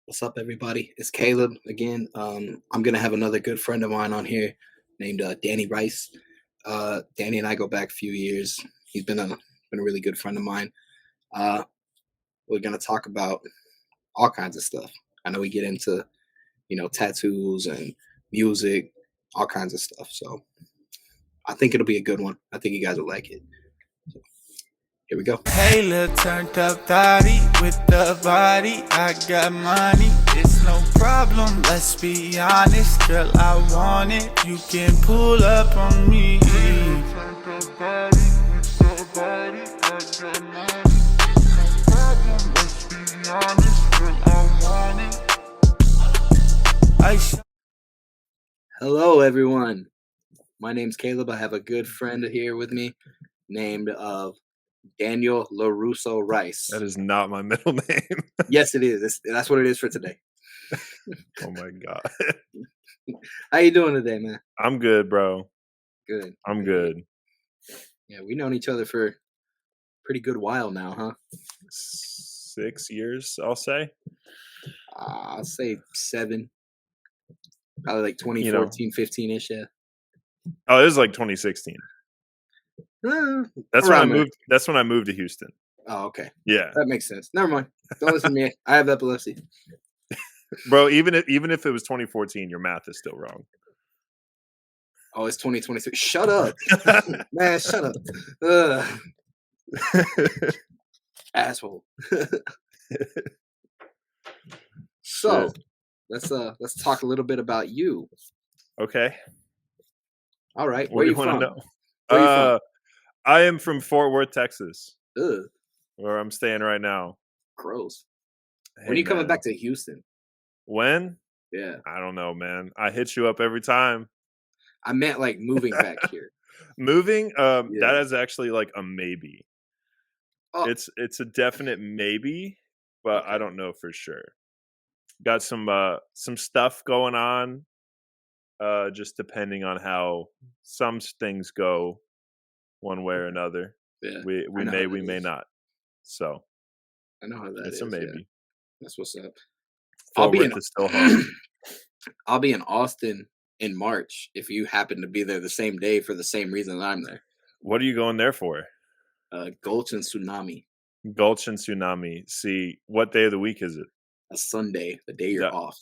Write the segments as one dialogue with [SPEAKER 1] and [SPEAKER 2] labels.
[SPEAKER 1] What's up, everybody? It's Caleb again. I'm gonna have another good friend of mine on here named Danny Rice. Danny and I go back a few years. He's been a really good friend of mine. Uh, we're gonna talk about all kinds of stuff. I know we get into tattoos and music, all kinds of stuff. So I think it'll be a good one. I think you guys will like it. So, here we go.
[SPEAKER 2] Hey, little turned up thotty with the body. I got money, it's no problem. Let's be honest, girl, I want it. You can pull up on me.
[SPEAKER 1] Hello, everyone. My name's Caleb. I have a good friend here with me named Daniel LaRusso Rice.
[SPEAKER 3] That is not my middle name.
[SPEAKER 1] Yes, it is. That's what it is for today.
[SPEAKER 3] Oh my god.
[SPEAKER 1] How you doing today, man?
[SPEAKER 3] I'm good, bro.
[SPEAKER 1] Good.
[SPEAKER 3] I'm good.
[SPEAKER 1] Yeah, we've known each other for a pretty good while now, huh?
[SPEAKER 3] 6 years, I'll say.
[SPEAKER 1] I'll say 7. Probably like 2014, 15-ish, yeah.
[SPEAKER 3] Oh, it was like 2016. That's when I moved. That's when I moved to Houston.
[SPEAKER 1] Oh, okay.
[SPEAKER 3] Yeah,
[SPEAKER 1] that makes sense. Never mind. Don't listen to me. I have epilepsy.
[SPEAKER 3] Bro, even if it was 2014, your math is still wrong.
[SPEAKER 1] Oh, it's 2023. Shut up. Man, shut up. Asshole. So, let's talk a little bit about you.
[SPEAKER 3] Okay.
[SPEAKER 1] All right.
[SPEAKER 3] What do you want to know?
[SPEAKER 1] Where you from?
[SPEAKER 3] I am from Fort Worth, Texas.
[SPEAKER 1] Ugh.
[SPEAKER 3] Where I'm staying right now.
[SPEAKER 1] Gross.
[SPEAKER 3] Hey,
[SPEAKER 1] when are you coming back to Houston?
[SPEAKER 3] When?
[SPEAKER 1] Yeah.
[SPEAKER 3] I don't know, man. I hit you up every time.
[SPEAKER 1] I meant like moving back here.
[SPEAKER 3] Moving? That is actually like a maybe.
[SPEAKER 1] Oh.
[SPEAKER 3] It's a definite maybe, but okay. I don't know for sure. Got some stuff going on. Just depending on how some things go one way or another.
[SPEAKER 1] Yeah.
[SPEAKER 3] We may not. So
[SPEAKER 1] I know how that
[SPEAKER 3] it's a maybe. Yeah.
[SPEAKER 1] That's what's up.
[SPEAKER 3] Fort Worth is still home.
[SPEAKER 1] I'll be in Austin in March if you happen to be there the same day for the same reason I'm there.
[SPEAKER 3] What are you going there for?
[SPEAKER 1] Gulch and Tsunami.
[SPEAKER 3] Gulch and Tsunami. See, what day of the week is it?
[SPEAKER 1] A Sunday, the day you're off.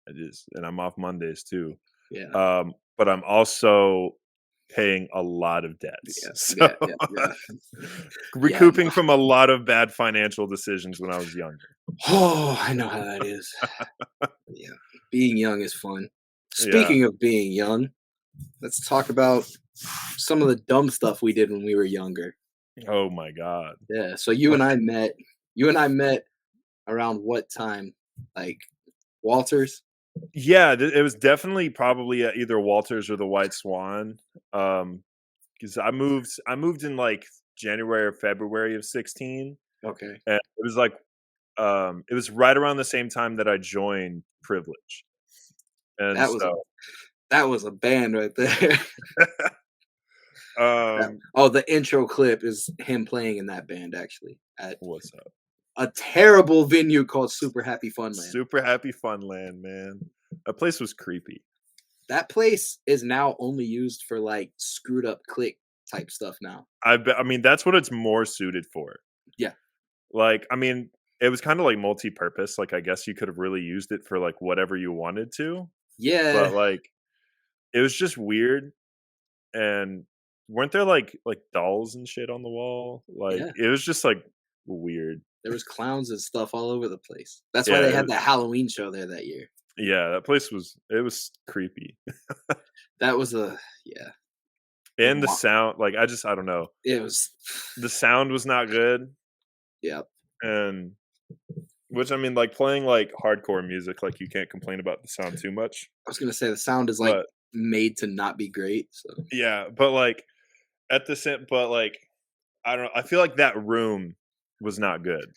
[SPEAKER 3] It is, and I'm off Mondays too.
[SPEAKER 1] Yeah.
[SPEAKER 3] But I'm also paying a lot of debts.
[SPEAKER 1] Yeah.
[SPEAKER 3] So
[SPEAKER 1] Yeah.
[SPEAKER 3] recouping from a lot of bad financial decisions when I was younger.
[SPEAKER 1] Oh, I know how that is. Yeah. Being young is fun. Speaking of being young, let's talk about some of the dumb stuff we did when we were younger.
[SPEAKER 3] Oh my god.
[SPEAKER 1] Yeah. So you and I met around what time? Like Walters?
[SPEAKER 3] Yeah, it was definitely probably at either Walters or the White Swan. Because I moved in like January or February of 16.
[SPEAKER 1] Okay.
[SPEAKER 3] And it was like it was right around the same time that I joined Privilege. And
[SPEAKER 1] that was a band right there. The intro clip is him playing in that band actually.
[SPEAKER 3] What's up?
[SPEAKER 1] A terrible venue called Super Happy Funland.
[SPEAKER 3] Super Happy Funland, man. That place was creepy.
[SPEAKER 1] That place is now only used for like screwed up click type stuff now.
[SPEAKER 3] I mean, that's what it's more suited for.
[SPEAKER 1] Yeah.
[SPEAKER 3] Like, I mean, it was kind of like multi-purpose. Like, I guess you could have really used it for like whatever you wanted to.
[SPEAKER 1] Yeah.
[SPEAKER 3] But like, it was just weird. And weren't there like dolls and shit on the wall? Like, It was just like weird.
[SPEAKER 1] There was clowns and stuff all over the place. That's why they had that Halloween show there that year.
[SPEAKER 3] Yeah, that place was creepy.
[SPEAKER 1] That was
[SPEAKER 3] And the sound, like I don't know.
[SPEAKER 1] It was
[SPEAKER 3] the sound was not good.
[SPEAKER 1] Yeah.
[SPEAKER 3] And which I mean, like playing like hardcore music, like you can't complain about the sound too much.
[SPEAKER 1] I was gonna say the sound is like made to not be great. So
[SPEAKER 3] yeah, but like at the same, but like I don't know. I feel like that room was not good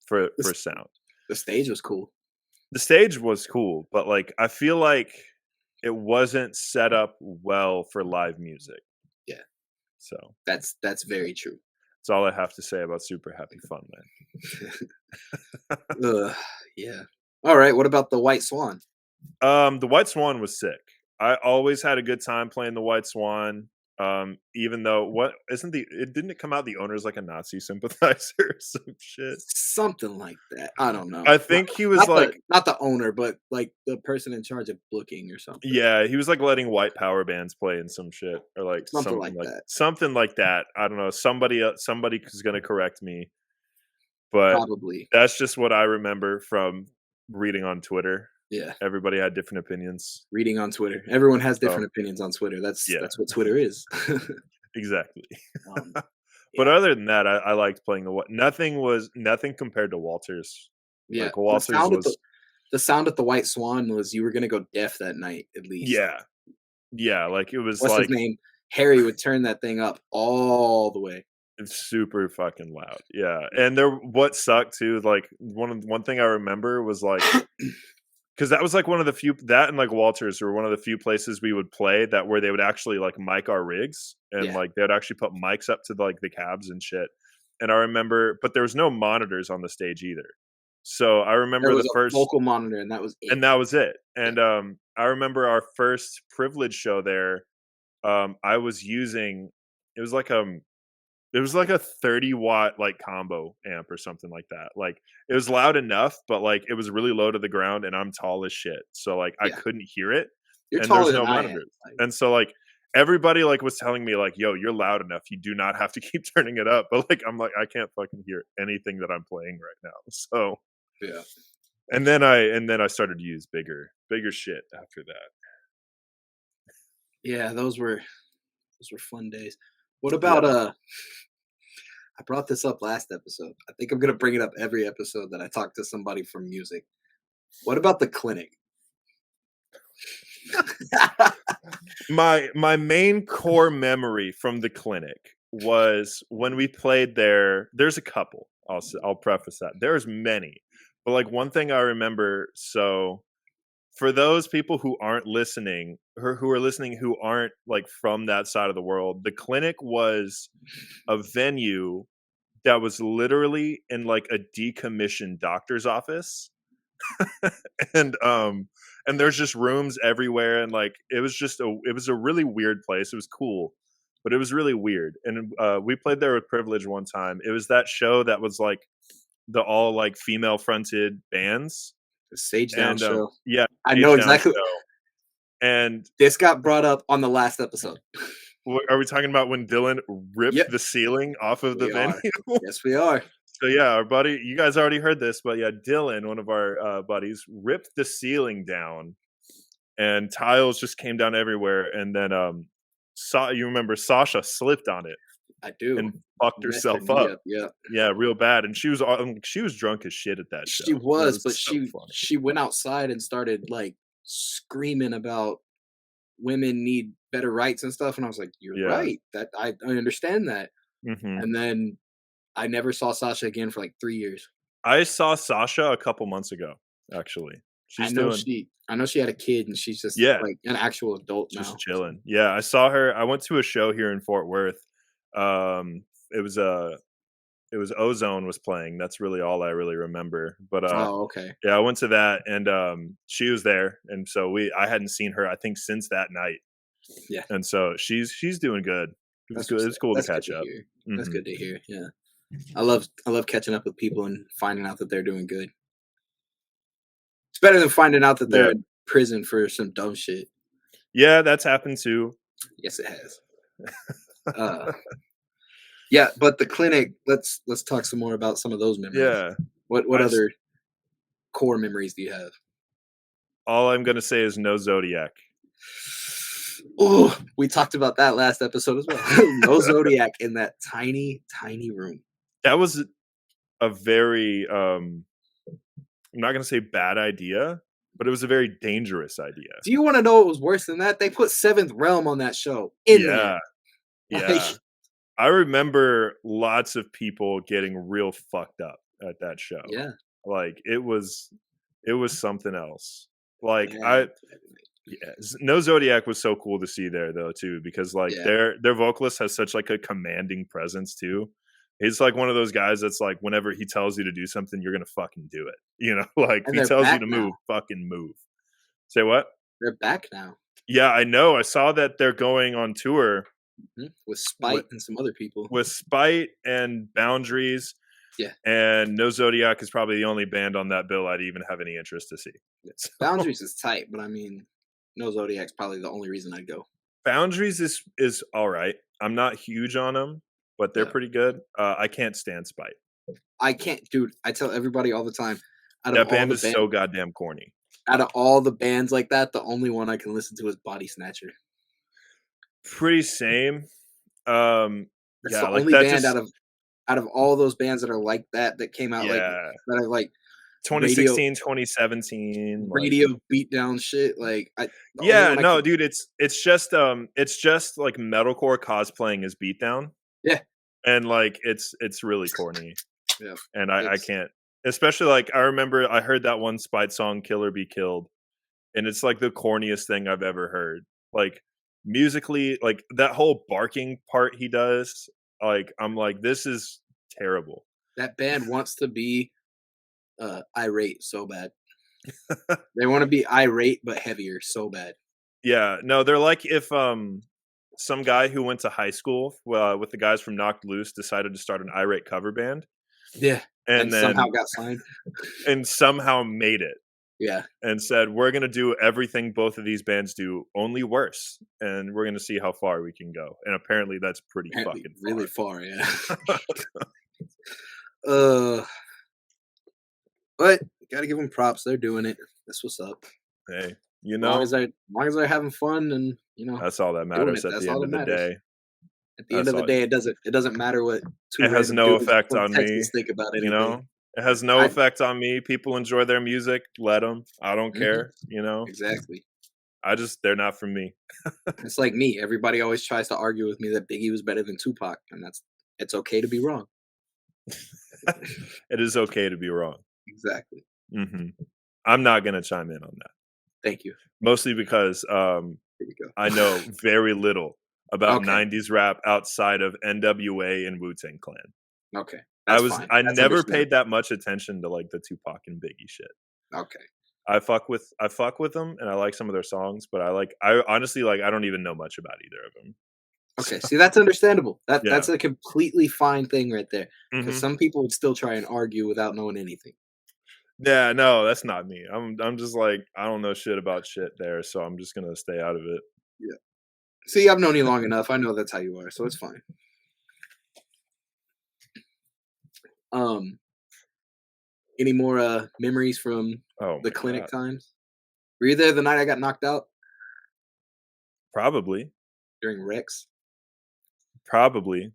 [SPEAKER 3] for sound.
[SPEAKER 1] The stage was cool.
[SPEAKER 3] The stage was cool, but like I feel like it wasn't set up well for live music.
[SPEAKER 1] Yeah.
[SPEAKER 3] So
[SPEAKER 1] that's very true.
[SPEAKER 3] That's all I have to say about Super Happy Funland.
[SPEAKER 1] Yeah. All right. What about the White Swan?
[SPEAKER 3] The White Swan was sick. I always had a good time playing the White Swan. Even though what isn't the it didn't it come out the owner's like a Nazi sympathizer or some shit.
[SPEAKER 1] Something like that. I don't know.
[SPEAKER 3] I think he was
[SPEAKER 1] Not
[SPEAKER 3] like
[SPEAKER 1] not the owner, but like the person in charge of booking or something.
[SPEAKER 3] yeah, he was like letting white power bands play in some shit or like
[SPEAKER 1] Something like that.
[SPEAKER 3] something like that. I don't know. Somebody is gonna correct me, but
[SPEAKER 1] Probably.
[SPEAKER 3] that's just what I remember from reading on Twitter.
[SPEAKER 1] Yeah.
[SPEAKER 3] Everybody had different opinions.
[SPEAKER 1] Reading on Twitter. Everyone has
[SPEAKER 3] So
[SPEAKER 1] different opinions on Twitter.
[SPEAKER 3] yeah,
[SPEAKER 1] That's what Twitter is.
[SPEAKER 3] exactly.
[SPEAKER 1] um,
[SPEAKER 3] But
[SPEAKER 1] yeah.
[SPEAKER 3] other than that, I liked playing nothing compared to Walters.
[SPEAKER 1] Yeah.
[SPEAKER 3] Like Walters was
[SPEAKER 1] The sound at the White Swan was you were gonna go deaf that night at least.
[SPEAKER 3] yeah, yeah. Like it was
[SPEAKER 1] What's his
[SPEAKER 3] like
[SPEAKER 1] name? Harry would turn that thing up all the way.
[SPEAKER 3] it's super fucking loud. Yeah, and there what sucked too. Like one thing I remember was like because that was like one of the few that and like Walters were one of the few places we would play that where they would actually like mic our rigs and
[SPEAKER 1] Yeah.
[SPEAKER 3] like they would actually put mics up to like the cabs and shit. And I remember, but there was no monitors on the stage either. So I
[SPEAKER 1] There
[SPEAKER 3] remember
[SPEAKER 1] was
[SPEAKER 3] the
[SPEAKER 1] a
[SPEAKER 3] first,
[SPEAKER 1] vocal monitor and that was it.
[SPEAKER 3] and that was it.
[SPEAKER 1] Yeah.
[SPEAKER 3] And I remember our first privilege show there. I was using it was like it was like a 30-watt like combo amp or something like that. Like it was loud enough, but like it was really low to the ground and I'm tall as shit. So like I
[SPEAKER 1] Yeah.
[SPEAKER 3] couldn't hear it
[SPEAKER 1] You're
[SPEAKER 3] and there's
[SPEAKER 1] taller
[SPEAKER 3] no
[SPEAKER 1] than I am.
[SPEAKER 3] monitors.
[SPEAKER 1] Like,
[SPEAKER 3] And so like everybody like was telling me like, yo, you're loud enough. You do not have to keep turning it up. But like I'm like, I can't fucking hear anything that I'm playing right now. So
[SPEAKER 1] yeah.
[SPEAKER 3] and then I started to use bigger shit after that.
[SPEAKER 1] Yeah, those were fun days. What about
[SPEAKER 3] Yeah.
[SPEAKER 1] I brought this up last episode. I think I'm gonna bring it up every episode that I talk to somebody from music. What about the clinic?
[SPEAKER 3] My main core memory from the clinic was when we played there. There's a couple. I'll preface that. There's many. But like one thing I remember, so for those people who aren't listening, or who are listening who aren't like from that side of the world, the clinic was a venue that was literally in like a decommissioned doctor's office. And and there's just rooms everywhere and like it was a really weird place. It was cool, but it was really weird. And we played there with Privilege one time. It was that show that was like the all like female fronted bands.
[SPEAKER 1] The Sage Down
[SPEAKER 3] And
[SPEAKER 1] show.
[SPEAKER 3] yeah,
[SPEAKER 1] I
[SPEAKER 3] Stage
[SPEAKER 1] know
[SPEAKER 3] Down
[SPEAKER 1] exactly.
[SPEAKER 3] show. And
[SPEAKER 1] This got brought up on the last episode.
[SPEAKER 3] are we talking about when Dylan ripped
[SPEAKER 1] Yep.
[SPEAKER 3] the ceiling off of the
[SPEAKER 1] We are.
[SPEAKER 3] venue?
[SPEAKER 1] Yes, we are.
[SPEAKER 3] So yeah, our buddy, you guys already heard this, but yeah, Dylan, one of our buddies, ripped the ceiling down, and tiles just came down everywhere. And then, you remember Sasha slipped on it
[SPEAKER 1] I do.
[SPEAKER 3] and fucked
[SPEAKER 1] Messed her
[SPEAKER 3] herself
[SPEAKER 1] knee
[SPEAKER 3] up.
[SPEAKER 1] Yeah.
[SPEAKER 3] Yeah, real bad. And she was drunk as shit at that show.
[SPEAKER 1] She
[SPEAKER 3] It
[SPEAKER 1] was, but
[SPEAKER 3] so funny.
[SPEAKER 1] she went outside and started like screaming about women need better rights and stuff. And I was like, you're
[SPEAKER 3] Yeah.
[SPEAKER 1] right. That I understand that.
[SPEAKER 3] Mhm.
[SPEAKER 1] And then I never saw Sasha again for like 3 years.
[SPEAKER 3] I saw Sasha a couple months ago. Actually, she's doing
[SPEAKER 1] I know she had a kid and she's just
[SPEAKER 3] yeah,
[SPEAKER 1] like an actual adult now.
[SPEAKER 3] just chilling. Yeah, I saw her. I went to a show here in Fort Worth. It was Ozone was playing. That's really all I really remember. But
[SPEAKER 1] Oh, okay.
[SPEAKER 3] yeah, I went to that and she was there, and so I hadn't seen her I think since that night.
[SPEAKER 1] Yeah.
[SPEAKER 3] And so she's doing good. It was
[SPEAKER 1] That's
[SPEAKER 3] good.
[SPEAKER 1] what's
[SPEAKER 3] It's
[SPEAKER 1] up.
[SPEAKER 3] cool to
[SPEAKER 1] That's good
[SPEAKER 3] catch up.
[SPEAKER 1] hear. That's
[SPEAKER 3] Mhm.
[SPEAKER 1] good to hear. Yeah. I love catching up with people and finding out that they're doing good. It's better than finding out that they're
[SPEAKER 3] Yeah.
[SPEAKER 1] in prison for some dumb shit.
[SPEAKER 3] Yeah, that's happened too.
[SPEAKER 1] Yes, it has. Uh, yeah, but the clinic. Let's talk some more about some of those memories.
[SPEAKER 3] Yeah.
[SPEAKER 1] What
[SPEAKER 3] I s-
[SPEAKER 1] other core memories do you have?
[SPEAKER 3] All I'm gonna say is no Zodiac.
[SPEAKER 1] Oh, we talked about that last episode as well. No Zodiac in that tiny room.
[SPEAKER 3] That was a very I'm not gonna say bad idea, but it was a very dangerous idea.
[SPEAKER 1] Do you want to know what was worse than that? They put Seventh Realm on that show in
[SPEAKER 3] Yeah.
[SPEAKER 1] there.
[SPEAKER 3] Yeah.
[SPEAKER 1] Like,
[SPEAKER 3] I remember lots of people getting real fucked up at that show.
[SPEAKER 1] yeah.
[SPEAKER 3] Like it was something else. Like
[SPEAKER 1] Yeah.
[SPEAKER 3] No Zodiac was so cool to see there though too, because like
[SPEAKER 1] Yeah.
[SPEAKER 3] their vocalist has such like a commanding presence too. He's like one of those guys that's like, whenever he tells you to do something, you're gonna fucking do it. Like if
[SPEAKER 1] And
[SPEAKER 3] he
[SPEAKER 1] they're
[SPEAKER 3] tells you
[SPEAKER 1] back
[SPEAKER 3] to
[SPEAKER 1] now.
[SPEAKER 3] move, fucking move. Say what?
[SPEAKER 1] They're back now
[SPEAKER 3] Yeah, I know. I saw that they're going on tour
[SPEAKER 1] with Spite and some other people.
[SPEAKER 3] with Spite and Boundaries.
[SPEAKER 1] Yeah.
[SPEAKER 3] And No Zodiac is probably the only band on that bill I'd even have any interest to see. So,
[SPEAKER 1] Boundaries is tight, but I mean, No Zodiac's probably the only reason I'd go.
[SPEAKER 3] Boundaries is all right. I'm not huge on them, but they're
[SPEAKER 1] Yeah.
[SPEAKER 3] pretty good. I can't stand Spite.
[SPEAKER 1] I can't, dude. I tell everybody all the time.
[SPEAKER 3] That band is so goddamn corny.
[SPEAKER 1] Out of all the bands like that, the only one I can listen to is Body Snatcher.
[SPEAKER 3] Pretty same.
[SPEAKER 1] That's
[SPEAKER 3] Yeah,
[SPEAKER 1] the
[SPEAKER 3] like
[SPEAKER 1] only
[SPEAKER 3] that
[SPEAKER 1] band
[SPEAKER 3] just
[SPEAKER 1] out of all those bands that are like that came out like
[SPEAKER 3] yeah.
[SPEAKER 1] that are like
[SPEAKER 3] 2016, 2017. Like,
[SPEAKER 1] radio beatdown shit. Like the only
[SPEAKER 3] yeah,
[SPEAKER 1] one I
[SPEAKER 3] no,
[SPEAKER 1] can-
[SPEAKER 3] dude, it's just like metalcore cosplaying is beatdown.
[SPEAKER 1] Yeah.
[SPEAKER 3] And like it's really corny.
[SPEAKER 1] Yeah.
[SPEAKER 3] And I
[SPEAKER 1] It's-
[SPEAKER 3] can't, especially like I remember I heard that one Spite song, Killer Be Killed, and it's like the corniest thing I've ever heard. Like musically, like that whole barking part he does, like I'm like, this is terrible.
[SPEAKER 1] that band wants to be irate so bad. They want to be irate but heavier so bad.
[SPEAKER 3] Yeah, no, they're like if some guy who went to high school with the guys from Knocked Loose decided to start an irate cover band,
[SPEAKER 1] Yeah.
[SPEAKER 3] and then
[SPEAKER 1] somehow got signed.
[SPEAKER 3] and somehow made it
[SPEAKER 1] Yeah.
[SPEAKER 3] and said, we're gonna do everything both of these bands do, only worse, and we're gonna see how far we can go. And apparently that's pretty
[SPEAKER 1] Apparently
[SPEAKER 3] fucking
[SPEAKER 1] really
[SPEAKER 3] far.
[SPEAKER 1] far, yeah. But gotta give them props. They're doing it. That's what's up.
[SPEAKER 3] Hey,
[SPEAKER 1] As long as they're having fun and
[SPEAKER 3] that's all that
[SPEAKER 1] doing
[SPEAKER 3] matters
[SPEAKER 1] it,
[SPEAKER 3] at
[SPEAKER 1] that's
[SPEAKER 3] the
[SPEAKER 1] all
[SPEAKER 3] end of
[SPEAKER 1] that
[SPEAKER 3] the
[SPEAKER 1] matters.
[SPEAKER 3] day.
[SPEAKER 1] At the end
[SPEAKER 3] That's
[SPEAKER 1] of the
[SPEAKER 3] all-
[SPEAKER 1] day, it doesn't matter what
[SPEAKER 3] It has
[SPEAKER 1] random
[SPEAKER 3] no
[SPEAKER 1] dudes
[SPEAKER 3] effect
[SPEAKER 1] from
[SPEAKER 3] on me,
[SPEAKER 1] Texas think about anything.
[SPEAKER 3] It has no
[SPEAKER 1] I-
[SPEAKER 3] effect on me. People enjoy their music, let them. I don't
[SPEAKER 1] Mhm.
[SPEAKER 3] care.
[SPEAKER 1] Exactly.
[SPEAKER 3] They're not for me.
[SPEAKER 1] It's like me. Everybody always tries to argue with me that Biggie was better than Tupac, and it's okay to be wrong.
[SPEAKER 3] It is okay to be wrong.
[SPEAKER 1] Exactly.
[SPEAKER 3] hmm I'm not gonna chime in on that,
[SPEAKER 1] Thank you.
[SPEAKER 3] mostly because
[SPEAKER 1] Here we go.
[SPEAKER 3] I know very little about
[SPEAKER 1] Okay.
[SPEAKER 3] 90s rap outside of NWA and Wu-Tang Clan.
[SPEAKER 1] Okay. That's
[SPEAKER 3] I
[SPEAKER 1] fine.
[SPEAKER 3] I
[SPEAKER 1] That's
[SPEAKER 3] never
[SPEAKER 1] understandable.
[SPEAKER 3] paid that much attention to like the Tupac and Biggie shit.
[SPEAKER 1] Okay.
[SPEAKER 3] I fuck with them and I like some of their songs, but I honestly like I don't even know much about either of them.
[SPEAKER 1] Okay. See, that's understandable.
[SPEAKER 3] Yeah.
[SPEAKER 1] That's a completely fine thing right there. Because
[SPEAKER 3] Mhm.
[SPEAKER 1] some people would still try and argue without knowing anything.
[SPEAKER 3] Yeah, no, that's not me. I'm just like I don't know shit about shit there, so I'm just gonna stay out of it.
[SPEAKER 1] See, I've known you long enough. I know that's how you are, so it's fine. Any more memories from
[SPEAKER 3] Oh,
[SPEAKER 1] the
[SPEAKER 3] my
[SPEAKER 1] clinic
[SPEAKER 3] God.
[SPEAKER 1] times? Were you there the night I got knocked out
[SPEAKER 3] Probably.
[SPEAKER 1] during Rex?
[SPEAKER 3] Probably.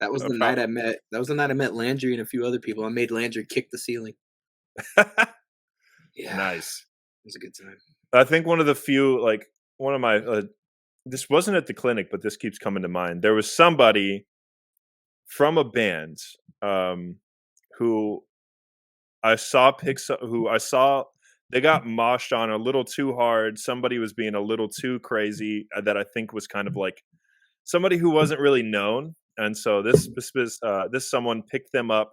[SPEAKER 1] That was
[SPEAKER 3] No
[SPEAKER 1] the night I met. That was the night I met Landry and a few other people. I made Landry kick the ceiling. Yeah,
[SPEAKER 3] Nice.
[SPEAKER 1] it was a good time.
[SPEAKER 3] I think one of the few, like one of my, this wasn't at the clinic, but this keeps coming to mind. There was somebody from a band who I saw they got moshed on a little too hard. Somebody was being a little too crazy that I think was kind of like somebody who wasn't really known. And so this someone picked them up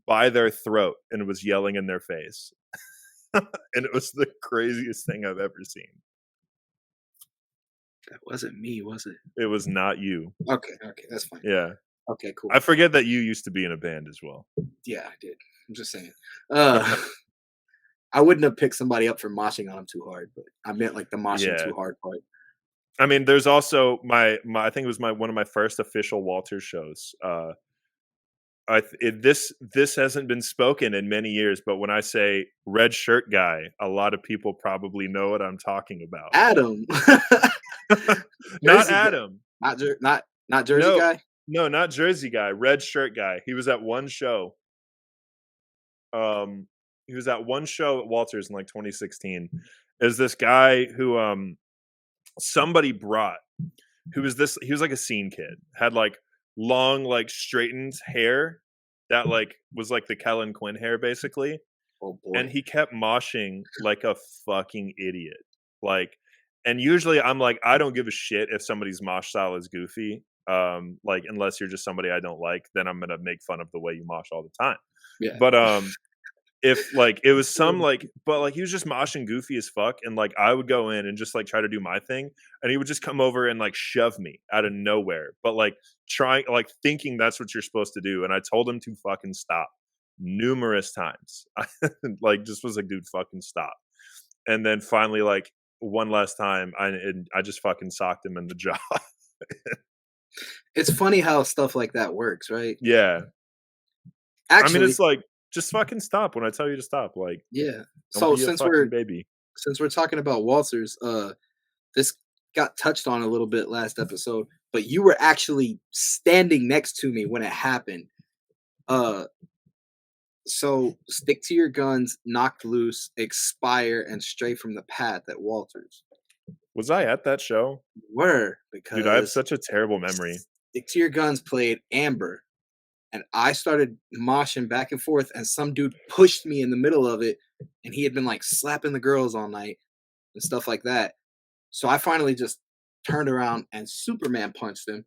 [SPEAKER 3] by their throat and was yelling in their face. And it was the craziest thing I've ever seen.
[SPEAKER 1] That wasn't me, was it?
[SPEAKER 3] It was not you.
[SPEAKER 1] Okay, that's fine.
[SPEAKER 3] Yeah.
[SPEAKER 1] Okay, cool.
[SPEAKER 3] I forget that you used to be in a band as well.
[SPEAKER 1] Yeah, I did. I'm just saying. I wouldn't have picked somebody up for moshing on them too hard, but I meant like the moshing
[SPEAKER 3] Yeah.
[SPEAKER 1] too hard part.
[SPEAKER 3] I mean, there's also my I think it was one of my first official Walters shows. This hasn't been spoken in many years, but when I say red shirt guy, a lot of people probably know what I'm talking about.
[SPEAKER 1] Adam,
[SPEAKER 3] Not
[SPEAKER 1] Jersey guy.
[SPEAKER 3] Adam.
[SPEAKER 1] not Jersey
[SPEAKER 3] No.
[SPEAKER 1] guy.
[SPEAKER 3] No, not Jersey guy. Red shirt guy. He was at one show. He was at one show at Walters in like 2016. Is this guy who somebody brought? He was like a scene kid. Had like long, like straightened hair that like was like the Kellen Quinn hair basically.
[SPEAKER 1] Oh boy.
[SPEAKER 3] And he kept moshing like a fucking idiot. Like, and usually I'm like, I don't give a shit if somebody's mosh style is goofy. Like unless you're just somebody I don't like, then I'm gonna make fun of the way you mosh all the time.
[SPEAKER 1] Yeah.
[SPEAKER 3] But if like it was some like but like he was just moshing goofy as fuck, and like I would go in and just like try to do my thing, and he would just come over and like shove me out of nowhere, but like trying like thinking that's what you're supposed to do. And I told him to fucking stop numerous times. Like just was like, dude, fucking stop. And then finally, like one last time, I just fucking socked him in the jaw.
[SPEAKER 1] It's funny how stuff like that works, right?
[SPEAKER 3] Yeah. I mean,
[SPEAKER 1] Actually,
[SPEAKER 3] it's like just fucking stop when I tell you to stop. Like,
[SPEAKER 1] yeah.
[SPEAKER 3] don't
[SPEAKER 1] So
[SPEAKER 3] be a
[SPEAKER 1] since
[SPEAKER 3] fucking
[SPEAKER 1] we're
[SPEAKER 3] baby.
[SPEAKER 1] talking about waltzers, this got touched on a little bit last episode, but you were actually standing next to me when it happened. So Stick to Your Guns, Knocked Loose, Expire, and Stray from the Path at Walters
[SPEAKER 3] Was I at that show?
[SPEAKER 1] were because
[SPEAKER 3] Dude, I have such a terrible memory.
[SPEAKER 1] Stick to Your Guns played Amber, and I started moshing back and forth, and some dude pushed me in the middle of it, and he had been like slapping the girls all night and stuff like that. So I finally just turned around and Superman punched him,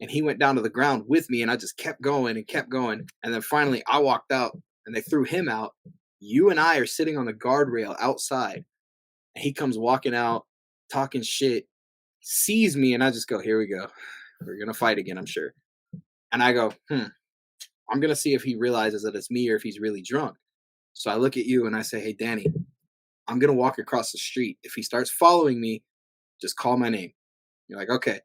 [SPEAKER 1] and he went down to the ground with me, and I just kept going and kept going. And then finally I walked out and they threw him out. You and I are sitting on the guardrail outside, and he comes walking out, talking shit, sees me, and I just go, here we go. We're going to fight again, I'm sure. And I go, I'm going to see if he realizes that it's me or if he's really drunk. So I look at you and I say, hey, Danny, I'm going to walk across the street. If he starts following me, just call my name. You're like, okay.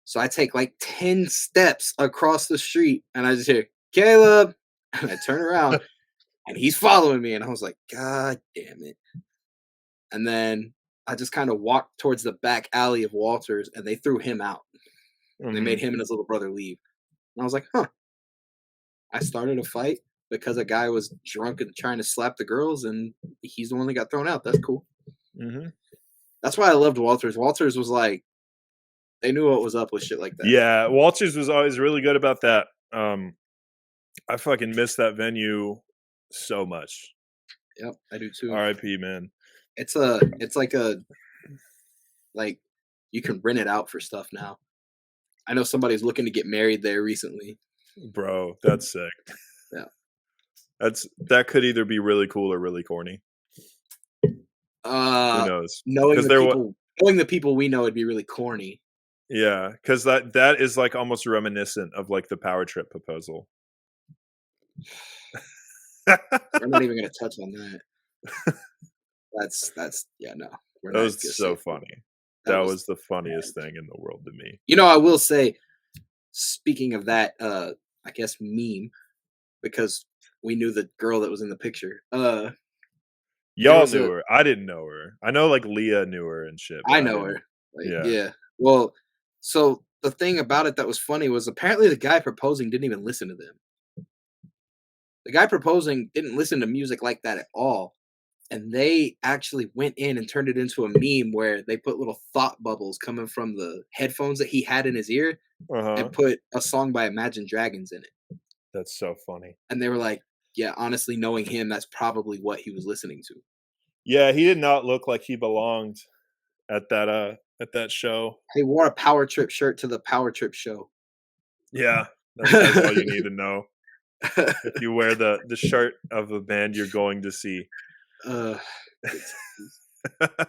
[SPEAKER 1] So I take like 10 steps across the street and I just hear, Caleb. And I turn around and he's following me. And I was like, God damn it. And then I just kind of walked towards the back alley of Walters and they threw him out. They made him and his little brother leave. And I was like, I started a fight because a guy was drunk and trying to slap the girls, and he's the one that got thrown out. That's cool.
[SPEAKER 3] Mm-hmm.
[SPEAKER 1] That's why I loved Walters. Walters was like, they knew what was up with shit like that.
[SPEAKER 3] Yeah, Walters was always really good about that. I fucking miss that venue so much.
[SPEAKER 1] Yep, I do too.
[SPEAKER 3] R.I.P. man.
[SPEAKER 1] It's like you can rent it out for stuff now. I know somebody's looking to get married there recently.
[SPEAKER 3] Bro, that's sick.
[SPEAKER 1] Yeah.
[SPEAKER 3] That could either be really cool or really corny. Who knows?
[SPEAKER 1] Knowing the people we know, it'd be really corny.
[SPEAKER 3] Yeah, because that is like almost reminiscent of like the Power Trip proposal.
[SPEAKER 1] We're not even gonna touch on that. That's yeah, no.
[SPEAKER 3] That was so funny. That was the funniest thing in the world to me.
[SPEAKER 1] You know, I will say, speaking of that, I guess meme, because we knew the girl that was in the picture.
[SPEAKER 3] Y'all knew her. I didn't know her. I know like Leah knew her and shit.
[SPEAKER 1] I know her. Like, yeah. Well, so the thing about it that was funny was apparently the guy proposing didn't even listen to them. The guy proposing didn't listen to music like that at all. And they actually went in and turned it into a meme where they put little thought bubbles coming from the headphones that he had in his ear and put a song by Imagine Dragons in it.
[SPEAKER 3] That's so funny.
[SPEAKER 1] And they were like, yeah, honestly, knowing him, that's probably what he was listening to.
[SPEAKER 3] Yeah, he did not look like he belonged at that show.
[SPEAKER 1] He wore a Power Trip shirt to the Power Trip show.
[SPEAKER 3] Yeah, that's all you need to know. If you wear the shirt of a band you're going to see.
[SPEAKER 1] And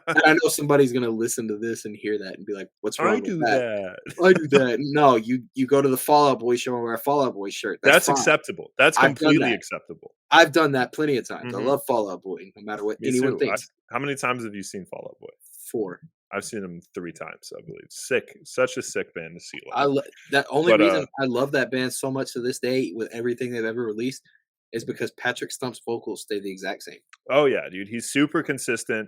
[SPEAKER 1] I know somebody's gonna listen to this and hear that and be like, "What's wrong with that?" I do that. No, you go to the Fall Out Boy show and wear a Fall Out Boy shirt. That's
[SPEAKER 3] acceptable. That's completely acceptable.
[SPEAKER 1] I've done that plenty of times. I love Fall Out Boy, no matter what anyone thinks.
[SPEAKER 3] How many times have you seen Fall Out Boy?
[SPEAKER 1] 4.
[SPEAKER 3] I've seen them 3 times, I believe. Such a sick band to see.
[SPEAKER 1] Reason I love that band so much to this day with everything they've ever released is because Patrick Stump's vocals stay the exact same.
[SPEAKER 3] Oh yeah, dude, he's super consistent.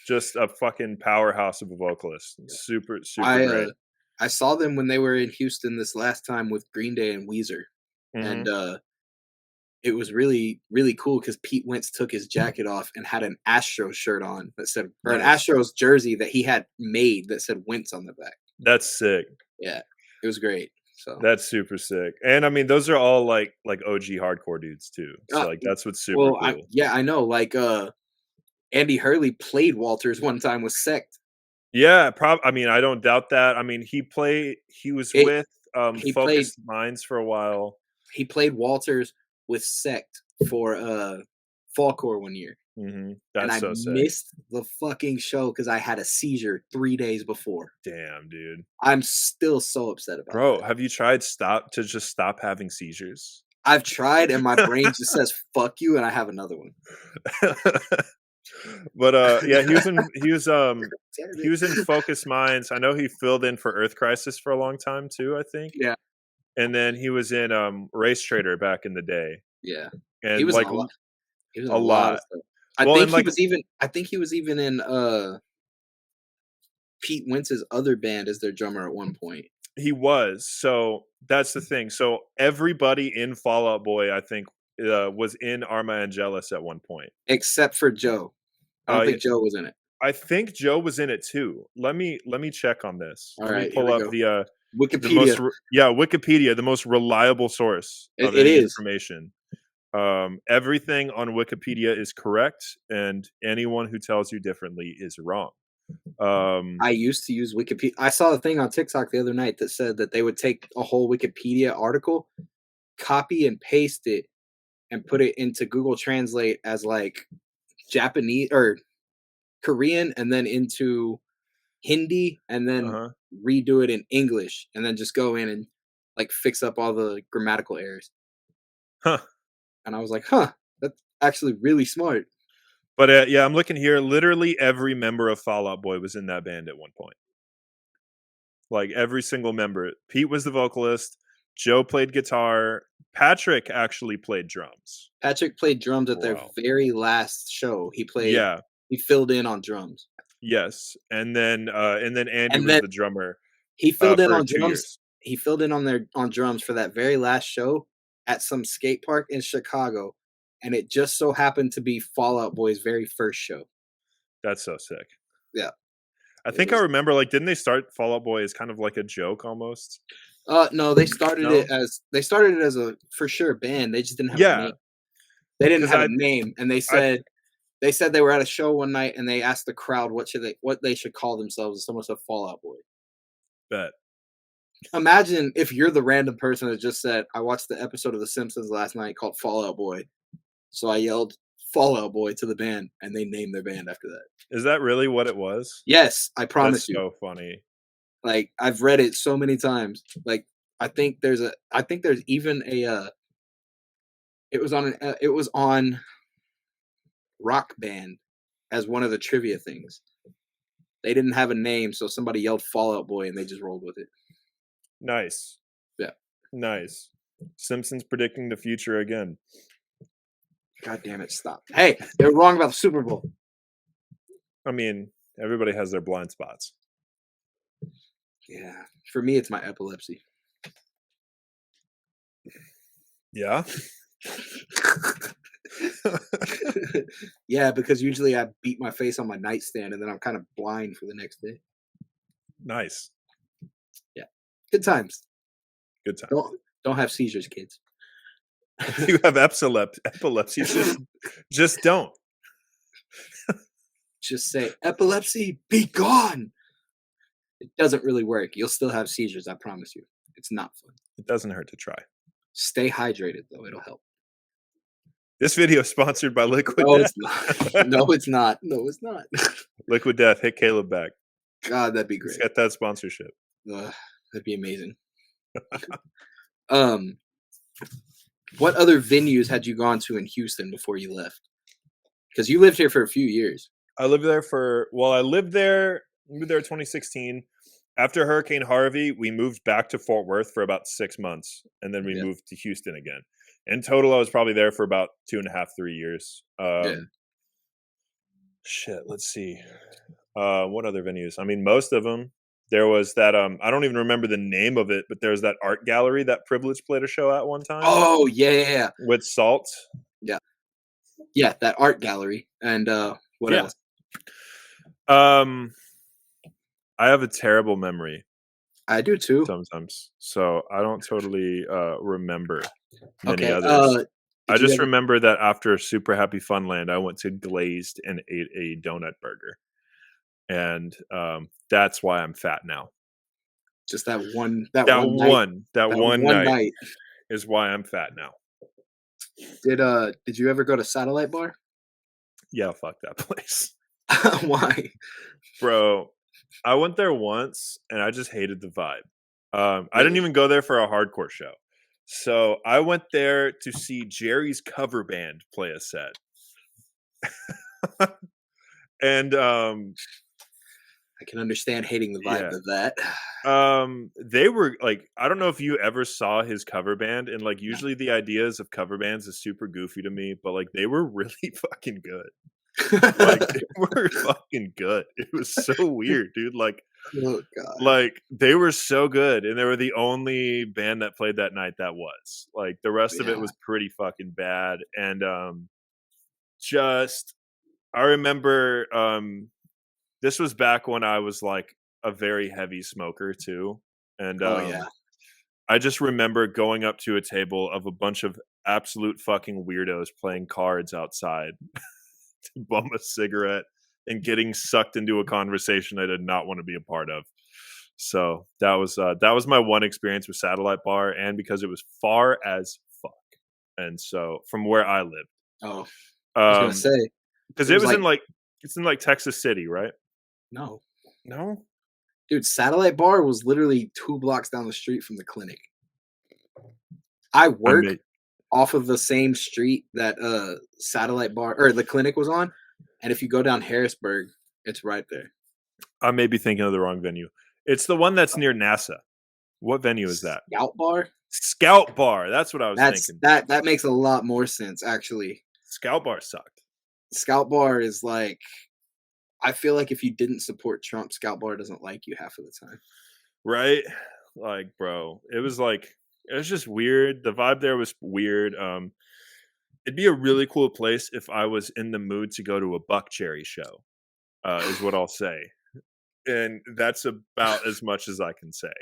[SPEAKER 3] Just a fucking powerhouse of a vocalist. Super great.
[SPEAKER 1] I saw them when they were in Houston this last time with Green Day and Weezer, and it was really, really cool because Pete Wentz took his jacket off and had an Astros shirt on that said, or an Astros jersey that he had made that said Wentz on the back.
[SPEAKER 3] That's sick.
[SPEAKER 1] Yeah, it was great. So
[SPEAKER 3] that's super sick. And I mean, those are all like OG hardcore dudes too. So like that's what's super cool.
[SPEAKER 1] I know. Like Andy Hurley played Walters one time with Sect.
[SPEAKER 3] Yeah, I mean, I don't doubt that. I mean, he was with
[SPEAKER 1] He played
[SPEAKER 3] Focused Minds for a while.
[SPEAKER 1] he played Walters with Sect for Falkor one year. And
[SPEAKER 3] That's
[SPEAKER 1] I
[SPEAKER 3] so sick.
[SPEAKER 1] missed the fucking show because I had a seizure 3 days before.
[SPEAKER 3] Damn, dude.
[SPEAKER 1] I'm still so upset about
[SPEAKER 3] Bro,
[SPEAKER 1] that.
[SPEAKER 3] have you tried just stop having seizures?
[SPEAKER 1] I've tried and my brain just says fuck you and I have another one.
[SPEAKER 3] But yeah, he was in Focus Minds. I know he filled in for Earth Crisis for a long time too, I think.
[SPEAKER 1] Yeah.
[SPEAKER 3] And then he was in Race Trader back in the day.
[SPEAKER 1] Yeah.
[SPEAKER 3] And
[SPEAKER 1] He was
[SPEAKER 3] like
[SPEAKER 1] in a lot. He was in
[SPEAKER 3] a
[SPEAKER 1] a lot of
[SPEAKER 3] lot.
[SPEAKER 1] stuff. I
[SPEAKER 3] Well,
[SPEAKER 1] think
[SPEAKER 3] and
[SPEAKER 1] he
[SPEAKER 3] like
[SPEAKER 1] was even in Pete Wentz's other band as their drummer at one point.
[SPEAKER 3] he was. So that's the thing. So everybody in Fall Out Boy, I think, was in Arma Angelus at one point.
[SPEAKER 1] Except for Joe. I don't think Joe was in it.
[SPEAKER 3] I think Joe was in it too. Let me check on this.
[SPEAKER 1] All
[SPEAKER 3] Let me
[SPEAKER 1] right,
[SPEAKER 3] pull
[SPEAKER 1] here we
[SPEAKER 3] up
[SPEAKER 1] go.
[SPEAKER 3] the
[SPEAKER 1] Wikipedia.
[SPEAKER 3] Wikipedia, the most reliable source of
[SPEAKER 1] It
[SPEAKER 3] any
[SPEAKER 1] is.
[SPEAKER 3] information. Everything on Wikipedia is correct, and anyone who tells you differently is wrong.
[SPEAKER 1] I used to use Wikipedia. I saw a thing on TikTok the other night that said that they would take a whole Wikipedia article, copy and paste it, and put it into Google Translate as like Japanese or Korean, and then into Hindi, and then redo it in English, and then just go in and like fix up all the grammatical errors.
[SPEAKER 3] Huh.
[SPEAKER 1] And I was like, that's actually really smart.
[SPEAKER 3] But yeah, I'm looking here. Literally every member of Fall Out Boy was in that band at one point. Like every single member. Pete was the vocalist. Joe played guitar. Patrick actually played drums.
[SPEAKER 1] Patrick played drums at their very last show. He played.
[SPEAKER 3] Yeah.
[SPEAKER 1] He filled in on drums.
[SPEAKER 3] Yes, and then Andy was the drummer.
[SPEAKER 1] He filled in
[SPEAKER 3] for
[SPEAKER 1] on
[SPEAKER 3] 2
[SPEAKER 1] drums.
[SPEAKER 3] years.
[SPEAKER 1] He filled in on drums for that very last show at some skate park in Chicago, and it just so happened to be Fall Out Boy's very first show.
[SPEAKER 3] That's so sick.
[SPEAKER 1] Yeah,
[SPEAKER 3] I think I remember. Like, didn't they start Fall Out Boy as kind of like a joke almost?
[SPEAKER 1] No, they started it as a for sure band. They just didn't have a name. They didn't have a name, and they said they were at a show one night and they asked the crowd what they should call themselves, and someone said Fall Out Boy.
[SPEAKER 3] Bet.
[SPEAKER 1] Imagine if you're the random person that just said, I watched the episode of The Simpsons last night called Fall Out Boy. So I yelled Fall Out Boy to the band, and they named their band after that.
[SPEAKER 3] Is that really what it was?
[SPEAKER 1] Yes, I promise you.
[SPEAKER 3] So funny.
[SPEAKER 1] Like, I've read it so many times. Like, I think there's even a it was on Rock Band as one of the trivia things. They didn't have a name, so somebody yelled Fall Out Boy and they just rolled with it.
[SPEAKER 3] Nice.
[SPEAKER 1] Yeah.
[SPEAKER 3] Nice. Simpsons predicting the future again.
[SPEAKER 1] God damn it, stop. Hey, they were wrong about the Super Bowl.
[SPEAKER 3] I mean, everybody has their blind spots.
[SPEAKER 1] Yeah. For me, it's my epilepsy.
[SPEAKER 3] Yeah?
[SPEAKER 1] Yeah, because usually I beat my face on my nightstand and then I'm kind of blind for the next day.
[SPEAKER 3] Nice.
[SPEAKER 1] Yeah. Good times.
[SPEAKER 3] Good times.
[SPEAKER 1] Don't have seizures, kids.
[SPEAKER 3] If you have epilepsy, just don't.
[SPEAKER 1] Just say, epilepsy, be gone. It doesn't really work. You'll still have seizures, I promise you. It's not fun.
[SPEAKER 3] It doesn't hurt to try.
[SPEAKER 1] Stay hydrated, though. It'll help.
[SPEAKER 3] This video is sponsored by Liquid Death.
[SPEAKER 1] It's not. No, it's not. No, it's not.
[SPEAKER 3] Liquid Death. Hit Caleb back.
[SPEAKER 1] God, that'd be great.
[SPEAKER 3] Let's get that sponsorship.
[SPEAKER 1] That'd be amazing. What other venues had you gone to in Houston before you left? Because you lived here for a few years.
[SPEAKER 3] I lived there I moved there 2016. After Hurricane Harvey, we moved back to Fort Worth for about 6 months, and then we moved to Houston again. In total, I was probably there for about 2.5, 3 years. Shit, let's see. What other venues? I mean, most of them. There was that, I don't even remember the name of it, but there was that art gallery that Privilege played a show at one time.
[SPEAKER 1] Oh, yeah.
[SPEAKER 3] With Salt.
[SPEAKER 1] Yeah. Yeah, that art gallery. And what else?
[SPEAKER 3] I have a terrible memory.
[SPEAKER 1] I do too.
[SPEAKER 3] Sometimes. So I don't totally remember many others. I just remember that after Super Happy Funland, I went to Glazed and ate a donut burger. And that's why I'm fat now.
[SPEAKER 1] Just that one
[SPEAKER 3] That
[SPEAKER 1] night.
[SPEAKER 3] that
[SPEAKER 1] That
[SPEAKER 3] one
[SPEAKER 1] one
[SPEAKER 3] night
[SPEAKER 1] night.
[SPEAKER 3] is why I'm fat now.
[SPEAKER 1] Did you ever go to Satellite Bar?
[SPEAKER 3] Yeah, fuck that place.
[SPEAKER 1] Why?
[SPEAKER 3] Bro, I went there once and I just hated the vibe. I didn't
[SPEAKER 1] Really?
[SPEAKER 3] even go there for a hardcore show. So I went there to see Jerry's cover band play a set. And
[SPEAKER 1] I can understand hating the vibe
[SPEAKER 3] yeah.
[SPEAKER 1] of that.
[SPEAKER 3] They were like, I don't know if you ever saw his cover band, and like
[SPEAKER 1] No.
[SPEAKER 3] usually the ideas of cover bands is super goofy to me, but like they were really fucking good. Like they were fucking good. It was so weird, dude.
[SPEAKER 1] Oh god.
[SPEAKER 3] Like they were so good, and they were the only band that played that night that was. Like the rest of it
[SPEAKER 1] Yeah.
[SPEAKER 3] was pretty fucking bad. And just I remember this was back when I was like a very heavy smoker too. And
[SPEAKER 1] Oh yeah.
[SPEAKER 3] I just remember going up to a table of a bunch of absolute fucking weirdos playing cards outside to bum a cigarette and getting sucked into a conversation I did not want to be a part of. So that was my one experience with Satellite Bar, and because it was far as fuck, and so from where I lived,
[SPEAKER 1] Oh, I was gonna say
[SPEAKER 3] because
[SPEAKER 1] it
[SPEAKER 3] it
[SPEAKER 1] was
[SPEAKER 3] was
[SPEAKER 1] like
[SPEAKER 3] in like it's in like Texas City, right?
[SPEAKER 1] no,
[SPEAKER 3] No,
[SPEAKER 1] dude. Satellite Bar was literally 2 blocks down the street from the clinic. I
[SPEAKER 3] I
[SPEAKER 1] work
[SPEAKER 3] may
[SPEAKER 1] off of the same street that Satellite Bar or the clinic was on, and if you go down Harrisburg, it's right there.
[SPEAKER 3] I may be thinking of the wrong venue. It's the one that's near NASA. What venue is that?
[SPEAKER 1] Scout Bar.
[SPEAKER 3] Scout Bar. That's what I was
[SPEAKER 1] That's
[SPEAKER 3] thinking.
[SPEAKER 1] that makes a lot more sense actually.
[SPEAKER 3] Scout Bar sucked.
[SPEAKER 1] Scout Bar is like I feel like if you didn't support Trump, Scout Bar doesn't like you half of the time.
[SPEAKER 3] Right? Like, bro, it was just weird. The vibe there was weird. It'd be a really cool place if I was in the mood to go to a Buck Cherry show. Is what I'll say. And that's about as much as I can say.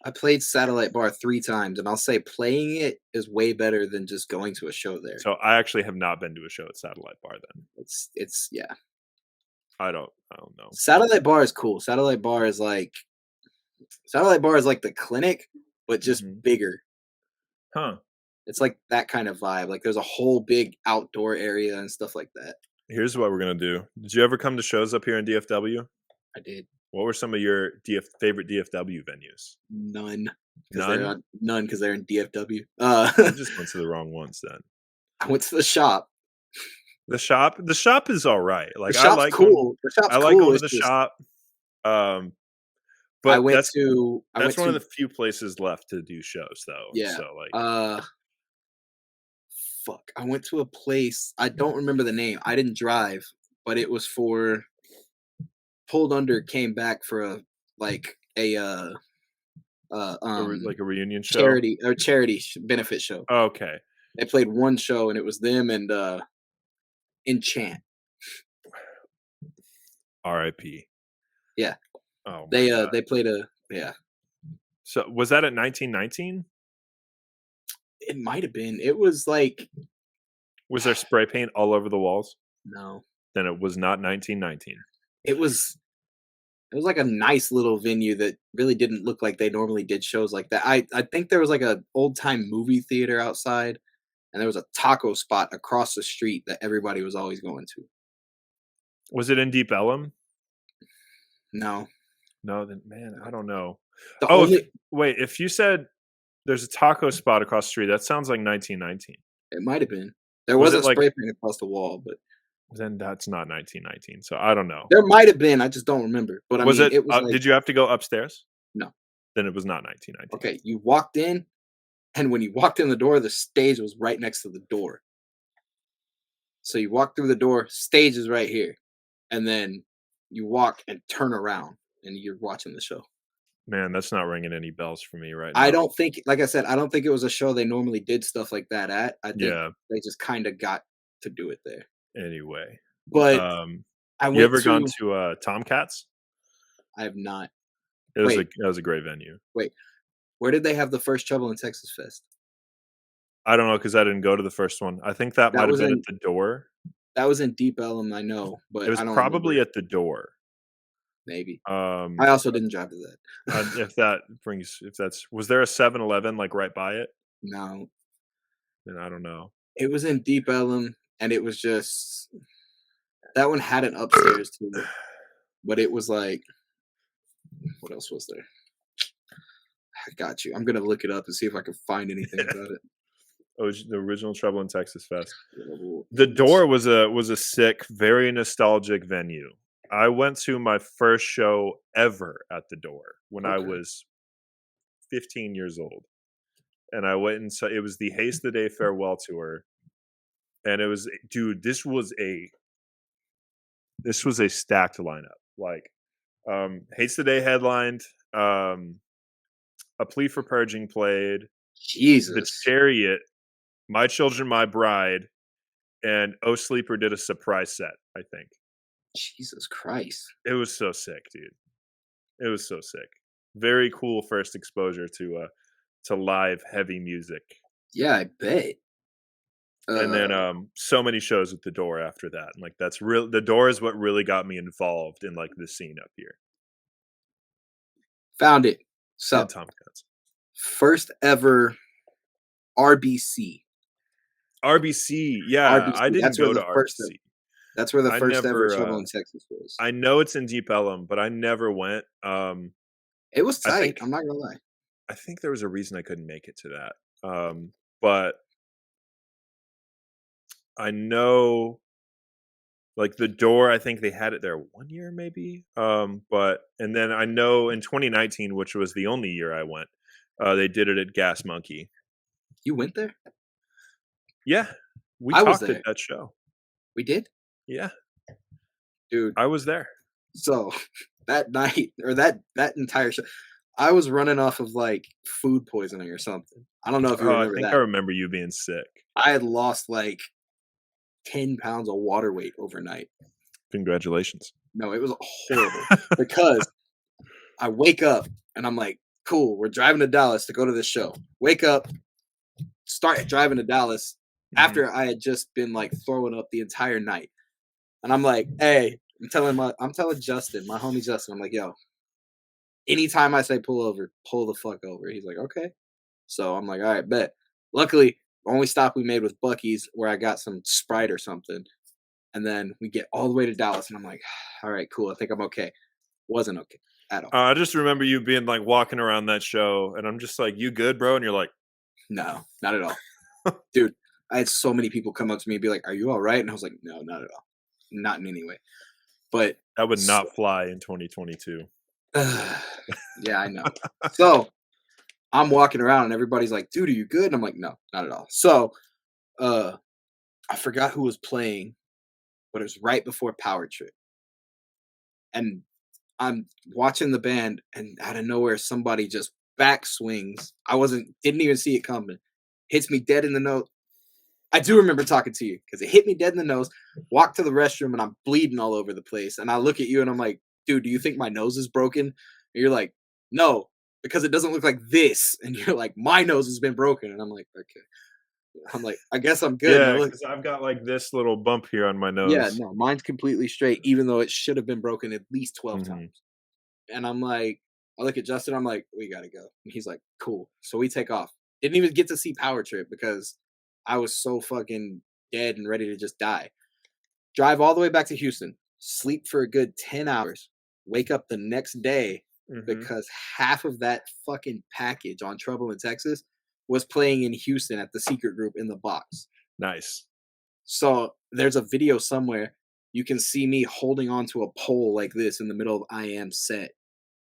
[SPEAKER 1] I played Satellite Bar 3 times, and I'll say playing it is way better than just going to a show there.
[SPEAKER 3] So I actually have not been to a show at Satellite Bar then.
[SPEAKER 1] It's yeah.
[SPEAKER 3] I don't know.
[SPEAKER 1] Satellite Bar is cool. Satellite Bar is like the clinic, but just
[SPEAKER 3] Mhm.
[SPEAKER 1] bigger.
[SPEAKER 3] Huh.
[SPEAKER 1] It's like that kind of vibe. Like there's a whole big outdoor area and stuff like that.
[SPEAKER 3] Here's what we're gonna do. Did you ever come to shows up here in DFW?
[SPEAKER 1] I did
[SPEAKER 3] What were some of your favorite DFW venues?
[SPEAKER 1] none
[SPEAKER 3] None?
[SPEAKER 1] because they're in DFW.
[SPEAKER 3] I just went to the wrong ones then.
[SPEAKER 1] I went to the shop.
[SPEAKER 3] The shop is all right.
[SPEAKER 1] The
[SPEAKER 3] Like I
[SPEAKER 1] shop's
[SPEAKER 3] like
[SPEAKER 1] cool. The shop's
[SPEAKER 3] I like
[SPEAKER 1] cool.
[SPEAKER 3] going to
[SPEAKER 1] It's
[SPEAKER 3] the
[SPEAKER 1] just
[SPEAKER 3] shop.
[SPEAKER 1] I
[SPEAKER 3] But
[SPEAKER 1] went
[SPEAKER 3] that's
[SPEAKER 1] to I went
[SPEAKER 3] one of
[SPEAKER 1] to
[SPEAKER 3] the few places left to do shows though.
[SPEAKER 1] yeah.
[SPEAKER 3] So like
[SPEAKER 1] Fuck. I went to a place. I don't remember the name. I didn't drive, but it was for Pulled Under came back for a like a
[SPEAKER 3] like a reunion show.
[SPEAKER 1] charity benefit show.
[SPEAKER 3] Okay.
[SPEAKER 1] They played one show and it was them and Enchant.
[SPEAKER 3] R.I.P.
[SPEAKER 1] Yeah.
[SPEAKER 3] Oh my God.
[SPEAKER 1] They played a yeah.
[SPEAKER 3] So was that at 1919?
[SPEAKER 1] It might have been. It was like
[SPEAKER 3] Was there spray paint all over the walls?
[SPEAKER 1] no.
[SPEAKER 3] Then it was not 1919.
[SPEAKER 1] It was like a nice little venue that really didn't look like they normally did shows like that. I think there was like a old time movie theater outside, and there was a taco spot across the street that everybody was always going to.
[SPEAKER 3] Was it in Deep Ellum?
[SPEAKER 1] No,
[SPEAKER 3] No, then man, I don't know.
[SPEAKER 1] the
[SPEAKER 3] Oh,
[SPEAKER 1] only
[SPEAKER 3] if you said there's a taco spot across the street, that sounds like 1919.
[SPEAKER 1] it might have been. There
[SPEAKER 3] Was it
[SPEAKER 1] wasn't
[SPEAKER 3] like-
[SPEAKER 1] spray paint across the wall, but
[SPEAKER 3] Then that's not 1919. So I don't know.
[SPEAKER 1] there might have been. I just don't remember. But I
[SPEAKER 3] Was
[SPEAKER 1] mean,
[SPEAKER 3] it?
[SPEAKER 1] it was like,
[SPEAKER 3] Did you have to go upstairs?
[SPEAKER 1] No.
[SPEAKER 3] Then it was not 1919.
[SPEAKER 1] okay, you walked in, and when you walked in the door, the stage was right next to the door. So you walk through the door, stage is right here, and then you walk and turn around, and you're watching the show.
[SPEAKER 3] Man, that's not ringing any bells for me right now.
[SPEAKER 1] I don't think, like I said, I don't think it was a show they normally did stuff like that at. I think
[SPEAKER 3] Yeah.
[SPEAKER 1] they just kind of got to do it there.
[SPEAKER 3] Anyway,
[SPEAKER 1] But I went
[SPEAKER 3] you ever
[SPEAKER 1] to.
[SPEAKER 3] gone to Tomcats?
[SPEAKER 1] I have not.
[SPEAKER 3] It was
[SPEAKER 1] Wait.
[SPEAKER 3] that was a great venue.
[SPEAKER 1] Where did they have the first Trouble in Texas Fest?
[SPEAKER 3] I don't know because I didn't go to the first one. I think that
[SPEAKER 1] That
[SPEAKER 3] might have
[SPEAKER 1] was
[SPEAKER 3] been
[SPEAKER 1] in-
[SPEAKER 3] at the door.
[SPEAKER 1] That was in Deep Ellum, I know, but
[SPEAKER 3] It was
[SPEAKER 1] I don't
[SPEAKER 3] probably
[SPEAKER 1] remember.
[SPEAKER 3] at the door.
[SPEAKER 1] Maybe.
[SPEAKER 3] Um,
[SPEAKER 1] I also didn't drive to that.
[SPEAKER 3] was there a 7-Eleven like right by it?
[SPEAKER 1] No,
[SPEAKER 3] Then I don't know.
[SPEAKER 1] it was in Deep Ellum, and it was just that one had an upstairs to it, but it was like, what else was there? I got you. I'm gonna look it up and see if I can find anything about it.
[SPEAKER 3] The original Trouble in Texas Fest.
[SPEAKER 1] Little-
[SPEAKER 3] The Door was a sick, very nostalgic venue. I went to my first show ever at the Door when I
[SPEAKER 1] Okay.
[SPEAKER 3] was 15 years old, and I went and saw it was the Haste the Day farewell tour, and it was, dude, this was a stacked lineup. Like, Haste the Day headlined, A Plea for Purging played, The
[SPEAKER 1] Jesus.
[SPEAKER 3] Chariot, My Children, My Bride, and Oh Sleeper did a surprise set, I think.
[SPEAKER 1] Jesus Christ.
[SPEAKER 3] It was so sick, dude. It was so sick. Very cool first exposure to live heavy music.
[SPEAKER 1] Yeah, I bet.
[SPEAKER 3] And then so many shows at the Door after that. And like that's real the Door is what really got me involved in like the scene up here.
[SPEAKER 1] Found it. So
[SPEAKER 3] And Tom Guns.
[SPEAKER 1] first ever RBC.
[SPEAKER 3] RBC, yeah.
[SPEAKER 1] RBC,
[SPEAKER 3] I didn't
[SPEAKER 1] that's where
[SPEAKER 3] go to
[SPEAKER 1] the first
[SPEAKER 3] RBC.
[SPEAKER 1] That's where the
[SPEAKER 3] I
[SPEAKER 1] first ever
[SPEAKER 3] never,
[SPEAKER 1] Trouble in Texas was.
[SPEAKER 3] I know it's in Deep Ellum, but I never went.
[SPEAKER 1] It was
[SPEAKER 3] I
[SPEAKER 1] tight.
[SPEAKER 3] think
[SPEAKER 1] I'm not gonna lie.
[SPEAKER 3] I think there was a reason I couldn't make it to that. But I know like the Door, I think they had it there 1 year maybe. But and then I know in 2019, which was the only year I went, they did it at Gas Monkey.
[SPEAKER 1] You went there?
[SPEAKER 3] Yeah. We
[SPEAKER 1] I was
[SPEAKER 3] talked
[SPEAKER 1] there.
[SPEAKER 3] at that show.
[SPEAKER 1] We did?
[SPEAKER 3] Yeah.
[SPEAKER 1] Dude.
[SPEAKER 3] I was there.
[SPEAKER 1] So that night or that entire show, I was running off of like food poisoning or something. I don't know if you
[SPEAKER 3] Oh, I
[SPEAKER 1] remember
[SPEAKER 3] think
[SPEAKER 1] that.
[SPEAKER 3] I remember you being sick.
[SPEAKER 1] I had lost like 10 pounds of water weight overnight.
[SPEAKER 3] Congratulations.
[SPEAKER 1] No, it was horrible because I wake up and I'm like, cool, we're driving to Dallas to go to this show. Wake up, start driving to Dallas after I had just been like throwing up the entire night. And I'm like, hey, I'm telling Justin, my homie Justin, I'm like, yo, anytime I say pull over, pull the fuck over. He's like, okay. So I'm like, all right, bet. Luckily, the only stop we made was Buc-ee's where I got some Sprite or something. And then we get all the way to Dallas, and I'm like, all right, cool. I think I'm okay. Wasn't okay at all.
[SPEAKER 3] I just remember you being like walking around that show, and I'm just like, you good, bro? And you're like,
[SPEAKER 1] No, not at all. Dude, I had so many people come up to me and be like, are you all right? And I was like, no, not at all. Not in any way. But
[SPEAKER 3] that would not fly in 2022.
[SPEAKER 1] yeah, I know. So I'm walking around and everybody's like, dude, are you good? And I'm like, no, not at all. So I forgot who was playing, but it was right before Power Trip. And I'm watching the band, and out of nowhere, somebody just back swings. Didn't even see it coming. Hits me dead in the nose. I do remember talking to you because it hit me dead in the nose. Walked to the restroom, and I'm bleeding all over the place. And I look at you, and I'm like, dude, do you think my nose is broken? And you're like, no, because it doesn't look like this. And you're like, my nose has been broken. And I'm like, okay. I'm like, I guess I'm good.
[SPEAKER 3] Yeah, because I've got like this little bump here on my nose.
[SPEAKER 1] Yeah, no, mine's completely straight, even though it should have been broken at least 12 times. And I'm like, I look at Justin, I'm like, we gotta go. And he's like, cool. So we take off. Didn't even get to see Power Trip because I was so fucking dead and ready to just die. Drive all the way back to Houston, sleep for a good 10 hours, wake up the next day because half of that fucking package on Trouble in Texas was playing in Houston at the Secret Group in the box.
[SPEAKER 3] Nice.
[SPEAKER 1] So there's a video somewhere. You can see me holding onto a pole like this in the middle of I Am set,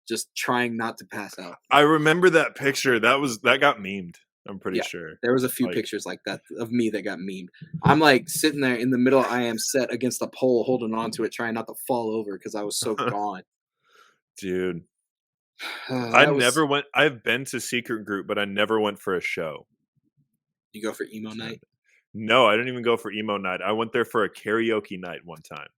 [SPEAKER 1] just trying not to pass out.
[SPEAKER 3] I remember that picture. That got memed. I'm pretty sure.
[SPEAKER 1] There was a few pictures like that of me that got memed. I'm like sitting there in the middle of I Am set against a pole, holding onto it, trying not to fall over because I was so gone.
[SPEAKER 3] Dude. Never went. I've been to Secret Group, but I never went for a show.
[SPEAKER 1] You go for emo night?
[SPEAKER 3] No, I didn't even go for emo night. I went there for a karaoke night one time.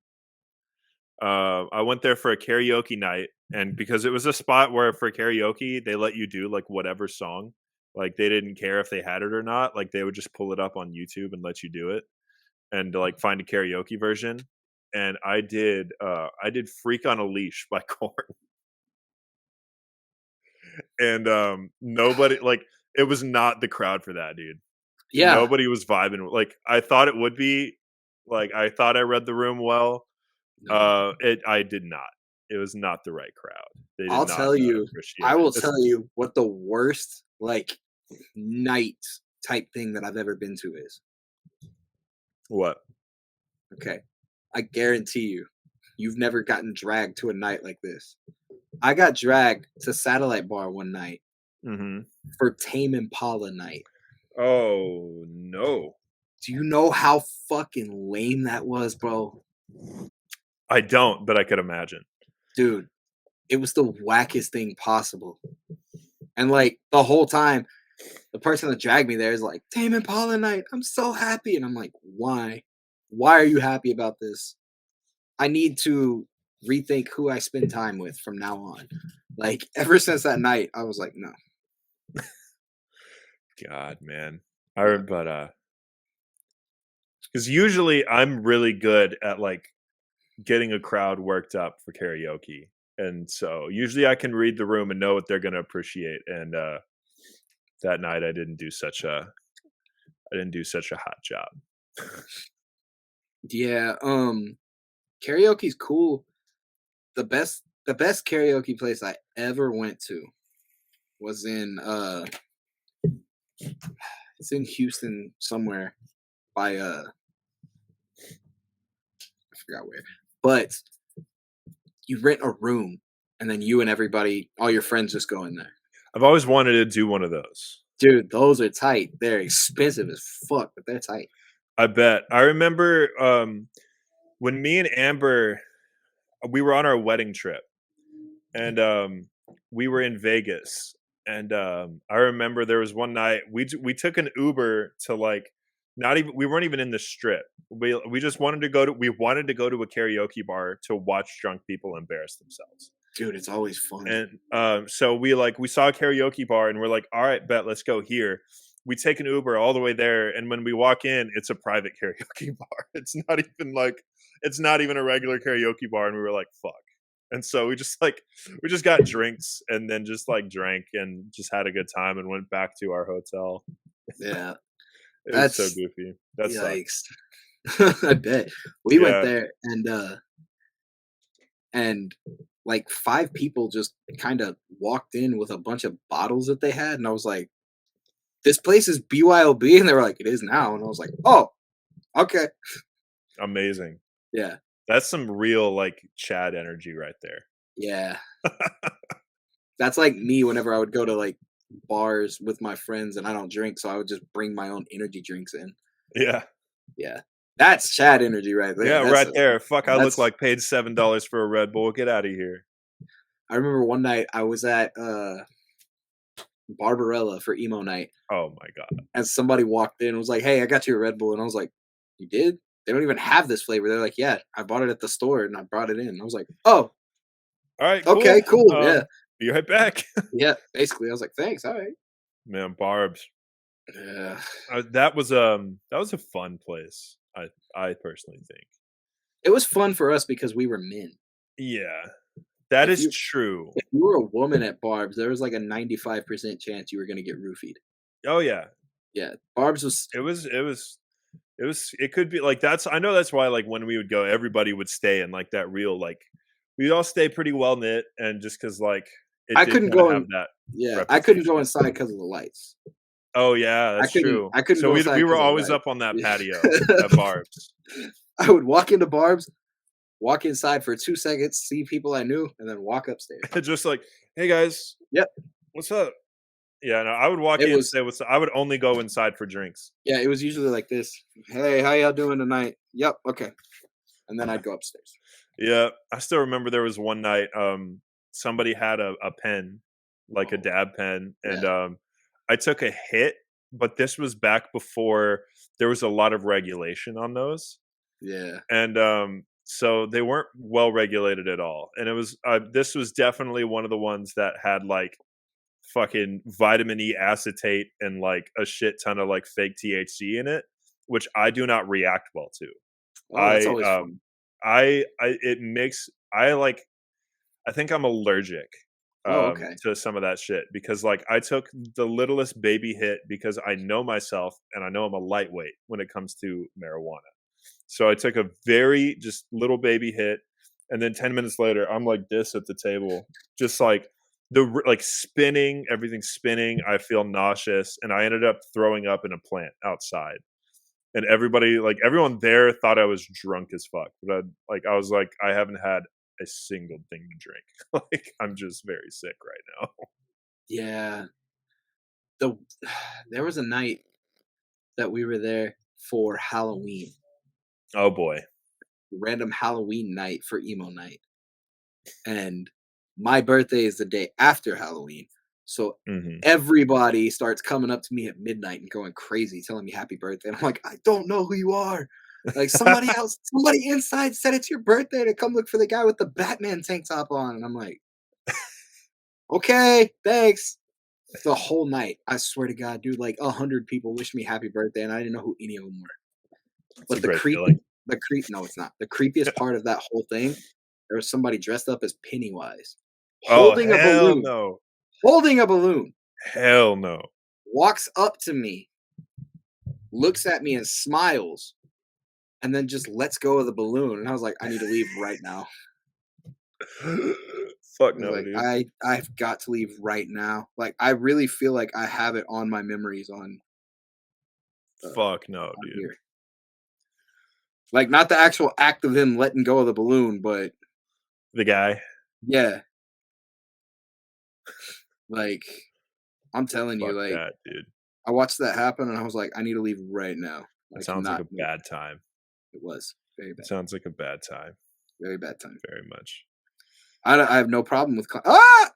[SPEAKER 3] I went there for a karaoke night, and because it was a spot where for karaoke they let you do like whatever song, like they didn't care if they had it or not. Like they would just pull it up on YouTube and let you do it, and like find a karaoke version. and I did "Freak on a Leash" by Korn, and nobody like it was not the crowd for that, dude.
[SPEAKER 1] Yeah,
[SPEAKER 3] Nobody was vibing. Like I thought it would be. Like I thought I read the room well.
[SPEAKER 1] no.
[SPEAKER 3] I did not. It was not the right crowd. They did
[SPEAKER 1] I'll
[SPEAKER 3] not
[SPEAKER 1] tell you.
[SPEAKER 3] appreciate
[SPEAKER 1] I
[SPEAKER 3] it.
[SPEAKER 1] will tell you what the worst like night type thing that I've ever been to is.
[SPEAKER 3] What?
[SPEAKER 1] Okay, I guarantee you, you've never gotten dragged to a night like this. I got dragged to Satellite Bar one night
[SPEAKER 3] Hmm.
[SPEAKER 1] for Tame Impala night.
[SPEAKER 3] Oh no,
[SPEAKER 1] Do you know how fucking lame that was, bro?
[SPEAKER 3] I don't, but I could imagine.
[SPEAKER 1] Dude, it was the wackest thing possible. And like the whole time, the person that dragged me there is like, Tame Impala night. I'm so happy. And I'm like, why? Why are you happy about this? I need to rethink who I spend time with from now on. Like ever since that night, I was like, no.
[SPEAKER 3] God, man. But because usually I'm really good at like getting a crowd worked up for karaoke, and so usually I can read the room and know what they're going to appreciate. And that night I didn't do such a hot job.
[SPEAKER 1] Yeah, karaoke's cool. The best karaoke place I ever went to was in it's in Houston somewhere by I forgot where. But you rent a room and then you and everybody, all your friends just go in there.
[SPEAKER 3] I've always wanted to do one of those.
[SPEAKER 1] Dude, those are tight. They're expensive as fuck, but they're tight.
[SPEAKER 3] I bet. I remember when me and Amber we were on our wedding trip, and we were in Vegas, and I remember there was one night we took an Uber to like not even we weren't even in the strip. We just wanted to go to a karaoke bar to watch drunk people embarrass themselves.
[SPEAKER 1] Dude, it's always fun.
[SPEAKER 3] And so we saw a karaoke bar and we're like, all right, bet, let's go here. We take an Uber all the way there, and when we walk in, it's a private karaoke bar. It's not even a regular karaoke bar, and we were like, fuck. And so we just got drinks and then just like drank and just had a good time and went back to our hotel.
[SPEAKER 1] Yeah.
[SPEAKER 3] It was so
[SPEAKER 1] That's
[SPEAKER 3] goofy. That sucks.
[SPEAKER 1] yikes. I bet. We went
[SPEAKER 3] Yeah.
[SPEAKER 1] there and like 5 people just kind of walked in with a bunch of bottles that they had, and I was like, this place is BYOB, and they were like, it is now, and I was like, oh, okay.
[SPEAKER 3] Amazing.
[SPEAKER 1] Yeah.
[SPEAKER 3] That's some real like Chad energy right there.
[SPEAKER 1] Yeah. That's like me whenever I would go to like bars with my friends and I don't drink, so I would just bring my own energy drinks in.
[SPEAKER 3] Yeah.
[SPEAKER 1] Yeah. That's Chad energy right there.
[SPEAKER 3] Yeah,
[SPEAKER 1] That's
[SPEAKER 3] right there. Fuck, I look
[SPEAKER 1] that's
[SPEAKER 3] like paid $7 for a Red Bull. Get out of here.
[SPEAKER 1] I remember one night I was at Barbarella for emo night,
[SPEAKER 3] Oh my god.
[SPEAKER 1] and somebody walked in and was like, "Hey, I got you a Red Bull," and I was like, "You did?" They don't even have this flavor. They're like, "Yeah, I bought it at the store and I brought it in." And I was like, "Oh,
[SPEAKER 3] All right,
[SPEAKER 1] okay, cool, yeah,
[SPEAKER 3] Be right back.
[SPEAKER 1] yeah." Basically, I was like, "Thanks, all right."
[SPEAKER 3] Man, Barb's.
[SPEAKER 1] Yeah,
[SPEAKER 3] That was a fun place. I personally think.
[SPEAKER 1] it was fun for us because we were men.
[SPEAKER 3] Yeah, that
[SPEAKER 1] If
[SPEAKER 3] is
[SPEAKER 1] you
[SPEAKER 3] true.
[SPEAKER 1] if you were a woman at Barb's, there was like a 95% chance you were gonna get roofied.
[SPEAKER 3] Oh yeah,
[SPEAKER 1] Yeah, Barb's was
[SPEAKER 3] it could be like that's. I know that's why like when we would go, everybody would stay in like that real like we'd all stay pretty well knit, and just because like it
[SPEAKER 1] I
[SPEAKER 3] did
[SPEAKER 1] couldn't
[SPEAKER 3] kind of
[SPEAKER 1] go
[SPEAKER 3] have
[SPEAKER 1] in.
[SPEAKER 3] that
[SPEAKER 1] Yeah, I couldn't
[SPEAKER 3] reputation.
[SPEAKER 1] go inside because of the lights.
[SPEAKER 3] Oh yeah, that's true.
[SPEAKER 1] I couldn't
[SPEAKER 3] So
[SPEAKER 1] go inside
[SPEAKER 3] we were
[SPEAKER 1] because of the
[SPEAKER 3] always
[SPEAKER 1] lights.
[SPEAKER 3] up on that patio
[SPEAKER 1] Yeah.
[SPEAKER 3] at Barb's.
[SPEAKER 1] I would walk into Barb's, walk inside for 2 seconds, see people I knew, and then walk upstairs.
[SPEAKER 3] Just like, hey guys,
[SPEAKER 1] Yep.
[SPEAKER 3] what's up? Yeah, no, I would walk
[SPEAKER 1] It
[SPEAKER 3] in,
[SPEAKER 1] was
[SPEAKER 3] say what's up. I would only go inside for drinks.
[SPEAKER 1] yeah, it was usually like this. Hey, how y'all doing tonight? Yep, okay. And then I'd go upstairs.
[SPEAKER 3] Yeah, I still remember there was one night, somebody had a pen, like a
[SPEAKER 1] Oh,
[SPEAKER 3] dab pen, and
[SPEAKER 1] yeah.
[SPEAKER 3] I took a hit, but this was back before there was a lot of regulation on those,
[SPEAKER 1] Yeah.
[SPEAKER 3] and so they weren't well regulated at all. And it was this was definitely one of the ones that had like fucking vitamin E acetate and like a shit ton of like fake THC in it, which I do not react well to.
[SPEAKER 1] Oh, that's
[SPEAKER 3] I
[SPEAKER 1] always fun.
[SPEAKER 3] it makes I think I'm allergic
[SPEAKER 1] Oh, okay.
[SPEAKER 3] to some of that shit because like I took the littlest baby hit because I know myself and I know I'm a lightweight when it comes to marijuana. So I took a very just little baby hit, and then 10 minutes later, I'm like this at the table, just like like spinning, everything's spinning. I feel nauseous, and I ended up throwing up in a plant outside. And everybody, like everyone there, thought I was drunk as fuck. But I was like, I haven't had a single thing to drink. Like I'm just very sick right now.
[SPEAKER 1] Yeah. The there was a night that we were there for Halloween,
[SPEAKER 3] Oh boy.
[SPEAKER 1] random Halloween night for emo night, and my birthday is the day after Halloween. So
[SPEAKER 3] Hmm.
[SPEAKER 1] everybody starts coming up to me at midnight and going crazy, telling me happy birthday. And I'm like, I don't know who you are. Like somebody else, somebody inside said it's your birthday to come look for the guy with the Batman tank top on. And I'm like, okay, thanks. The whole night, I swear to God, dude, like 100 people wished me happy birthday, and I didn't know who any of them were.
[SPEAKER 3] It's a
[SPEAKER 1] But the
[SPEAKER 3] great
[SPEAKER 1] creep,
[SPEAKER 3] feeling.
[SPEAKER 1] no, it's not. The creepiest part of that whole thing, there was somebody dressed up as Pennywise,
[SPEAKER 3] Oh
[SPEAKER 1] holding a
[SPEAKER 3] hell
[SPEAKER 1] balloon,
[SPEAKER 3] no.
[SPEAKER 1] holding a balloon,
[SPEAKER 3] Hell no.
[SPEAKER 1] walks up to me, looks at me and smiles, and then just lets go of the balloon. And I was like, I need to leave right now.
[SPEAKER 3] Fuck
[SPEAKER 1] I was
[SPEAKER 3] no,
[SPEAKER 1] like,
[SPEAKER 3] dude.
[SPEAKER 1] I've got to leave right now. Like, I really feel like I have it on my memories
[SPEAKER 3] Fuck no,
[SPEAKER 1] on
[SPEAKER 3] dude.
[SPEAKER 1] here. Like, not the actual act of him letting go of the balloon, but
[SPEAKER 3] The guy.
[SPEAKER 1] yeah, like I'm telling you,
[SPEAKER 3] Fuck
[SPEAKER 1] like
[SPEAKER 3] that, dude.
[SPEAKER 1] I watched that happen and I was like, I need to leave right now.
[SPEAKER 3] It
[SPEAKER 1] I
[SPEAKER 3] sounds like
[SPEAKER 1] cannot
[SPEAKER 3] a
[SPEAKER 1] move.
[SPEAKER 3] bad time.
[SPEAKER 1] It was very
[SPEAKER 3] It
[SPEAKER 1] bad,
[SPEAKER 3] sounds like a bad time.
[SPEAKER 1] very bad time.
[SPEAKER 3] Very much.
[SPEAKER 1] I have no problem with ah.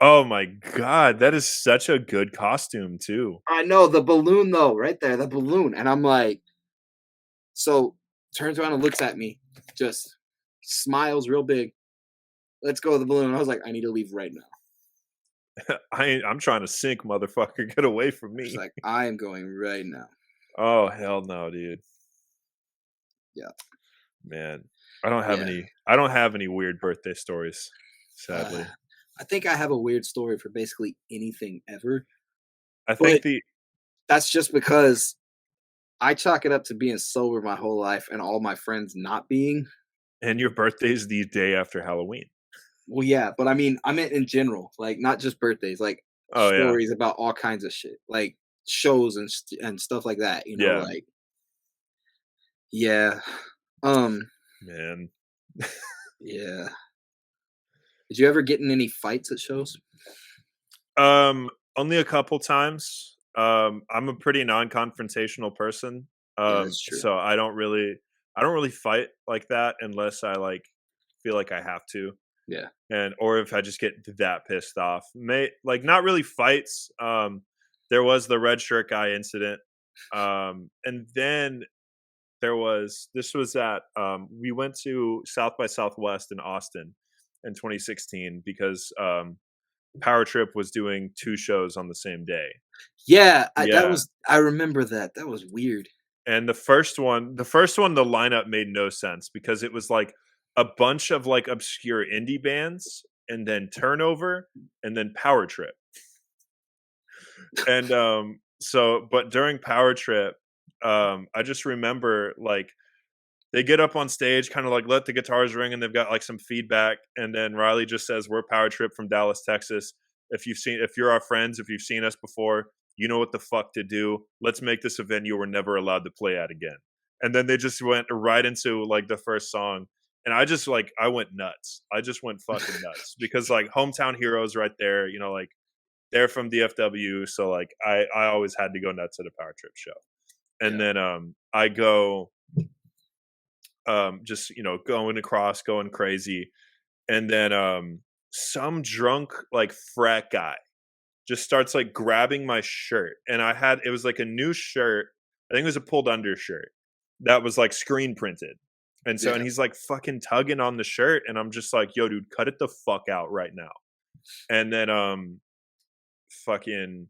[SPEAKER 3] Oh my god, that is such a good costume too.
[SPEAKER 1] I know the balloon though, right there, the balloon, and I'm like, so turns around and looks at me, just smiles real big. Let's go with the balloon. I was like, I need to leave right now.
[SPEAKER 3] I'm trying to sink, motherfucker. Get away from
[SPEAKER 1] She's
[SPEAKER 3] me.
[SPEAKER 1] like, I am going right now.
[SPEAKER 3] Oh hell no, dude.
[SPEAKER 1] Yeah,
[SPEAKER 3] Man. I
[SPEAKER 1] yeah.
[SPEAKER 3] don't have any weird birthday stories, sadly.
[SPEAKER 1] I think I have a weird story for basically anything ever,
[SPEAKER 3] I think
[SPEAKER 1] but
[SPEAKER 3] the
[SPEAKER 1] that's just because I chalk it up to being sober my whole life and all my friends not being.
[SPEAKER 3] and your birthday is the day after Halloween.
[SPEAKER 1] Well, yeah, but I mean, I meant in general, like not just birthdays, like
[SPEAKER 3] Oh yeah.
[SPEAKER 1] stories about all kinds of shit, like shows and stuff like that.
[SPEAKER 3] Yeah,
[SPEAKER 1] Like yeah, um,
[SPEAKER 3] man.
[SPEAKER 1] yeah. Did you ever get in any fights at shows?
[SPEAKER 3] Only a couple times. I'm a pretty non-confrontational person.
[SPEAKER 1] Yeah, that's true.
[SPEAKER 3] So I don't really fight like that unless I like feel like I have to.
[SPEAKER 1] Yeah,
[SPEAKER 3] And or if I just get that pissed off. Like not really fights. There was the red shirt guy incident. And then this was at we went to South by Southwest in Austin in 2016 because Power Trip was doing 2 shows on the same day.
[SPEAKER 1] yeah. That
[SPEAKER 3] Yeah.
[SPEAKER 1] was. I remember that. That was weird.
[SPEAKER 3] And the lineup made no sense because it was like a bunch of like obscure indie bands and then Turnover and then Power Trip. And but during Power Trip, I just remember like they get up on stage, kind of like let the guitars ring, and they've got like some feedback, and then Riley just says, "We're Power Trip from Dallas, Texas. If you're our friends, if you've seen us before, you know what the fuck to do. Let's make this a venue we're never allowed to play at again." And then they just went right into like the first song, and I went nuts. I just went fucking nuts because like Hometown Heroes right there, like they're from DFW, so like I always had to go nuts at a Power Trip show. And
[SPEAKER 1] Yeah.
[SPEAKER 3] then I go just going crazy, and then some drunk like frat guy just starts like grabbing my shirt, and it was like a new shirt. I think it was a pulled under shirt that was like screen printed. And
[SPEAKER 1] Yeah.
[SPEAKER 3] he's like fucking tugging on the shirt, and I'm just like, yo dude, cut it the fuck out right now. And then fucking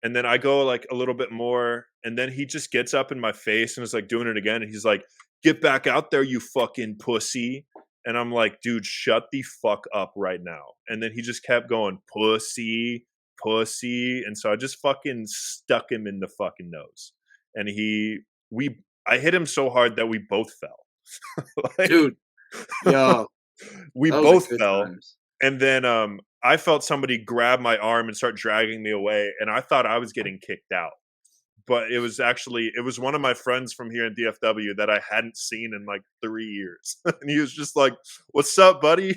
[SPEAKER 3] And then I go like a little bit more, and then he just gets up in my face and is like doing it again. And he's like, "Get back out there, you fucking pussy." And I'm like, dude, shut the fuck up right now. And then he just kept going, pussy, pussy. And so I just fucking stuck him in the fucking nose. And I hit him so hard that we both fell. Like,
[SPEAKER 1] Dude, yo,
[SPEAKER 3] we
[SPEAKER 1] those are
[SPEAKER 3] both
[SPEAKER 1] good
[SPEAKER 3] fell.
[SPEAKER 1] times.
[SPEAKER 3] And then I felt somebody grab my arm and start dragging me away. And I thought I was getting kicked out. But it was one of my friends from here in DFW that I hadn't seen in like 3 years. And he was just like, "What's up, buddy?"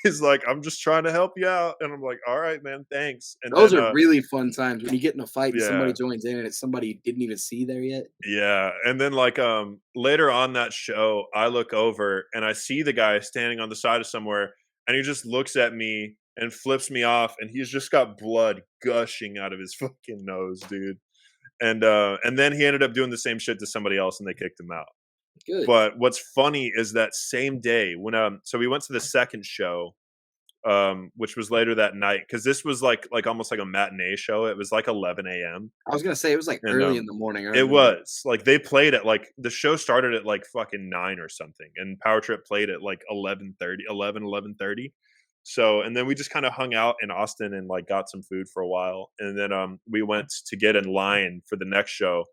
[SPEAKER 3] He's like, "I'm just trying to help you out." And I'm like, "All right, man, thanks." And
[SPEAKER 1] Those
[SPEAKER 3] then,
[SPEAKER 1] are really fun times when you get in a fight and somebody
[SPEAKER 3] yeah,
[SPEAKER 1] joins in and it's somebody you didn't even see there yet.
[SPEAKER 3] yeah. And then like later on that show, I look over and I see the guy standing on the side of somewhere, and he just looks at me and flips me off, and he's just got blood gushing out of his fucking nose, dude. And then he ended up doing the same shit to somebody else, and they kicked him out.
[SPEAKER 1] Good.
[SPEAKER 3] But what's funny is that same day when so we went to the second show, which was later that night, because this was like almost like a matinee show. It was like 11 a.m.
[SPEAKER 1] I was gonna say it was like
[SPEAKER 3] and
[SPEAKER 1] early in the morning.
[SPEAKER 3] it was like they played at like the show started at like fucking 9 or something, and Power Trip played at like 11:30. So, and then we just kind of hung out in Austin and like got some food for a while, and then we went to get in line for the next show,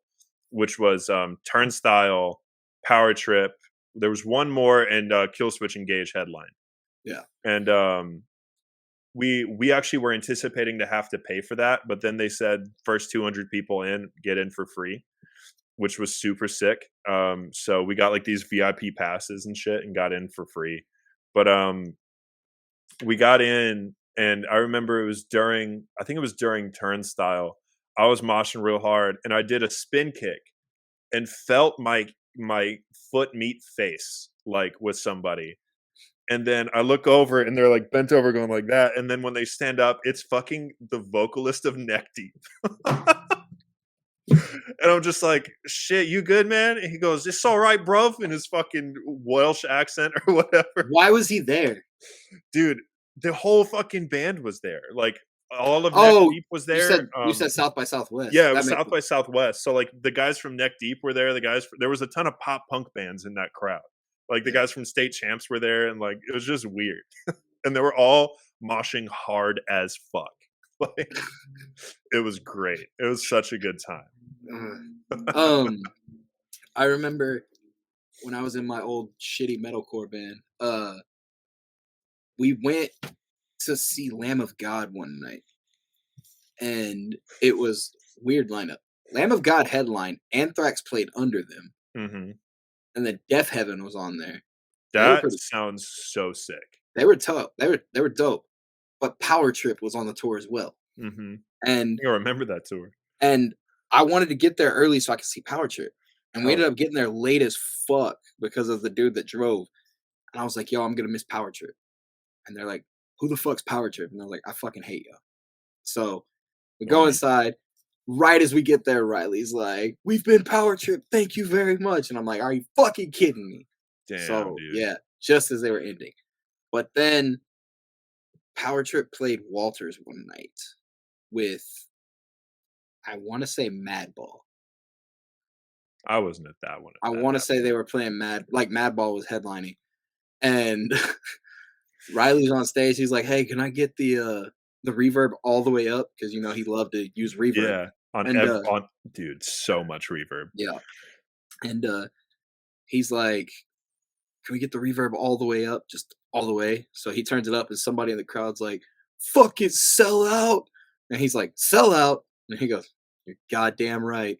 [SPEAKER 3] which was Turnstile, Power Trip. There was one more, and Killswitch Engage headline.
[SPEAKER 1] Yeah.
[SPEAKER 3] And we actually were anticipating to have to pay for that, but then they said first 200 people get in for free, which was super sick. So we got like these VIP passes and shit and got in for free. But we got in, and I remember I think it was during Turnstile. I was moshing real hard, and I did a spin kick and felt my foot meet face like with somebody. And then I look over, and they're like bent over going like that. And then when they stand up, it's fucking the vocalist of Neck Deep. And I'm just like, "Shit, you good, man?" And he goes, "It's all right, bruv," in his fucking Welsh accent or whatever.
[SPEAKER 1] Why was he there?
[SPEAKER 3] Dude, the whole fucking band was there. Like all of Neck Deep was there.
[SPEAKER 1] You said South by Southwest.
[SPEAKER 3] Yeah, it was South by Southwest. So like the guys from Neck Deep were there. There was a ton of pop punk bands in that crowd. Like the guys from State Champs were there, and like it was just weird. And they were all moshing hard as fuck. Like it was great. It was such a good time.
[SPEAKER 1] I remember when I was in my old shitty metalcore band, we went to see Lamb of God one night, and it was weird lineup. Lamb of God headline, Anthrax played under them,
[SPEAKER 3] Mm-hmm.
[SPEAKER 1] and then Death Heaven was on there.
[SPEAKER 3] That sounds so sick.
[SPEAKER 1] They were tough. They were dope. But Power Trip was on the tour as well.
[SPEAKER 3] Mm-hmm.
[SPEAKER 1] And
[SPEAKER 3] I remember that tour.
[SPEAKER 1] And I wanted to get there early so I could see Power Trip. And we ended up getting there late as fuck because of the dude that drove. And I was like, "Yo, I'm gonna miss Power Trip." And they're like, "Who the fuck's Power Trip?" And I was like, "I fucking hate you." So we go inside. Right as we get there, Riley's like, "We've been Power Trip. Thank you very much." And I'm like, "Are you fucking kidding me?"
[SPEAKER 3] Damn,
[SPEAKER 1] So
[SPEAKER 3] dude.
[SPEAKER 1] yeah, just as they were ending. But then Power Trip played Walters one night with, I want to say, Madball.
[SPEAKER 3] I wasn't at that one.
[SPEAKER 1] I want to say they were playing Madball was headlining. And Riley's on stage. He's like, "Hey, can I get the reverb all the way up?" Because, he loved to use reverb.
[SPEAKER 3] Yeah, dude, so much reverb.
[SPEAKER 1] Yeah. And he's like, "Can we get the reverb all the way up? Just all the way?" So he turns it up, and somebody in the crowd's like, "Fuck it, sell out." And he's like, "Sell out?" And he goes, "You're goddamn right.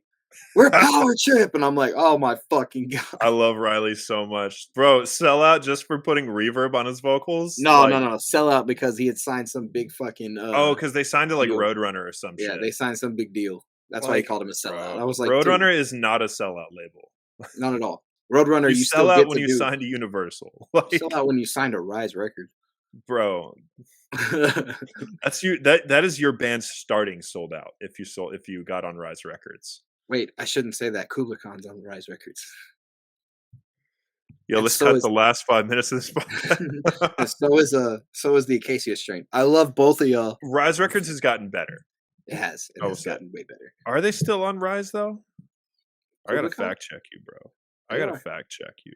[SPEAKER 1] We're Power Trip." And I'm like, "Oh my fucking God."
[SPEAKER 3] I love Riley so much. Bro, sell out just for putting reverb on his vocals?
[SPEAKER 1] No. Sell out because he had signed some big fucking
[SPEAKER 3] because they signed to like Roadrunner or some shit.
[SPEAKER 1] Yeah, they signed some big deal. That's why he called him a sellout. I was like,
[SPEAKER 3] Roadrunner is not a sellout label.
[SPEAKER 1] Not at all. Roadrunner, you
[SPEAKER 3] sell
[SPEAKER 1] still
[SPEAKER 3] out
[SPEAKER 1] get
[SPEAKER 3] when
[SPEAKER 1] to
[SPEAKER 3] you sign to Universal.
[SPEAKER 1] Sell out when you signed to Rise Records.
[SPEAKER 3] Bro. That is your band's starting sold out if you got on Rise Records.
[SPEAKER 1] Wait, I shouldn't say that. Kubla Khan's on Rise Records.
[SPEAKER 3] Yo, let's cut the last 5 minutes of this podcast.
[SPEAKER 1] So is the Acacia strain. I love both of y'all.
[SPEAKER 3] Rise Records has gotten better.
[SPEAKER 1] It has. It
[SPEAKER 3] Oh,
[SPEAKER 1] has gotten way better.
[SPEAKER 3] Are they still on Rise though? I gotta
[SPEAKER 1] Cobra Kai?
[SPEAKER 3] fact check you, bro. I
[SPEAKER 1] They
[SPEAKER 3] gotta
[SPEAKER 1] are.
[SPEAKER 3] fact check you.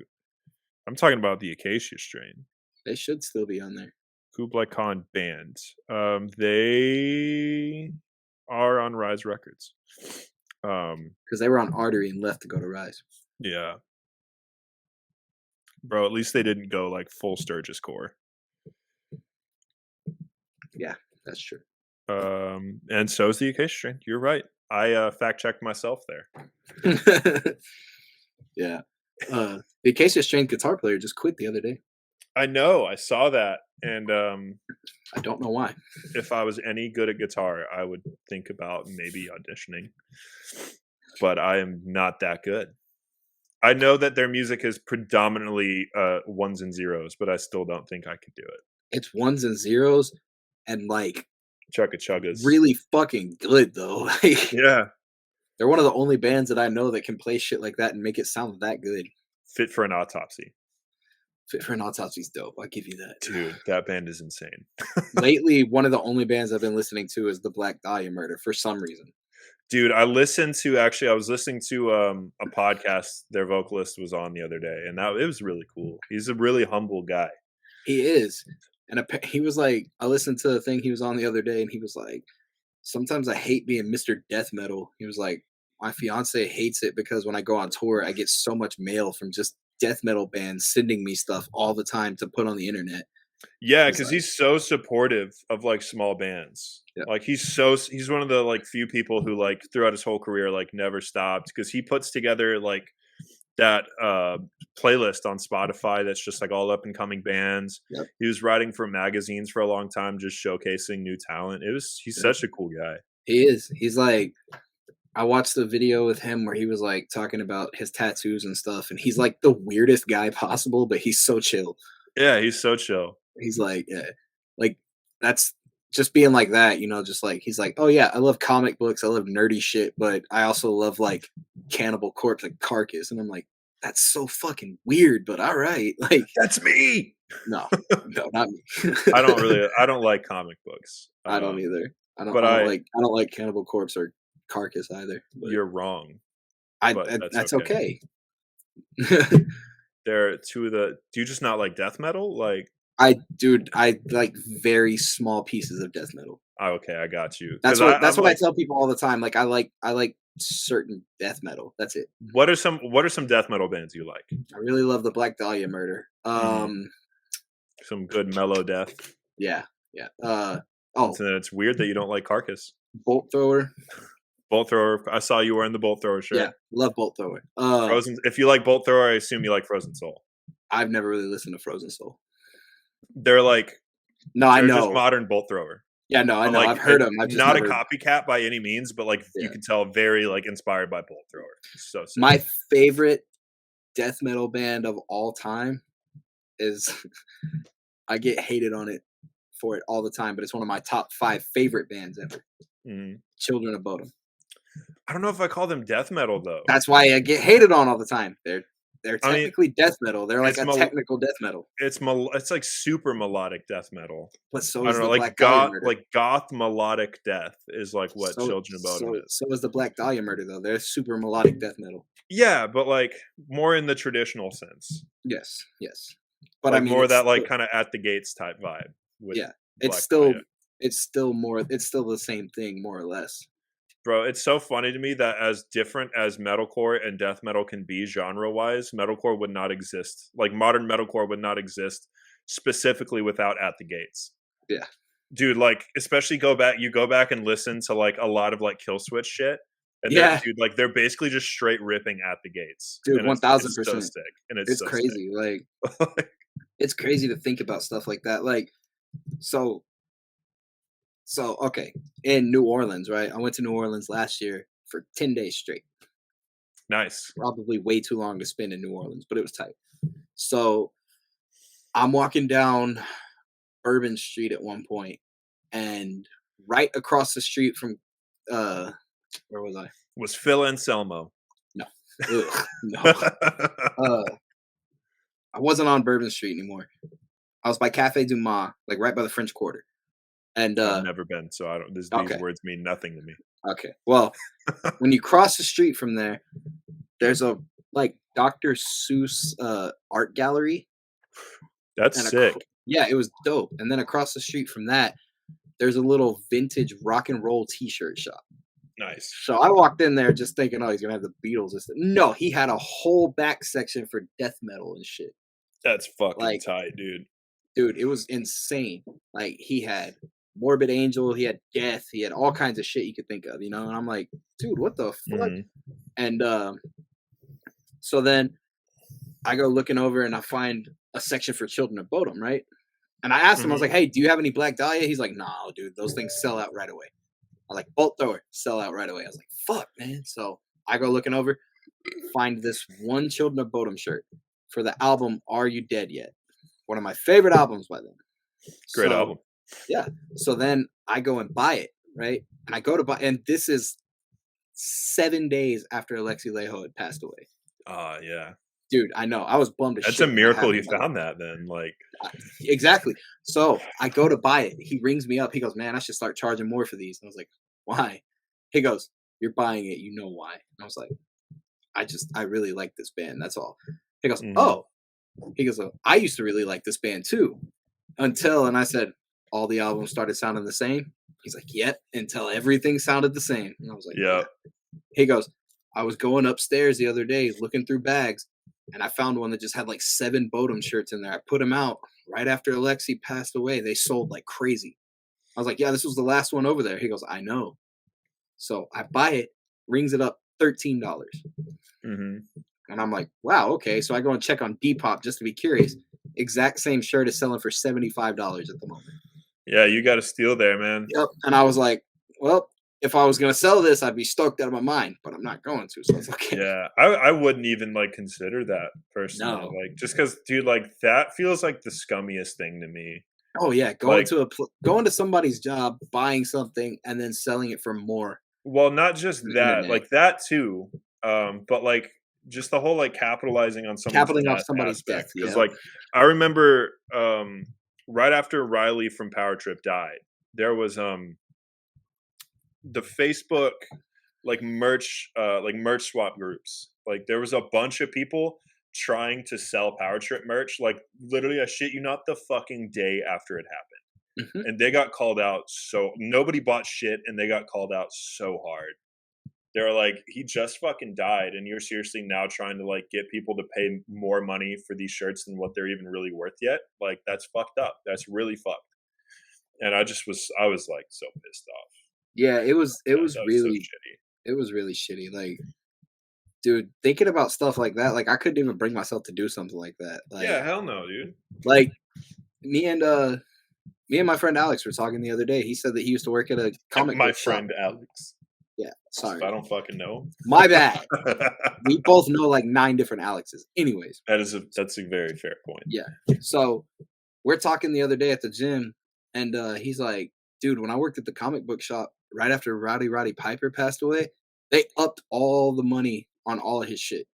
[SPEAKER 3] I'm talking about the Acacia strain.
[SPEAKER 1] They should still be on there.
[SPEAKER 3] Kublai Khan band. They are on Rise Records.
[SPEAKER 1] Because they were on Artery and left to go to Rise.
[SPEAKER 3] Yeah. Bro, at least they didn't go like full Sturgis core.
[SPEAKER 1] Yeah, that's true.
[SPEAKER 3] And so is the Acacia strain. You're right. I fact checked myself there.
[SPEAKER 1] Yeah. The Acacia Strain guitar player just quit the other day.
[SPEAKER 3] I know, I saw that. And
[SPEAKER 1] I don't know why.
[SPEAKER 3] if I was any good at guitar, I would think about maybe auditioning. But I am not that good. I know that their music is predominantly ones and zeros, but I still don't think I could do it.
[SPEAKER 1] It's ones and zeros and like
[SPEAKER 3] Chugga chuggas.
[SPEAKER 1] really fucking good though. Like,
[SPEAKER 3] Yeah.
[SPEAKER 1] they're one of the only bands that I know that can play shit like that and make it sound that good.
[SPEAKER 3] Fit for an Autopsy.
[SPEAKER 1] Fit for an Autopsy's dope. I'll give you that.
[SPEAKER 3] Dude, that band is insane.
[SPEAKER 1] Lately, one of the only bands I've been listening to is the Black Dahlia Murder for some reason.
[SPEAKER 3] Dude, I was listening to a podcast their vocalist was on the other day, and it was really cool. He's a really humble guy.
[SPEAKER 1] He is. And he was like, I listened to the thing he was on the other day, and he was like, sometimes I hate being Mr. Death Metal. He was like, my fiance hates it because when I go on tour, I get so much mail from just death metal bands sending me stuff all the time to put on the internet.
[SPEAKER 3] Yeah,
[SPEAKER 1] He's
[SPEAKER 3] because
[SPEAKER 1] like-
[SPEAKER 3] he's so supportive of like small bands.
[SPEAKER 1] Yeah.
[SPEAKER 3] Like he's one of the like few people who like throughout his whole career like never stopped because he puts together like that playlist on Spotify that's just like all up and coming bands.
[SPEAKER 1] Yep.
[SPEAKER 3] He was writing for magazines for a long time, just showcasing new talent. He's such a cool guy.
[SPEAKER 1] He is. He's like, I watched the video with him where he was like talking about his tattoos and stuff, and he's like the weirdest guy possible, but he's so chill.
[SPEAKER 3] Yeah, he's so chill.
[SPEAKER 1] He's like, yeah, like that's just being like that, you know, just like he's like, oh yeah, I love comic books, I love nerdy shit, but I also love like Cannibal Corpse and Carcass, and I'm like, that's so fucking weird, but all right, like
[SPEAKER 3] That's me.
[SPEAKER 1] no, not me.
[SPEAKER 3] I don't like comic books.
[SPEAKER 1] I don't either. I don't like Cannibal Corpse or Carcass either. But
[SPEAKER 3] You're wrong.
[SPEAKER 1] I
[SPEAKER 3] but
[SPEAKER 1] that's
[SPEAKER 3] that's
[SPEAKER 1] okay.
[SPEAKER 3] They're two of the. Do you just not like death metal? Like,
[SPEAKER 1] I like very small pieces of death metal.
[SPEAKER 3] oh, okay, I got you.
[SPEAKER 1] That's
[SPEAKER 3] 'Cause
[SPEAKER 1] what
[SPEAKER 3] I'm
[SPEAKER 1] I
[SPEAKER 3] like,
[SPEAKER 1] tell people all the time. Like I like certain death metal. That's it.
[SPEAKER 3] What are some death metal bands you like?
[SPEAKER 1] I really love the Black Dahlia Murder.
[SPEAKER 3] Some good mellow death.
[SPEAKER 1] Yeah.
[SPEAKER 3] And then it's weird that you don't like Carcass.
[SPEAKER 1] Bolt Thrower.
[SPEAKER 3] Bolt Thrower. I saw you wearing the Bolt Thrower shirt.
[SPEAKER 1] Yeah, love Bolt Thrower.
[SPEAKER 3] Frozen. If you like Bolt Thrower, I assume you like Frozen Soul.
[SPEAKER 1] I've never really listened to Frozen Soul.
[SPEAKER 3] They're like
[SPEAKER 1] No, I
[SPEAKER 3] they're
[SPEAKER 1] know.
[SPEAKER 3] just modern Bolt Thrower.
[SPEAKER 1] Yeah, no, I
[SPEAKER 3] But,
[SPEAKER 1] know.
[SPEAKER 3] like,
[SPEAKER 1] I've heard them. I've just
[SPEAKER 3] not
[SPEAKER 1] never,
[SPEAKER 3] a copycat by any means, but like you
[SPEAKER 1] Yeah.
[SPEAKER 3] can tell very like inspired by Bolt Thrower. So sick.
[SPEAKER 1] My favorite death metal band of all time is I get hated on it for it all the time, but it's one of my top 5 favorite bands ever.
[SPEAKER 3] Mhm.
[SPEAKER 1] Children of Bodom.
[SPEAKER 3] I don't know if I call them death metal though.
[SPEAKER 1] That's why I get hated on all the time. They're
[SPEAKER 3] I mean,
[SPEAKER 1] technically death metal. They're like
[SPEAKER 3] it's
[SPEAKER 1] a technical death metal.
[SPEAKER 3] It's like super melodic death metal.
[SPEAKER 1] But so
[SPEAKER 3] I
[SPEAKER 1] is
[SPEAKER 3] don't know,
[SPEAKER 1] the
[SPEAKER 3] like
[SPEAKER 1] Black Dahlia
[SPEAKER 3] goth,
[SPEAKER 1] Murder.
[SPEAKER 3] like goth melodic death is like what Children of Bodom is.
[SPEAKER 1] So is the Black Dahlia Murder though. They're super melodic death metal.
[SPEAKER 3] Yeah, but like more in the traditional sense.
[SPEAKER 1] Yes. But
[SPEAKER 3] Like
[SPEAKER 1] I mean,
[SPEAKER 3] more
[SPEAKER 1] it's
[SPEAKER 3] that like
[SPEAKER 1] still-
[SPEAKER 3] kind of at the gates type vibe. With
[SPEAKER 1] Yeah, it's
[SPEAKER 3] Black
[SPEAKER 1] still
[SPEAKER 3] Dahlia.
[SPEAKER 1] it's still the same thing more or less.
[SPEAKER 3] Bro, it's so funny to me that as different as metalcore and death metal can be genre-wise, metalcore would not exist. Like modern metalcore would not exist specifically without At the Gates.
[SPEAKER 1] Yeah.
[SPEAKER 3] Dude, like especially go back and listen to like a lot of like Kill Switch shit. And
[SPEAKER 1] Yeah.
[SPEAKER 3] dude, like they're basically just straight ripping At the Gates.
[SPEAKER 1] Dude,
[SPEAKER 3] And it's
[SPEAKER 1] 1000%.
[SPEAKER 3] so sick. And it's so
[SPEAKER 1] Crazy. Like
[SPEAKER 3] sick.
[SPEAKER 1] it's crazy to think about stuff like that. Like so okay, in New Orleans, right? I went to New Orleans last year for 10 days straight.
[SPEAKER 3] Nice.
[SPEAKER 1] Probably way too long to spend in New Orleans, but it was tight. So I'm walking down Bourbon Street at one point, and right across the street from where was I?
[SPEAKER 3] Was Phil Anselmo.
[SPEAKER 1] Ugh, no. I wasn't on Bourbon Street anymore. I was by Cafe Du Mas, like right by the French Quarter. And
[SPEAKER 3] I've never been, so I don't. These
[SPEAKER 1] okay,
[SPEAKER 3] words mean nothing to me.
[SPEAKER 1] okay. Well, when you cross the street from there, there's a like Dr. Seuss art gallery,
[SPEAKER 3] That's
[SPEAKER 1] and
[SPEAKER 3] sick.
[SPEAKER 1] yeah, it was dope. And then across the street from that, there's a little vintage rock and roll T-shirt shop.
[SPEAKER 3] Nice.
[SPEAKER 1] So I walked in there just thinking, oh, he's gonna have the Beatles. And stuff. No, he had a whole back section for death metal and shit.
[SPEAKER 3] That's fucking
[SPEAKER 1] Like,
[SPEAKER 3] tight, dude.
[SPEAKER 1] dude, it was insane. Like he had Morbid Angel, he had Death, he had all kinds of shit you could think of, you know. And I'm like, dude, what the fuck?
[SPEAKER 3] Mhm.
[SPEAKER 1] And so then I go looking over and I find a section for Children of Bodom, right? And I asked him, I was
[SPEAKER 3] Mhm.
[SPEAKER 1] like, hey, do you have any Black Dahlia? He's like, no, dude, those things sell out right away. I like bolt thrower, sell out right away. I was like, fuck, man. So I go looking over, find this one Children of Bodom shirt for the album Are You Dead Yet? One of my favorite albums by them.
[SPEAKER 3] Great
[SPEAKER 1] So,
[SPEAKER 3] album.
[SPEAKER 1] yeah. So then I go and buy it, right? And I go to buy, and this is 7 days after Alexi Laiho had passed away.
[SPEAKER 3] Yeah.
[SPEAKER 1] Dude, I know. I was bummed as
[SPEAKER 3] That's
[SPEAKER 1] shit.
[SPEAKER 3] a miracle you found that then. Like,
[SPEAKER 1] Exactly. So I go to buy it. He rings me up. He goes, man, I should start charging more for these. And I was like, why? He goes, you're buying it. You know why? And I was like, I really like this band. That's all. He goes,
[SPEAKER 3] Mhm.
[SPEAKER 1] oh. He goes, oh, I used to really like this band too. And I said, all the albums started sounding the same. He's like, yep, until everything sounded the same. And I was like,
[SPEAKER 3] yeah.
[SPEAKER 1] He goes, I was going upstairs the other day looking through bags, and I found one that just had like 7 Bodum shirts in there. I put them out right after Alexi passed away. They sold like crazy. I was like, yeah, this was the last one over there. He goes, I know. So I buy it, rings it up $13.
[SPEAKER 3] hmm
[SPEAKER 1] And I'm like, wow, okay. So I go and check on Depop just to be curious. Exact same shirt is selling for $75 at the moment.
[SPEAKER 3] Yeah, you got to steal there, man.
[SPEAKER 1] Yep. And I was like, well, if I was going to sell this, I'd be stoked out of my mind, but I'm not going to. So it's okay.
[SPEAKER 3] Yeah, I wouldn't even like consider that personally.
[SPEAKER 1] No.
[SPEAKER 3] Like, just because, dude, like that feels like the scummiest thing to me.
[SPEAKER 1] Oh yeah, going
[SPEAKER 3] Like-
[SPEAKER 1] to somebody's job, buying something, and then selling it for more.
[SPEAKER 3] Well, not just
[SPEAKER 1] The
[SPEAKER 3] that,
[SPEAKER 1] internet.
[SPEAKER 3] like that too, but like just the whole like capitalizing on
[SPEAKER 1] Capitalizing off
[SPEAKER 3] death
[SPEAKER 1] somebody's
[SPEAKER 3] aspect.
[SPEAKER 1] death,
[SPEAKER 3] Because
[SPEAKER 1] yeah.
[SPEAKER 3] like I remember right after Riley from Power Trip died, there was the Facebook merch swap groups. Like there was a bunch of people trying to sell Power Trip merch, like literally, I shit you not, the fucking day after it happened.
[SPEAKER 1] Mhm.
[SPEAKER 3] And they got called out, so nobody bought shit, and they got called out so hard. They were like, he just fucking died, and you're seriously now trying to like get people to pay more money for these shirts than what they're even really worth yet? Like that's fucked up. That's really fucked. And I was like so pissed off.
[SPEAKER 1] Yeah, it was
[SPEAKER 3] That was so
[SPEAKER 1] really
[SPEAKER 3] shitty.
[SPEAKER 1] it was really shitty. Like, dude, thinking about stuff like that, like I couldn't even bring myself to do something like that. Like,
[SPEAKER 3] Yeah, hell no, dude.
[SPEAKER 1] like me and my friend Alex were talking the other day. He said that he used to work at a comic
[SPEAKER 3] My
[SPEAKER 1] book shop.
[SPEAKER 3] friend Alex.
[SPEAKER 1] Yeah, sorry,
[SPEAKER 3] I don't fucking know.
[SPEAKER 1] my bad. We both know like 9 different Alexes. Anyways,
[SPEAKER 3] That's a very fair point.
[SPEAKER 1] so we're talking the other day at the gym, and he's like, dude, when I worked at the comic book shop right after Roddy Piper passed away, they upped all the money on all of his shit.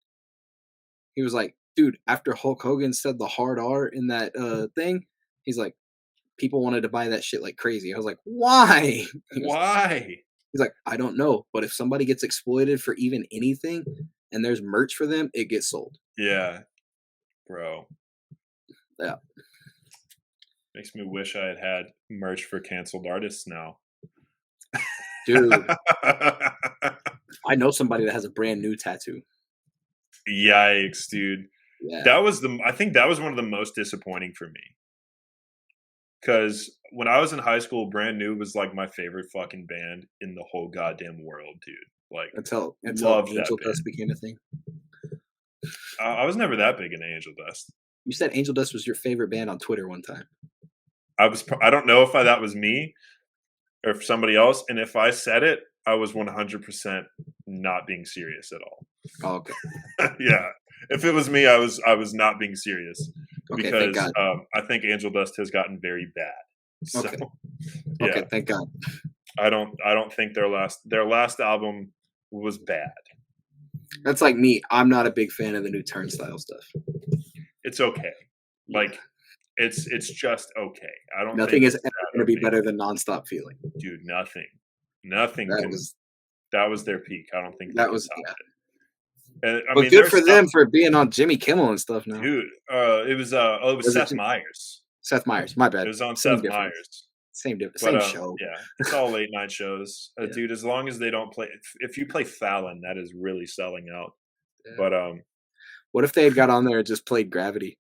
[SPEAKER 1] He was like, dude, after Hulk Hogan said the hard R in that thing, he's like, people wanted to buy that shit like crazy. I was like, why? He goes-
[SPEAKER 3] Why?
[SPEAKER 1] He's like, I don't know, but if somebody gets exploited for even anything and there's merch for them, it gets sold.
[SPEAKER 3] Yeah, bro.
[SPEAKER 1] Yeah.
[SPEAKER 3] Makes me wish I had merch for canceled artists now.
[SPEAKER 1] Dude, I know somebody that has a brand new tattoo.
[SPEAKER 3] Yikes, dude.
[SPEAKER 1] Yeah.
[SPEAKER 3] I think that was one of the most disappointing for me. Because when I was in high school, Brand New was like my favorite fucking band in the whole goddamn world, dude. Like,
[SPEAKER 1] Until
[SPEAKER 3] Love that
[SPEAKER 1] Angel
[SPEAKER 3] band.
[SPEAKER 1] Dust became a thing.
[SPEAKER 3] I was never that big into Angel Dust.
[SPEAKER 1] You said Angel Dust was your favorite band on Twitter one time.
[SPEAKER 3] I don't know if that was me or if somebody else. And if I said it, I was 100% not being serious at all.
[SPEAKER 1] Oh, okay.
[SPEAKER 3] Yeah. If it was me, I was not being serious.
[SPEAKER 1] Okay, thank
[SPEAKER 3] Because
[SPEAKER 1] God.
[SPEAKER 3] I think Angel Dust has gotten very bad. So,
[SPEAKER 1] Okay.
[SPEAKER 3] yeah,
[SPEAKER 1] Okay, thank God.
[SPEAKER 3] I don't think their last album was bad.
[SPEAKER 1] That's like me. I'm not a big fan of the new Turnstile stuff.
[SPEAKER 3] It's okay. Like It's just okay. I don't
[SPEAKER 1] Nothing
[SPEAKER 3] think
[SPEAKER 1] is
[SPEAKER 3] it's
[SPEAKER 1] ever
[SPEAKER 3] that
[SPEAKER 1] going to be
[SPEAKER 3] amazing.
[SPEAKER 1] better than Nonstop Feeling.
[SPEAKER 3] Dude, nothing
[SPEAKER 1] That
[SPEAKER 3] can.
[SPEAKER 1] was
[SPEAKER 3] That was their peak. I don't think they
[SPEAKER 1] that
[SPEAKER 3] can
[SPEAKER 1] was
[SPEAKER 3] top
[SPEAKER 1] yeah.
[SPEAKER 3] it. And I
[SPEAKER 1] But
[SPEAKER 3] mean,
[SPEAKER 1] good
[SPEAKER 3] there's
[SPEAKER 1] for
[SPEAKER 3] stuff,
[SPEAKER 1] them for being on Jimmy Kimmel and stuff now.
[SPEAKER 3] dude. It was
[SPEAKER 1] Was it
[SPEAKER 3] Seth Meyers.
[SPEAKER 1] Seth Meyers? My
[SPEAKER 3] It
[SPEAKER 1] bad.
[SPEAKER 3] was on
[SPEAKER 1] Same
[SPEAKER 3] Seth
[SPEAKER 1] difference.
[SPEAKER 3] Meyers.
[SPEAKER 1] Same difference.
[SPEAKER 3] But
[SPEAKER 1] Same show.
[SPEAKER 3] yeah, it's all late night shows,
[SPEAKER 1] Yeah.
[SPEAKER 3] dude. As long as they don't play, if you play Fallon, that is really selling out.
[SPEAKER 1] Yeah.
[SPEAKER 3] But
[SPEAKER 1] What if they had got on there and just played Gravity?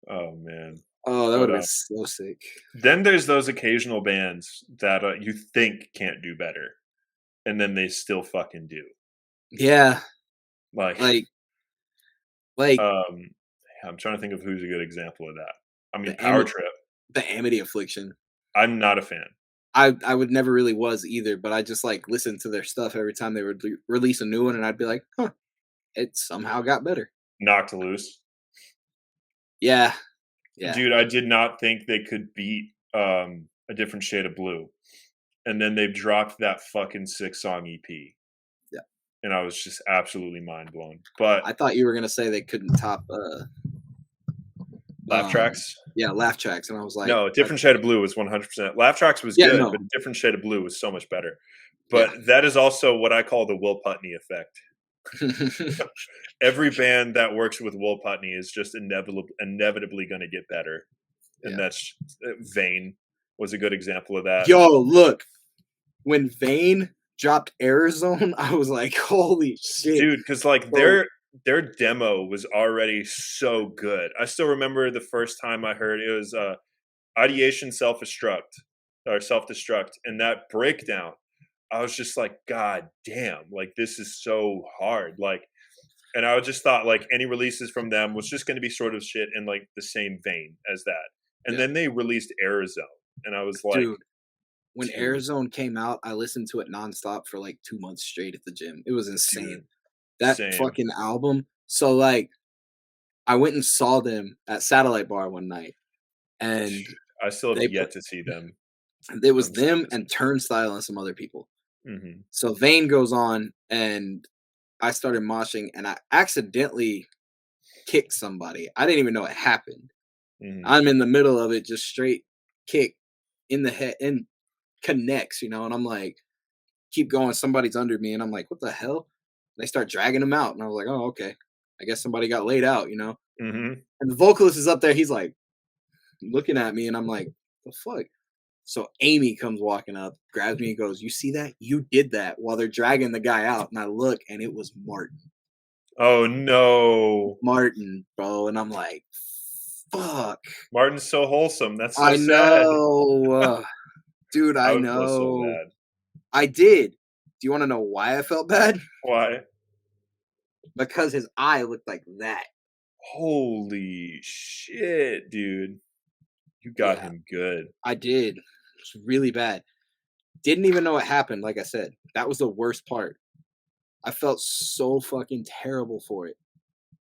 [SPEAKER 3] oh man.
[SPEAKER 1] Oh, that
[SPEAKER 3] But
[SPEAKER 1] would have been so sick.
[SPEAKER 3] then there's those occasional bands that you think can't do better, and then they still fucking do.
[SPEAKER 1] Yeah,
[SPEAKER 3] Like,
[SPEAKER 1] like
[SPEAKER 3] I'm trying to think of who's a good example of that. I mean,
[SPEAKER 1] the
[SPEAKER 3] Power
[SPEAKER 1] Ami-
[SPEAKER 3] Trip.
[SPEAKER 1] the Amity Affliction.
[SPEAKER 3] I'm not a fan.
[SPEAKER 1] I would never really was either, but I just like listened to their stuff every time they would release a new one, and I'd be like, huh, it somehow got better.
[SPEAKER 3] Knocked Loose.
[SPEAKER 1] Yeah, yeah.
[SPEAKER 3] Dude, I did not think they could beat A Different Shade of Blue. And then they dropped that fucking 6-song EP.
[SPEAKER 1] Yeah.
[SPEAKER 3] And I was just absolutely mind blown. But
[SPEAKER 1] I thought you were gonna say they couldn't top
[SPEAKER 3] Laugh Tracks?
[SPEAKER 1] Yeah, Laugh Tracks, and I was like,
[SPEAKER 3] No, A Different Shade of Blue was 100%. Laugh Tracks was
[SPEAKER 1] Yeah,
[SPEAKER 3] good,
[SPEAKER 1] no.
[SPEAKER 3] but A Different Shade of Blue was so much better. But that is also what I call the Will Putney effect. Every band that works with Will Putney is just inevitably going to get better. And that's Vane was a good example of that.
[SPEAKER 1] Yo, look, when Vane dropped Arizona, I was like, holy shit.
[SPEAKER 3] Dude, because like their demo was already so good. I still remember the first time I heard it was Ideation Self-Destruct, and that breakdown, I was just like, God damn, like this is so hard. Like, and I just thought like any releases from them was just going to be sort of shit in like the same vein as that. And then they released Arizona, and I was like,
[SPEAKER 1] dude, when Arizona came out, I listened to it nonstop for like 2 months straight at the gym. It was insane.
[SPEAKER 3] Dude,
[SPEAKER 1] that
[SPEAKER 3] same.
[SPEAKER 1] fucking album. So like, I went and saw them at Satellite Bar one night, and
[SPEAKER 3] I still
[SPEAKER 1] they
[SPEAKER 3] have yet to see them.
[SPEAKER 1] it was them and Turnstile and some other people.
[SPEAKER 3] Mm-hmm.
[SPEAKER 1] So Vane goes on, and I started moshing, and I accidentally kicked somebody. I didn't even know it happened.
[SPEAKER 3] Mm-hmm.
[SPEAKER 1] I'm in the middle of it, just straight kick in the head and connects, and I'm like, keep going. Somebody's under me, and I'm like, what the hell? They start dragging him out, and I was like, oh, okay. I guess somebody got laid out,
[SPEAKER 3] Mm-hmm.
[SPEAKER 1] And the vocalist is up there. He's like looking at me, and I'm like, the fuck? So Amy comes walking up, grabs me, and goes, you see that? You did that while they're dragging the guy out. And I look, and it was Martin.
[SPEAKER 3] Oh, no.
[SPEAKER 1] Martin, bro. And I'm like, fuck.
[SPEAKER 3] Martin's so wholesome. That's so
[SPEAKER 1] I
[SPEAKER 3] sad.
[SPEAKER 1] know. Dude, I
[SPEAKER 3] would
[SPEAKER 1] know.
[SPEAKER 3] feel so bad.
[SPEAKER 1] I did. Do you want to know why I felt bad?
[SPEAKER 3] Why?
[SPEAKER 1] Because his eye looked like that.
[SPEAKER 3] Holy shit, dude. You got him good.
[SPEAKER 1] I did. It was really bad. Didn't even know it happened, like I said. That was the worst part. I felt so fucking terrible for it.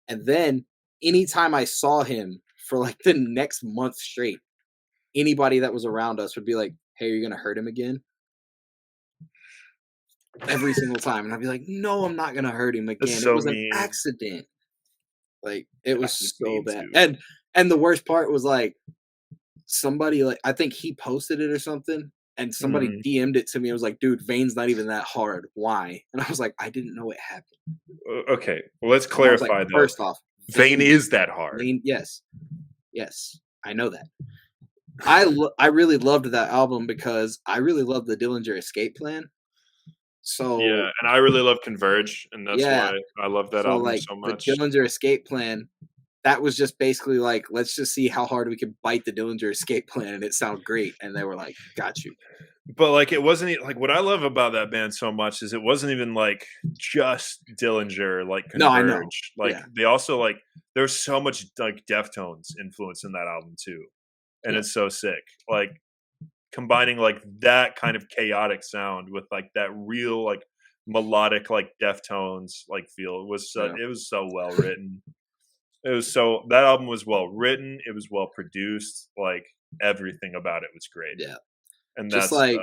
[SPEAKER 1] And then, anytime I saw him for like the next month straight, anybody that was around us would be like, hey, are you going to hurt him again? Every single time. And I'd be like, no, I'm not going to hurt him again.
[SPEAKER 3] So
[SPEAKER 1] it was
[SPEAKER 3] mean.
[SPEAKER 1] an accident. Like, it was so
[SPEAKER 3] mean
[SPEAKER 1] bad.
[SPEAKER 3] too.
[SPEAKER 1] And the worst part was like, somebody, like, I think he posted it or something, and somebody DM'd it to me. It was like, dude, Vane's not even that hard. Why? And I was like, I didn't know it happened.
[SPEAKER 3] Okay, well, let's clarify
[SPEAKER 1] like,
[SPEAKER 3] though.
[SPEAKER 1] First off,
[SPEAKER 3] Vane is that hard.
[SPEAKER 1] Vane, yes, I know that. I really loved that album because I really loved the Dillinger Escape Plan. So
[SPEAKER 3] yeah, and I really love Converge, and that's
[SPEAKER 1] Yeah.
[SPEAKER 3] why I love that
[SPEAKER 1] so
[SPEAKER 3] album
[SPEAKER 1] like
[SPEAKER 3] so much.
[SPEAKER 1] the Dillinger Escape Plan, that was just basically like, let's just see how hard we could bite the Dillinger Escape Plan, and it sounded great. And they were like, got you.
[SPEAKER 3] But like, it wasn't like what I love about that band so much is it wasn't even like just Dillinger, like Converge.
[SPEAKER 1] No, I know.
[SPEAKER 3] Like
[SPEAKER 1] Yeah.
[SPEAKER 3] they also like there's so much like Deftones influence in that album too, and
[SPEAKER 1] Yeah.
[SPEAKER 3] it's so sick. Like combining like that kind of chaotic sound with like that real like melodic like Deftones like feel was so,
[SPEAKER 1] Yeah.
[SPEAKER 3] it was so well written. That album was well written. It was well produced. Like everything about it was great.
[SPEAKER 1] Yeah.
[SPEAKER 3] And
[SPEAKER 1] Just
[SPEAKER 3] that's
[SPEAKER 1] like,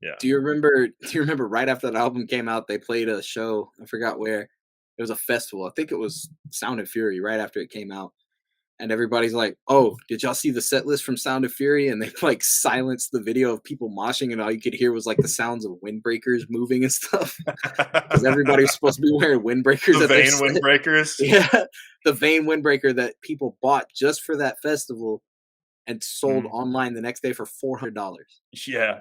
[SPEAKER 3] yeah.
[SPEAKER 1] Do you remember right after that album came out, they played a show, I forgot where. It was a festival. I think it was Sound and Fury right after it came out. and everybody's like, "Oh, did y'all see the set list from Sound of Fury?" And they like silenced the video of people moshing, and all you could hear was like the sounds of windbreakers moving and stuff. Because everybody was supposed to be wearing windbreakers.
[SPEAKER 3] The
[SPEAKER 1] at their
[SPEAKER 3] Vane
[SPEAKER 1] set.
[SPEAKER 3] windbreakers.
[SPEAKER 1] Yeah, the Vane windbreaker that people bought just for that festival and sold online the next day for $400.
[SPEAKER 3] Yeah,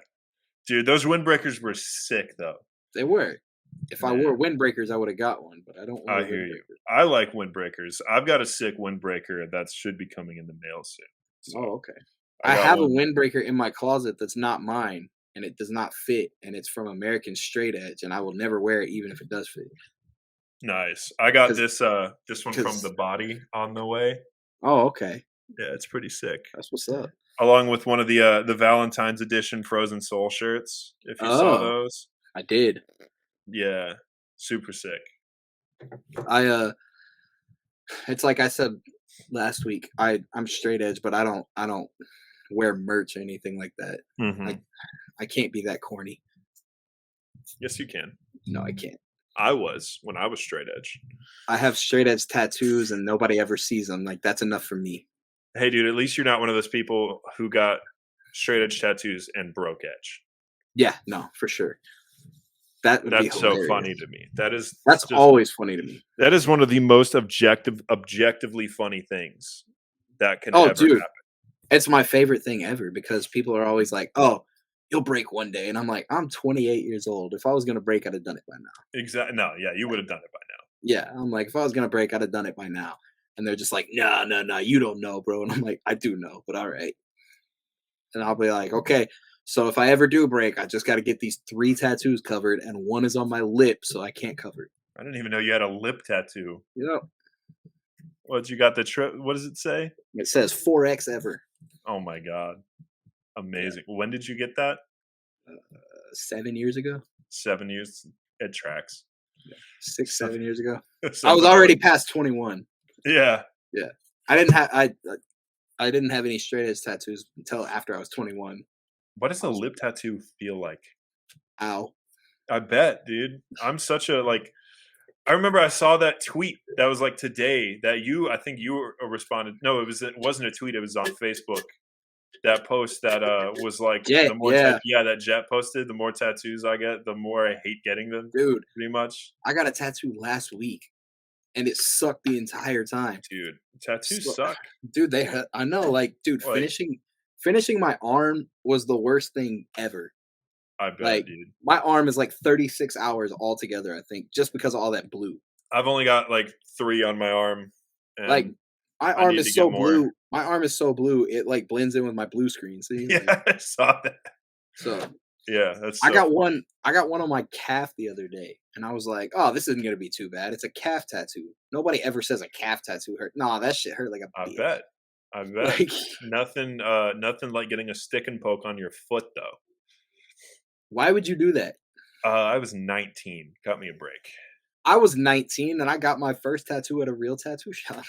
[SPEAKER 3] dude, those windbreakers were sick though.
[SPEAKER 1] They were. If I
[SPEAKER 3] Man.
[SPEAKER 1] wore windbreakers, I would have got one, but I don't.
[SPEAKER 3] I
[SPEAKER 1] wear
[SPEAKER 3] hear you.
[SPEAKER 1] windbreakers.
[SPEAKER 3] I like windbreakers. I've got a sick windbreaker that should be coming in the mail soon. So
[SPEAKER 1] Oh, okay. I
[SPEAKER 3] got
[SPEAKER 1] have a
[SPEAKER 3] one.
[SPEAKER 1] windbreaker in my closet that's not mine, and it does not fit, and it's from American Straight Edge, and I will never wear it even if it does fit.
[SPEAKER 3] Nice. I got
[SPEAKER 1] 'Cause-
[SPEAKER 3] this one from
[SPEAKER 1] 'cause-
[SPEAKER 3] The Body on the way.
[SPEAKER 1] Oh, okay.
[SPEAKER 3] Yeah, it's pretty sick.
[SPEAKER 1] That's what's up.
[SPEAKER 3] Along with one of the Valentine's edition Frozen Soul shirts. If you saw
[SPEAKER 1] Oh.
[SPEAKER 3] those,
[SPEAKER 1] I did.
[SPEAKER 3] yeah, super sick.
[SPEAKER 1] It's like I said last week. I'm straight edge, but I don't wear merch or anything like that.
[SPEAKER 3] Mhm.
[SPEAKER 1] I can't be that corny.
[SPEAKER 3] Yes, you can.
[SPEAKER 1] No, I can't.
[SPEAKER 3] I was when I was straight edge.
[SPEAKER 1] I have straight edge tattoos, and nobody ever sees them. Like that's enough for me.
[SPEAKER 3] Hey, dude, at least you're not one of those people who got straight edge tattoos and broke edge.
[SPEAKER 1] Yeah, no, for sure. That would be
[SPEAKER 3] That's so
[SPEAKER 1] hilarious.
[SPEAKER 3] funny to me.
[SPEAKER 1] That's
[SPEAKER 3] just-
[SPEAKER 1] always funny to me.
[SPEAKER 3] That is one of the most objectively funny things that can
[SPEAKER 1] Oh,
[SPEAKER 3] ever
[SPEAKER 1] dude.
[SPEAKER 3] happen.
[SPEAKER 1] It's my favorite thing ever because people are always like, "Oh, you'll break one day," and I'm like, "I'm 28 years old. If I was gonna break, I'd have done it by now."
[SPEAKER 3] Exactly. No, yeah, you would have done it by now.
[SPEAKER 1] Yeah, I'm like, if I was gonna break, I'd have done it by now. And they're just like, "No, no, no, you don't know, bro." And I'm like, "I do know, but all right." And I'll be like, "Okay, so if I ever do break, I just got to get these 3 tattoos covered, and one is on my lip, so I can't cover it."
[SPEAKER 3] I didn't even know you had a lip tattoo.
[SPEAKER 1] You know,
[SPEAKER 3] What you got what does it say?
[SPEAKER 1] it says 4X ever.
[SPEAKER 3] Oh my god. Amazing. When did you get that?
[SPEAKER 1] 7 years ago,
[SPEAKER 3] 7 years. It tracks.
[SPEAKER 1] 6,
[SPEAKER 3] So-
[SPEAKER 1] 7 years ago. I
[SPEAKER 3] Something
[SPEAKER 1] was already past 21.
[SPEAKER 3] Yeah.
[SPEAKER 1] I didn't have I didn't have any straight edge tattoos until after I was 21.
[SPEAKER 3] What does a lip tattoo feel like?
[SPEAKER 1] Ow.
[SPEAKER 3] I bet, dude. I'm such a I remember I saw that tweet that was like today that I think you responded. No, it wasn't a tweet. It was on Facebook. That post that was like
[SPEAKER 1] Jet,
[SPEAKER 3] the more
[SPEAKER 1] yeah.
[SPEAKER 3] that Jet posted. The more tattoos I get, the more I hate getting them.
[SPEAKER 1] Dude,
[SPEAKER 3] Pretty much,
[SPEAKER 1] I got a tattoo last week and it sucked the entire time.
[SPEAKER 3] dude. Tattoos
[SPEAKER 1] So-
[SPEAKER 3] suck.
[SPEAKER 1] Dude, I know, like, dude,
[SPEAKER 3] Like-
[SPEAKER 1] finishing my arm was the worst thing ever.
[SPEAKER 3] I bet,
[SPEAKER 1] like,
[SPEAKER 3] dude.
[SPEAKER 1] My arm is like 36 hours altogether, I think, just because of all that blue.
[SPEAKER 3] I've only got like 3 on my arm. And
[SPEAKER 1] Like, my
[SPEAKER 3] I
[SPEAKER 1] arm
[SPEAKER 3] need
[SPEAKER 1] is
[SPEAKER 3] to
[SPEAKER 1] so
[SPEAKER 3] get more.
[SPEAKER 1] blue. My arm is so blue, it like blends in with my blue screen. See? Like,
[SPEAKER 3] yeah, I saw that.
[SPEAKER 1] so
[SPEAKER 3] Yeah, that's.
[SPEAKER 1] I
[SPEAKER 3] so
[SPEAKER 1] got one on my calf the other day, and I was like, "Oh, this isn't gonna be too bad. It's a calf tattoo. Nobody ever says a calf tattoo hurt. Nah, that shit hurt like a
[SPEAKER 3] I
[SPEAKER 1] bitch.
[SPEAKER 3] bet. I bet.
[SPEAKER 1] Like,
[SPEAKER 3] Nothing like getting a stick and poke on your foot though.
[SPEAKER 1] why would you do that?
[SPEAKER 3] I was 19. Got me a break.
[SPEAKER 1] I was 19 and I got my first tattoo at a real tattoo shop.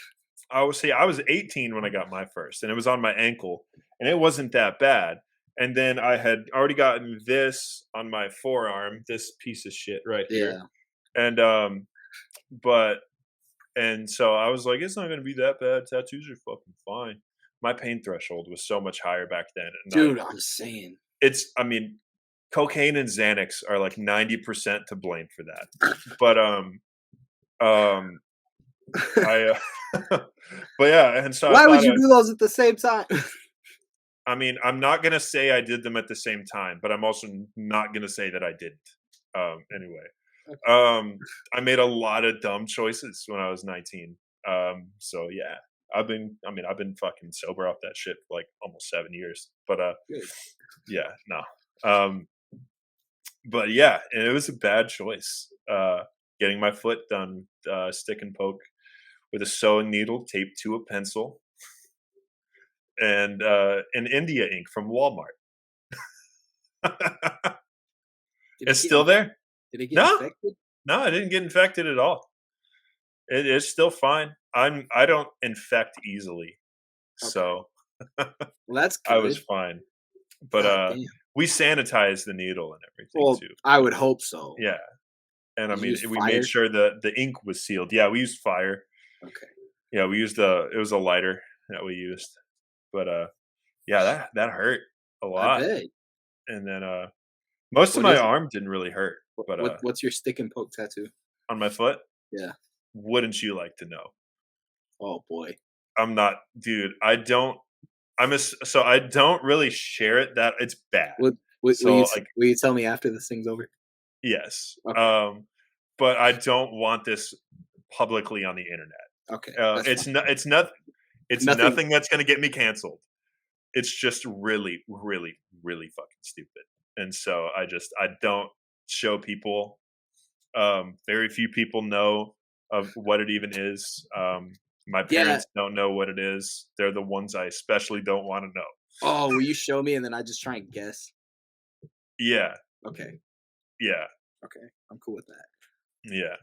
[SPEAKER 3] I was 18 when I got my first, and it was on my ankle, and it wasn't that bad. And then I had already gotten this on my forearm, this piece of shit right here.
[SPEAKER 1] Yeah.
[SPEAKER 3] And and so I was like, it's not gonna be that bad. Tattoos are fucking fine. My pain threshold was so much higher back then. And
[SPEAKER 1] Dude, I'm saying.
[SPEAKER 3] I mean, cocaine and Xanax are like 90% to blame for that. But but yeah, and so
[SPEAKER 1] Why
[SPEAKER 3] I
[SPEAKER 1] would
[SPEAKER 3] thought
[SPEAKER 1] you do those at the same time?
[SPEAKER 3] I mean, I'm not gonna say I did them at the same time, but I'm also not gonna say that I didn't. Anyway, I made a lot of dumb choices when I was 19. So yeah, I've been fucking sober off that shit for like almost 7 years. But
[SPEAKER 1] Good.
[SPEAKER 3] yeah, no. But yeah, and it was a bad choice. Getting my foot done, stick and poke with a sewing needle taped to a pencil, and an India ink from Walmart.
[SPEAKER 1] Did
[SPEAKER 3] It's
[SPEAKER 1] it get
[SPEAKER 3] still there.
[SPEAKER 1] Did it get
[SPEAKER 3] No.
[SPEAKER 1] infected?
[SPEAKER 3] No, I didn't get infected at all. It's still fine. I don't infect easily, so
[SPEAKER 1] Well, that's good.
[SPEAKER 3] I was fine. But
[SPEAKER 1] God damn.
[SPEAKER 3] we sanitized the needle and everything
[SPEAKER 1] Well,
[SPEAKER 3] too.
[SPEAKER 1] I would hope so.
[SPEAKER 3] Yeah, and I
[SPEAKER 1] Did you
[SPEAKER 3] mean,
[SPEAKER 1] use
[SPEAKER 3] we
[SPEAKER 1] fire?
[SPEAKER 3] made sure the ink was sealed. Yeah, we used fire.
[SPEAKER 1] Okay.
[SPEAKER 3] Yeah, we used it was a lighter, that we used. But yeah, that hurt a
[SPEAKER 1] I
[SPEAKER 3] lot.
[SPEAKER 1] bet.
[SPEAKER 3] And then most of
[SPEAKER 1] What
[SPEAKER 3] my
[SPEAKER 1] is it?
[SPEAKER 3] arm didn't really hurt, but
[SPEAKER 1] What's your stick and poke tattoo?
[SPEAKER 3] on my foot,
[SPEAKER 1] Yeah.
[SPEAKER 3] wouldn't you like to know?
[SPEAKER 1] Oh boy.
[SPEAKER 3] I'm not, dude. I don't. So I don't really share it. That it's bad.
[SPEAKER 1] Will
[SPEAKER 3] So
[SPEAKER 1] you
[SPEAKER 3] like,
[SPEAKER 1] will you tell me after this thing's over?
[SPEAKER 3] yes.
[SPEAKER 1] Okay.
[SPEAKER 3] But I don't want this publicly on the internet.
[SPEAKER 1] Okay. That's
[SPEAKER 3] It's
[SPEAKER 1] fine.
[SPEAKER 3] not. It's
[SPEAKER 1] Nothing.
[SPEAKER 3] nothing that's going to get me canceled. It's just really, really, really fucking stupid. And so I don't show people. Very few people know of what it even is. My
[SPEAKER 1] Yeah.
[SPEAKER 3] parents don't know what it is. They're the ones I especially don't want to know.
[SPEAKER 1] Oh, will you show me and then I just try and guess?
[SPEAKER 3] Yeah,
[SPEAKER 1] Okay.
[SPEAKER 3] yeah,
[SPEAKER 1] Okay. I'm cool with that.
[SPEAKER 3] yeah.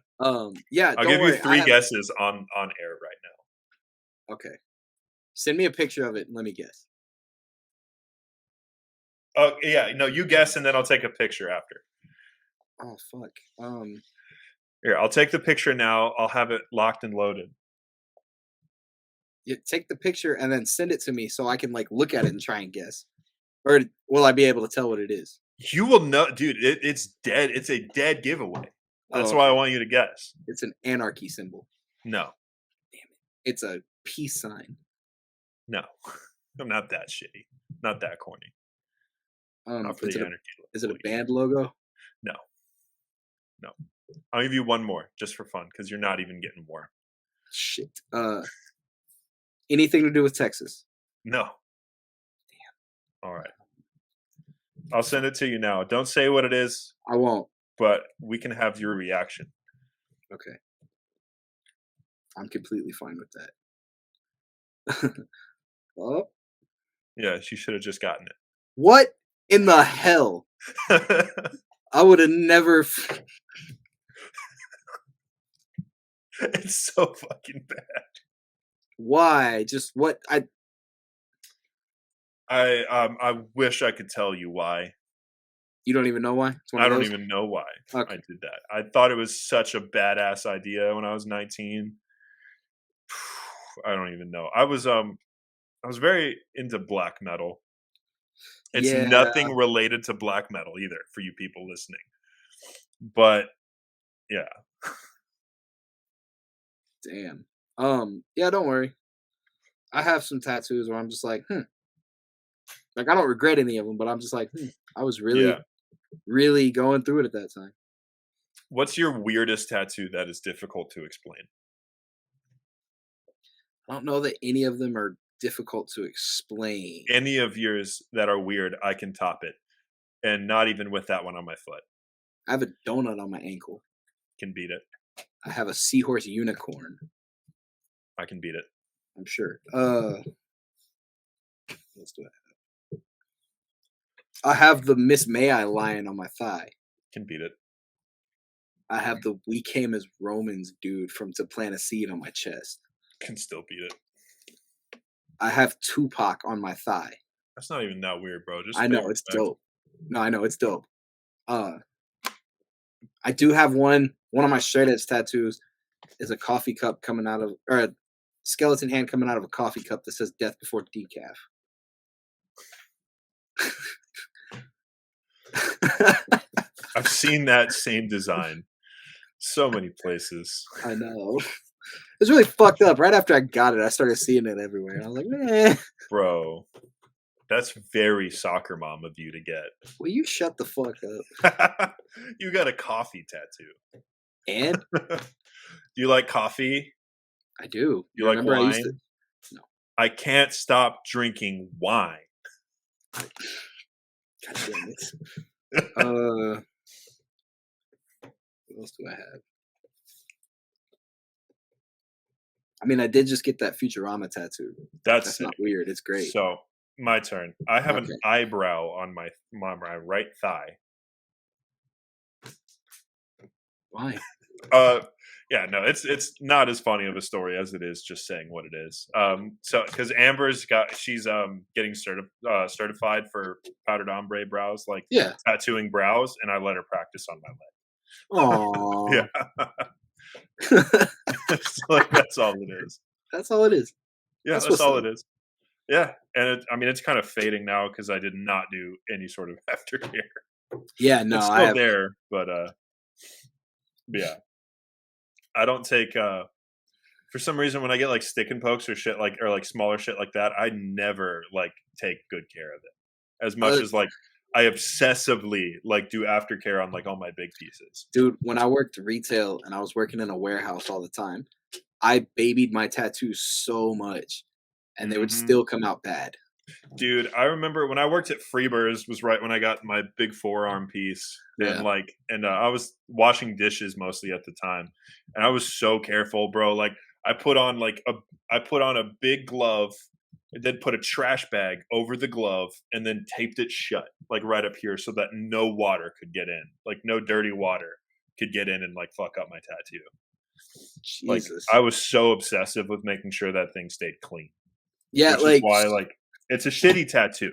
[SPEAKER 1] Yeah,
[SPEAKER 3] I'll
[SPEAKER 1] don't
[SPEAKER 3] give
[SPEAKER 1] worry.
[SPEAKER 3] you 3 guesses on air right now.
[SPEAKER 1] Okay. Send me a picture of it and let me guess.
[SPEAKER 3] Oh yeah, no, you guess and then I'll take a picture after.
[SPEAKER 1] Oh fuck.
[SPEAKER 3] Here, I'll take the picture now. I'll have it locked and loaded.
[SPEAKER 1] You take the picture and then send it to me so I can like look at it and try and guess. Or will I be able to tell what it is?
[SPEAKER 3] You will know, dude. It's dead. It's a dead giveaway. That's
[SPEAKER 1] Oh,
[SPEAKER 3] why I
[SPEAKER 1] okay.
[SPEAKER 3] want you to guess.
[SPEAKER 1] It's an anarchy symbol.
[SPEAKER 3] No,
[SPEAKER 1] It's a peace sign.
[SPEAKER 3] no, I'm not that shitty. Not that corny. Not for
[SPEAKER 1] Is
[SPEAKER 3] the
[SPEAKER 1] it,
[SPEAKER 3] energy.
[SPEAKER 1] is it a band logo?
[SPEAKER 3] No. I'll give you one more just for fun because you're not even getting more.
[SPEAKER 1] Shit. Anything to do with Texas?
[SPEAKER 3] No. Damn. All right. I'll send it to you now. Don't say what it is,
[SPEAKER 1] I won't.
[SPEAKER 3] but we can have your reaction.
[SPEAKER 1] Okay. I'm completely fine with that. Oh,
[SPEAKER 3] Yeah, she should have just gotten
[SPEAKER 1] what in the hell?
[SPEAKER 3] it.
[SPEAKER 1] I would have never.
[SPEAKER 3] It's so fucking bad.
[SPEAKER 1] Why? Just what?
[SPEAKER 3] I wish I could tell you why.
[SPEAKER 1] You don't even know why? It's one
[SPEAKER 3] I
[SPEAKER 1] of
[SPEAKER 3] don't
[SPEAKER 1] those?
[SPEAKER 3] even know why
[SPEAKER 1] Okay.
[SPEAKER 3] I did that. I thought it was such a badass idea when I was 19. I don't even know. I was very into black metal. It's
[SPEAKER 1] Yeah.
[SPEAKER 3] nothing related to black metal either for you people listening. But yeah.
[SPEAKER 1] Damn. Yeah, don't worry. I have some tattoos where I'm just like, Like I don't regret any of them, but I'm just like, I was really,
[SPEAKER 3] Yeah.
[SPEAKER 1] really going through it at that time.
[SPEAKER 3] What's your weirdest tattoo that is difficult to explain?
[SPEAKER 1] I don't know that any of them are difficult to explain.
[SPEAKER 3] Any of yours that are weird, I can top it. And not even with that one on my foot.
[SPEAKER 1] I have a donut on my ankle.
[SPEAKER 3] Can beat it.
[SPEAKER 1] I have a seahorse unicorn.
[SPEAKER 3] I can beat it.
[SPEAKER 1] I'm sure. What else do I have? I have the Miss May I lion on my thigh.
[SPEAKER 3] Can beat it.
[SPEAKER 1] I have the We Came as Romans dude from To Plant a Seed on my chest.
[SPEAKER 3] Can still beat it.
[SPEAKER 1] I have Tupac on my thigh.
[SPEAKER 3] That's not even that weird, bro. Just
[SPEAKER 1] I
[SPEAKER 3] pay
[SPEAKER 1] know it's
[SPEAKER 3] respect.
[SPEAKER 1] dope. No, I know it's dope. I do have one of my straight edge tattoos is a coffee cup coming out of, or a skeleton hand coming out of a coffee cup that says "Death Before Decaf."
[SPEAKER 3] I've seen that same design so many places.
[SPEAKER 1] I know. It's really fucked up. Right after I got it, I started seeing it everywhere. And I was like, man,
[SPEAKER 3] Bro, that's very soccer mom of you to get.
[SPEAKER 1] will you shut the fuck up?
[SPEAKER 3] You got a coffee tattoo.
[SPEAKER 1] And
[SPEAKER 3] Do you like coffee?
[SPEAKER 1] I do.
[SPEAKER 3] You like
[SPEAKER 1] Remember I used
[SPEAKER 3] wine?
[SPEAKER 1] to. No.
[SPEAKER 3] I can't stop drinking wine.
[SPEAKER 1] God damn it. What else do I have? I mean, I did just get that Futurama tattoo.
[SPEAKER 3] That's
[SPEAKER 1] That's
[SPEAKER 3] sick.
[SPEAKER 1] not weird. It's great.
[SPEAKER 3] So my turn. I have an
[SPEAKER 1] Okay.
[SPEAKER 3] eyebrow on my right thigh.
[SPEAKER 1] Why?
[SPEAKER 3] Yeah, no, it's not as funny of a story as it is just saying what it is. So because Amber's she's getting certified for powdered ombre brows, like
[SPEAKER 1] Yeah.
[SPEAKER 3] tattooing brows, and I let her practice on my leg.
[SPEAKER 1] Oh.
[SPEAKER 3] Yeah, so, like, that's all it is.
[SPEAKER 1] That's all it is.
[SPEAKER 3] Yeah,
[SPEAKER 1] That's
[SPEAKER 3] that's
[SPEAKER 1] what's
[SPEAKER 3] all
[SPEAKER 1] up.
[SPEAKER 3] it is. Yeah, and I mean, it's kind of fading now because I did not do any sort of aftercare.
[SPEAKER 1] Yeah, no,
[SPEAKER 3] It's
[SPEAKER 1] I
[SPEAKER 3] still
[SPEAKER 1] have.
[SPEAKER 3] there, but yeah, I don't take for some reason when I get like stick and pokes or shit like or like smaller shit like that, I never like take good care of it as much
[SPEAKER 1] Uh,
[SPEAKER 3] as like I obsessively like do aftercare on like all my big pieces.
[SPEAKER 1] dude, when I worked retail and I was working in a warehouse all the time, I babied my tattoos so much, and they would
[SPEAKER 3] Hmm.
[SPEAKER 1] still come out bad.
[SPEAKER 3] Dude, I remember when I worked at Freebirds was right when I got my big forearm piece, and
[SPEAKER 1] Yeah,
[SPEAKER 3] I was washing dishes mostly at the time, and I was so careful, bro. Like I put on I put on a big glove, and then put a trash bag over the glove, and then taped it shut, like right up here, so that no water could get in, like no dirty water could get in and like fuck up my tattoo. Like
[SPEAKER 1] Jesus.
[SPEAKER 3] I was so obsessive with making sure that thing stayed clean,
[SPEAKER 1] Yeah,
[SPEAKER 3] which is
[SPEAKER 1] like,
[SPEAKER 3] why like it's a shitty tattoo,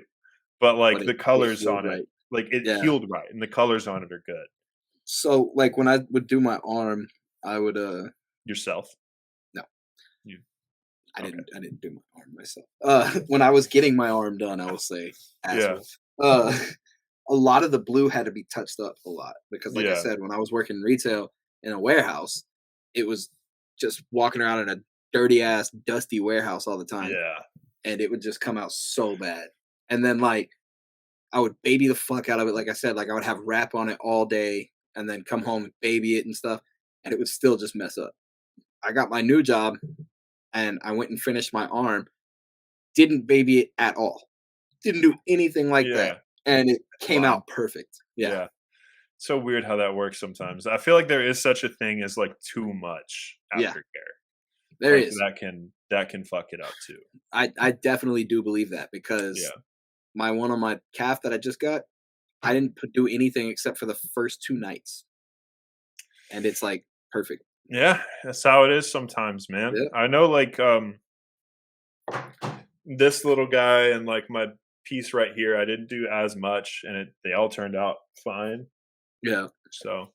[SPEAKER 3] but
[SPEAKER 1] but
[SPEAKER 3] like the
[SPEAKER 1] it
[SPEAKER 3] colors
[SPEAKER 1] healed
[SPEAKER 3] on it,
[SPEAKER 1] right.
[SPEAKER 3] like it
[SPEAKER 1] Yeah.
[SPEAKER 3] healed right, and the colors on it are good.
[SPEAKER 1] So, like, when I would do my arm, I would
[SPEAKER 3] Yourself,
[SPEAKER 1] no,
[SPEAKER 3] you okay?
[SPEAKER 1] I didn't do my arm myself. When I was getting my arm done, I will say,
[SPEAKER 3] Yeah,
[SPEAKER 1] asshole. Uh, a lot of the blue had to be touched up a lot because, like I
[SPEAKER 3] yeah,
[SPEAKER 1] said, when I was working retail in a warehouse, it was just walking around in a dirty ass, dusty warehouse all the time,
[SPEAKER 3] yeah.
[SPEAKER 1] and it would just come out so bad. And then like I would baby the fuck out of it. Like I said, like I would have wrap on it all day, and then come home and baby it and stuff, and it would still just mess up. I got my new job, and I went and finished my arm. Didn't baby it at all. Didn't do anything like that,
[SPEAKER 3] Yeah,
[SPEAKER 1] and it
[SPEAKER 3] it's
[SPEAKER 1] came
[SPEAKER 3] fine.
[SPEAKER 1] out perfect. Yeah,
[SPEAKER 3] Yeah, so weird how that works sometimes. I feel like there is such a thing as like too much
[SPEAKER 1] yeah,
[SPEAKER 3] aftercare.
[SPEAKER 1] there
[SPEAKER 3] Like
[SPEAKER 1] is.
[SPEAKER 3] that can fuck it up too.
[SPEAKER 1] I definitely do believe that because
[SPEAKER 3] Yeah,
[SPEAKER 1] my one on my calf that I just got, I didn't do anything except for the first 2 nights, and it's like perfect.
[SPEAKER 3] yeah. That's how it is sometimes, man.
[SPEAKER 1] Yeah,
[SPEAKER 3] I know, like this little guy and like my piece right here, I didn't do as much, and they all turned out fine.
[SPEAKER 1] yeah.
[SPEAKER 3] So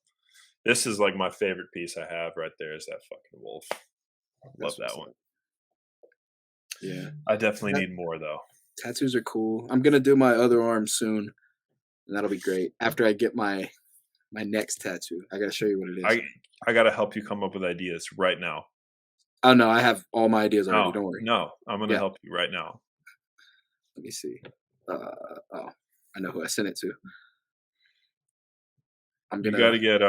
[SPEAKER 3] this is like my favorite piece I have right there is that fucking wolf. Love
[SPEAKER 1] That's
[SPEAKER 3] that
[SPEAKER 1] what's
[SPEAKER 3] one.
[SPEAKER 1] up. Yeah,
[SPEAKER 3] I definitely
[SPEAKER 1] Ta-
[SPEAKER 3] need more though.
[SPEAKER 1] tattoos are cool. I'm gonna do my other arm soon, and that'll be great. After I get my next tattoo, I gotta show you what it is.
[SPEAKER 3] I I gotta help you come up with ideas right now.
[SPEAKER 1] Oh no, I have all my ideas already.
[SPEAKER 3] No,
[SPEAKER 1] Don't worry.
[SPEAKER 3] no, I'm gonna
[SPEAKER 1] Yeah,
[SPEAKER 3] help you right now.
[SPEAKER 1] let me see. Oh, I know who I sent it to. I'm
[SPEAKER 3] You
[SPEAKER 1] gonna
[SPEAKER 3] got to get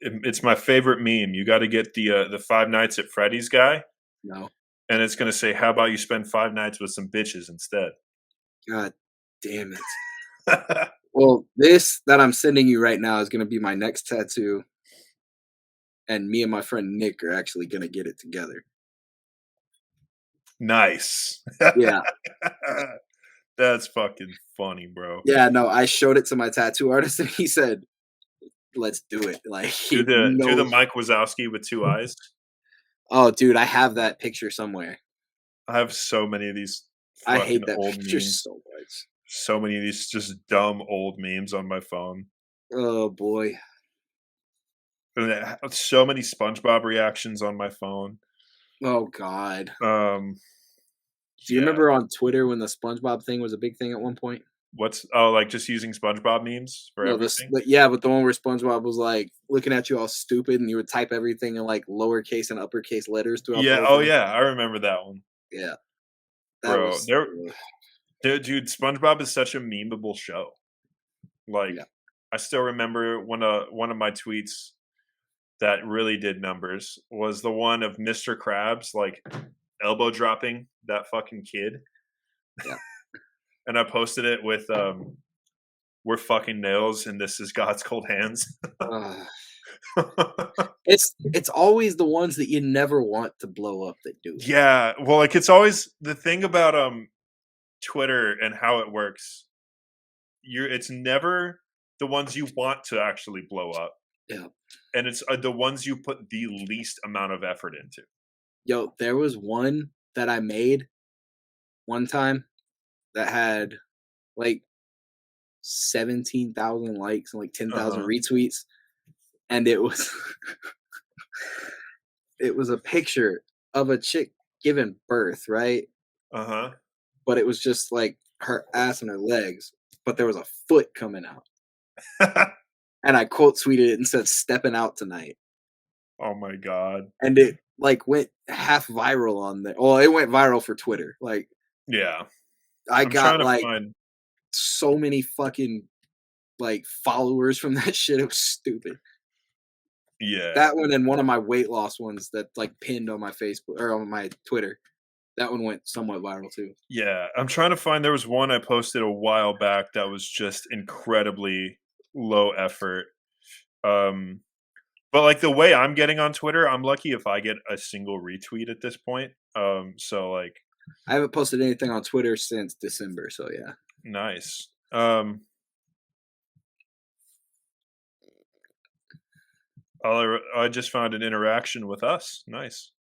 [SPEAKER 3] it's my favorite meme. You got to get the Five Nights at Freddy's guy,
[SPEAKER 1] no.
[SPEAKER 3] and it's gonna say, "How about you spend 5 nights with some bitches instead?"
[SPEAKER 1] God damn it. Well, this that I'm sending you right now is gonna be my next tattoo, and me and my friend Nick are actually gonna get it together.
[SPEAKER 3] Nice.
[SPEAKER 1] Yeah,
[SPEAKER 3] That's fucking funny, bro.
[SPEAKER 1] yeah. No, I showed it to my tattoo artist, and he said, "Let's do it." Like he
[SPEAKER 3] Do the
[SPEAKER 1] knows.
[SPEAKER 3] Mike Wazowski with two eyes.
[SPEAKER 1] Oh, dude, I have that picture somewhere.
[SPEAKER 3] I have so many of these
[SPEAKER 1] I
[SPEAKER 3] fucking
[SPEAKER 1] hate that
[SPEAKER 3] old
[SPEAKER 1] picture
[SPEAKER 3] memes.
[SPEAKER 1] so much.
[SPEAKER 3] So many of these just dumb old memes on my phone.
[SPEAKER 1] Oh boy.
[SPEAKER 3] And so many SpongeBob reactions on my phone.
[SPEAKER 1] Oh god.
[SPEAKER 3] Um,
[SPEAKER 1] Do you
[SPEAKER 3] yeah.
[SPEAKER 1] remember on Twitter when the SpongeBob thing was a big thing at one point?
[SPEAKER 3] Like just using SpongeBob memes for
[SPEAKER 1] No,
[SPEAKER 3] everything?
[SPEAKER 1] yeah, but the one where SpongeBob was like looking at you all stupid, and you would type everything in like lowercase and uppercase letters throughout the
[SPEAKER 3] Yeah.
[SPEAKER 1] whole
[SPEAKER 3] Oh
[SPEAKER 1] thing.
[SPEAKER 3] yeah, I remember that one,
[SPEAKER 1] Yeah, that
[SPEAKER 3] bro.
[SPEAKER 1] was.
[SPEAKER 3] There, dude. SpongeBob is such a memeable show. Like,
[SPEAKER 1] Yeah,
[SPEAKER 3] I still remember one of my tweets that really did numbers was the one of Mr. Krabs like elbow dropping that fucking kid.
[SPEAKER 1] yeah.
[SPEAKER 3] And I posted it with we're fucking nails and this is God's cold hands.
[SPEAKER 1] Ugh. It's always the ones that you never want to blow up that do.
[SPEAKER 3] Yeah, well, like it's always the thing about Twitter and how it works. It's never the ones you want to actually blow up,
[SPEAKER 1] Yeah.
[SPEAKER 3] and it's the ones you put the least amount of effort into.
[SPEAKER 1] Yo, there was one that I made one time that had like 17,000 likes and like 10,000
[SPEAKER 3] Uh-huh.
[SPEAKER 1] retweets, and it was it was a picture of a chick giving birth, right?
[SPEAKER 3] Uh
[SPEAKER 1] But it was just like her ass and her legs, but there was a foot coming out.
[SPEAKER 3] huh.
[SPEAKER 1] And I quote tweeted it and said, "Stepping out tonight."
[SPEAKER 3] Oh my god.
[SPEAKER 1] And it like went half viral on there. Well, it went viral for Twitter. Like
[SPEAKER 3] Yeah.
[SPEAKER 1] I
[SPEAKER 3] I'm trying
[SPEAKER 1] got
[SPEAKER 3] to
[SPEAKER 1] like
[SPEAKER 3] find.
[SPEAKER 1] so many fucking like followers from that shit. It was stupid.
[SPEAKER 3] Yeah.
[SPEAKER 1] That one and one of my weight loss ones that like pinned on my Facebook or on my Twitter. That one went somewhat viral too.
[SPEAKER 3] Yeah. I'm trying to find. There was one I posted a while back that was just incredibly low effort. Um, but like the way I'm getting on Twitter, I'm lucky if I get a single retweet at this point. So like
[SPEAKER 1] I haven't posted anything on Twitter since December, so yeah.
[SPEAKER 3] nice. I just found an interaction with us. Nice.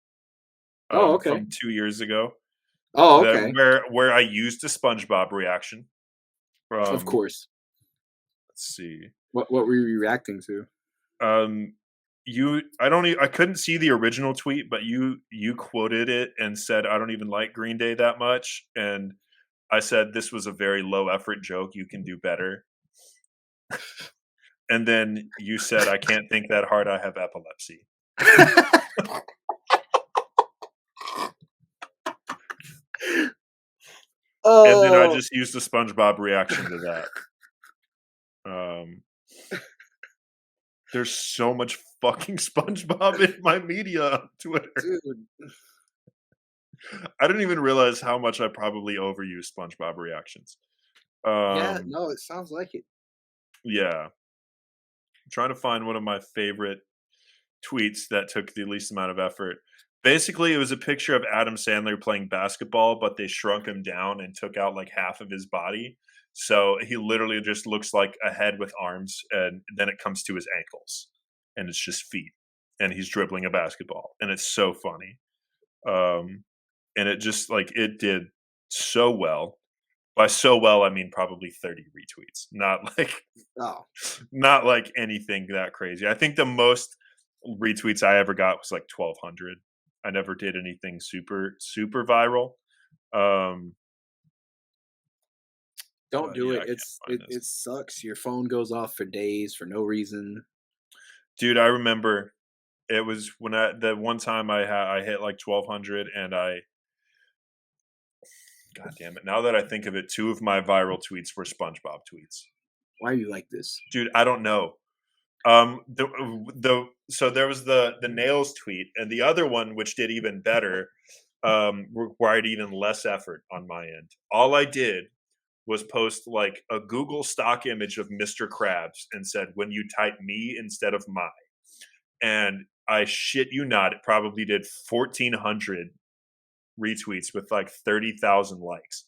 [SPEAKER 1] Oh, okay.
[SPEAKER 3] From 2 years ago.
[SPEAKER 1] Oh,
[SPEAKER 3] That
[SPEAKER 1] okay.
[SPEAKER 3] where I used a SpongeBob reaction.
[SPEAKER 1] Of course.
[SPEAKER 3] Let's see.
[SPEAKER 1] What were you reacting to?
[SPEAKER 3] I couldn't see the original tweet, but you quoted it and said I don't even like Green Day that much, and I said this was a very low effort joke. You can do better. And then you said I can't think that hard. I have epilepsy. And then I
[SPEAKER 1] Oh,
[SPEAKER 3] just used the SpongeBob reaction to that. Um, there's so much fucking SpongeBob in my media on Twitter.
[SPEAKER 1] dude.
[SPEAKER 3] I didn't even realize how much I probably overuse SpongeBob reactions.
[SPEAKER 1] Yeah,
[SPEAKER 3] Um,
[SPEAKER 1] no, it sounds like it.
[SPEAKER 3] yeah. I'm trying to find one of my favorite tweets that took the least amount of effort. Basically, it was a picture of Adam Sandler playing basketball, but they shrunk him down and took out like half of his body. So he literally just looks like a head with arms, and then it comes to his ankles, and it's just feet, and he's dribbling a basketball, and it's so funny. Um, and it just like it did so well. By so well, I mean probably 30 retweets, not like
[SPEAKER 1] Oh,
[SPEAKER 3] not like anything that crazy. I think the most retweets I ever got was like 1,200. I never did anything super viral. Um,
[SPEAKER 1] don't
[SPEAKER 3] but
[SPEAKER 1] do
[SPEAKER 3] yeah,
[SPEAKER 1] it.
[SPEAKER 3] I can't find this.
[SPEAKER 1] It sucks. Your phone goes off for days for no reason.
[SPEAKER 3] Dude, I remember it was when the one time I hit like 1,200, and God damn it. Now that I think of it, two of my viral tweets were SpongeBob tweets.
[SPEAKER 1] Why are you like this?
[SPEAKER 3] Dude, I don't know. The so there was the nails tweet, and the other one, which did even better, required even less effort on my end. All I did was post like a Google stock image of Mr. Krabs and said, "When you type me instead of my," and I shit you not, it probably did 1,400 retweets with like 30,000 likes,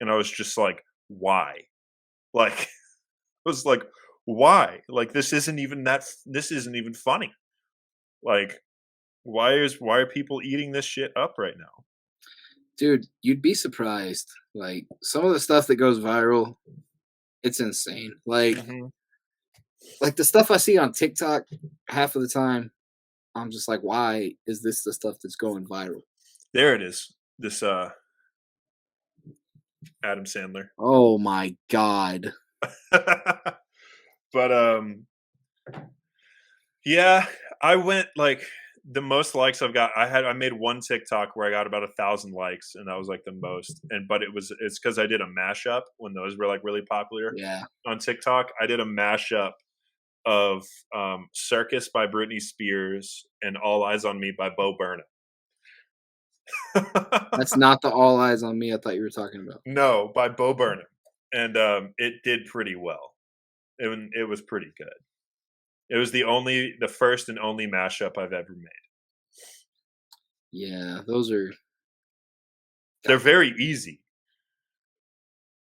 [SPEAKER 3] and I was just like, "Why?" Like, I was like, "Why?" Like, this isn't even funny. Like, why are people eating this shit up right now?
[SPEAKER 1] Dude, you'd be surprised. Like some of the stuff that goes viral, it's insane.
[SPEAKER 3] Mhm.
[SPEAKER 1] Like the stuff I see on TikTok half of the time, I'm just like, why is this the stuff that's going viral?
[SPEAKER 3] There it is. This Adam Sandler.
[SPEAKER 1] Oh my god.
[SPEAKER 3] But yeah, I went like the most likes I've got. I made one TikTok where I got about 1,000 likes, and that was like the most. And but it's because I did a mashup when those were like really popular
[SPEAKER 1] Yeah.
[SPEAKER 3] on TikTok. I did a mashup of Circus by Britney Spears and All Eyes on Me by Bo Burnham.
[SPEAKER 1] That's not the All Eyes on Me I thought you were talking about.
[SPEAKER 3] No, by Bo Burnham, and it did pretty well. It was pretty good. It was the first and only mashup I've ever made.
[SPEAKER 1] Yeah, those are
[SPEAKER 3] They're very easy.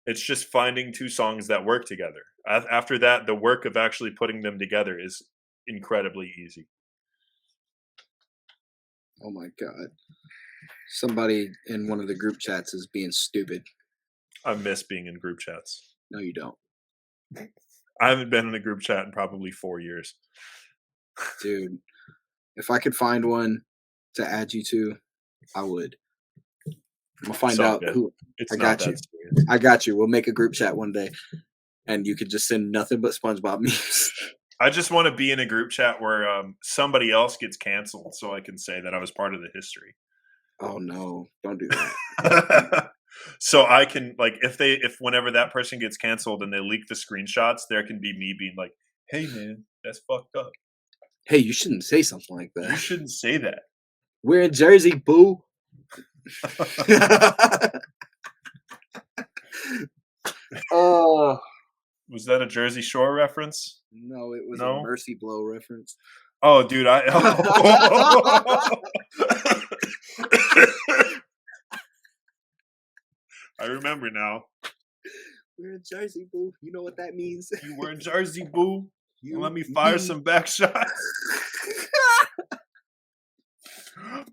[SPEAKER 3] It's just finding two songs that work together. After that, the work of actually putting them together is incredibly easy.
[SPEAKER 1] oh my god. Somebody in one of the group chats is being stupid.
[SPEAKER 3] I miss being in group chats.
[SPEAKER 1] No, you don't.
[SPEAKER 3] I haven't been in a group chat in probably 4 years.
[SPEAKER 1] Dude. If I could find one to add you to, I would. I'm gonna find
[SPEAKER 3] It's all
[SPEAKER 1] out
[SPEAKER 3] good.
[SPEAKER 1] who.
[SPEAKER 3] It's
[SPEAKER 1] I
[SPEAKER 3] not
[SPEAKER 1] got you.
[SPEAKER 3] that serious.
[SPEAKER 1] I got you. We'll make a group chat one day, and you could just send nothing but SpongeBob memes.
[SPEAKER 3] I just want to be in a group chat where somebody else gets canceled, so I can say that I was part of the history.
[SPEAKER 1] Oh no! Don't do that.
[SPEAKER 3] So I can if whenever that person gets canceled and they leak the screenshots, there can be me being like, "Hey man, that's fucked up.
[SPEAKER 1] Hey, you shouldn't say something like
[SPEAKER 3] You
[SPEAKER 1] that.
[SPEAKER 3] shouldn't say that."
[SPEAKER 1] We're in Jersey, boo. Oh
[SPEAKER 3] Was that a Jersey Shore reference?
[SPEAKER 1] no! It was a
[SPEAKER 3] No.
[SPEAKER 1] Mercy Blow reference.
[SPEAKER 3] Oh, dude, I remember now.
[SPEAKER 1] We're in Jersey, boo. You know what that means?
[SPEAKER 3] You were in Jersey, boo.
[SPEAKER 1] You
[SPEAKER 3] Let me fire
[SPEAKER 1] me.
[SPEAKER 3] some back shots.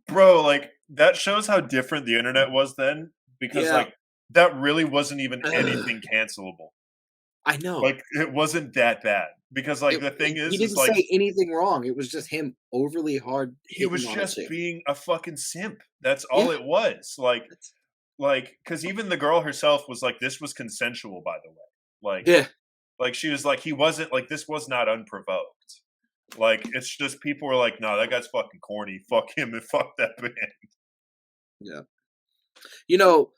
[SPEAKER 3] Bro, like that shows how different the internet was then because
[SPEAKER 1] Yeah.
[SPEAKER 3] like that really wasn't even anything cancelable.
[SPEAKER 1] I know.
[SPEAKER 3] Like it wasn't that bad because like the thing
[SPEAKER 1] he
[SPEAKER 3] is
[SPEAKER 1] didn't
[SPEAKER 3] like
[SPEAKER 1] say anything wrong. It was just him overly hard.
[SPEAKER 3] he was
[SPEAKER 1] hitting on a
[SPEAKER 3] just
[SPEAKER 1] chick.
[SPEAKER 3] being a fucking simp. That's all
[SPEAKER 1] Yeah.
[SPEAKER 3] it was. Like because even the girl herself was like, this was consensual, by the way. Like
[SPEAKER 1] Yeah.
[SPEAKER 3] like she was like, he wasn't like this was not unprovoked. Like it's just people were like, no, that guy's fucking corny. Fuck him and fuck that band.
[SPEAKER 1] Yeah. You know,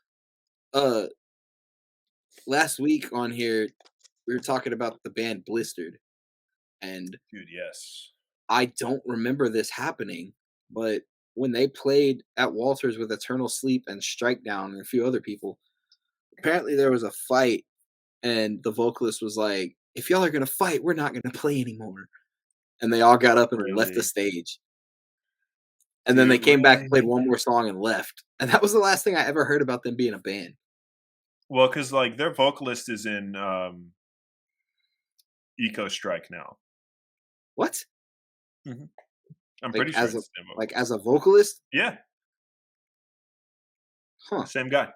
[SPEAKER 1] last week on here, we were talking about the band Blistered, and
[SPEAKER 3] Dude, yes.
[SPEAKER 1] I don't remember this happening, but when they played at Walters with Eternal Sleep and Strike Down and a few other people, apparently there was a fight, and the vocalist was like, "If y'all are gonna fight, we're not gonna play anymore." And they all got up and left the
[SPEAKER 3] Really?
[SPEAKER 1] stage. And then they
[SPEAKER 3] Dude,
[SPEAKER 1] came back,
[SPEAKER 3] really?
[SPEAKER 1] played one more song, and left. And that was the last thing I ever heard about them being a band.
[SPEAKER 3] Well, because like their vocalist is in Eco Strike now.
[SPEAKER 1] What?
[SPEAKER 3] I'm
[SPEAKER 1] Like,
[SPEAKER 3] pretty sure
[SPEAKER 1] as
[SPEAKER 3] it's
[SPEAKER 1] a
[SPEAKER 3] the same
[SPEAKER 1] like as a vocalist?
[SPEAKER 3] yeah,
[SPEAKER 1] Huh.
[SPEAKER 3] same guy.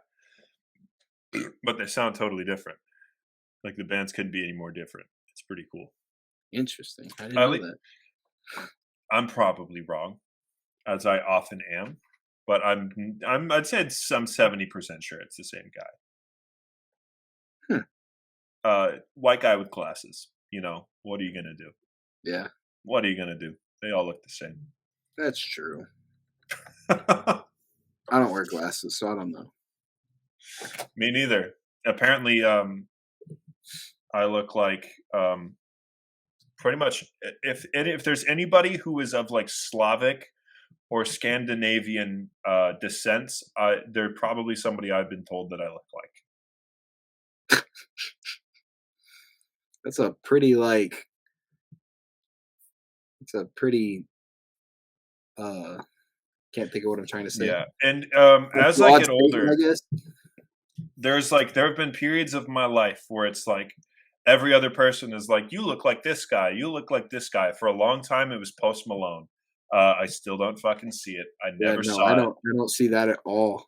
[SPEAKER 3] But they sound totally different. Like the bands couldn't be any more different. It's pretty cool.
[SPEAKER 1] Interesting. I didn't
[SPEAKER 3] I
[SPEAKER 1] know
[SPEAKER 3] like-
[SPEAKER 1] that.
[SPEAKER 3] I'm probably wrong, as I often am, but I'd say I'm 70% sure it's the same guy. White guy with glasses. You know, what are you gonna do?
[SPEAKER 1] Yeah,
[SPEAKER 3] What are you gonna do? They all look the same.
[SPEAKER 1] that's true. I don't wear glasses, so I don't know.
[SPEAKER 3] Me neither. Apparently, I look like pretty much if there's anybody who is of like Slavic or Scandinavian descent, they're probably somebody I've been told that I look like.
[SPEAKER 1] That's a pretty like. It's a pretty. Can't think of what I'm trying to say.
[SPEAKER 3] Yeah, and
[SPEAKER 1] A
[SPEAKER 3] as I
[SPEAKER 1] broad
[SPEAKER 3] get
[SPEAKER 1] statement,
[SPEAKER 3] older,
[SPEAKER 1] I guess.
[SPEAKER 3] there have been periods of my life where it's like every other person is like, you look like this guy, you look like this guy. For a long time, it was Post Malone. I still don't fucking see it. I never saw
[SPEAKER 1] I
[SPEAKER 3] it.
[SPEAKER 1] don't see that at all.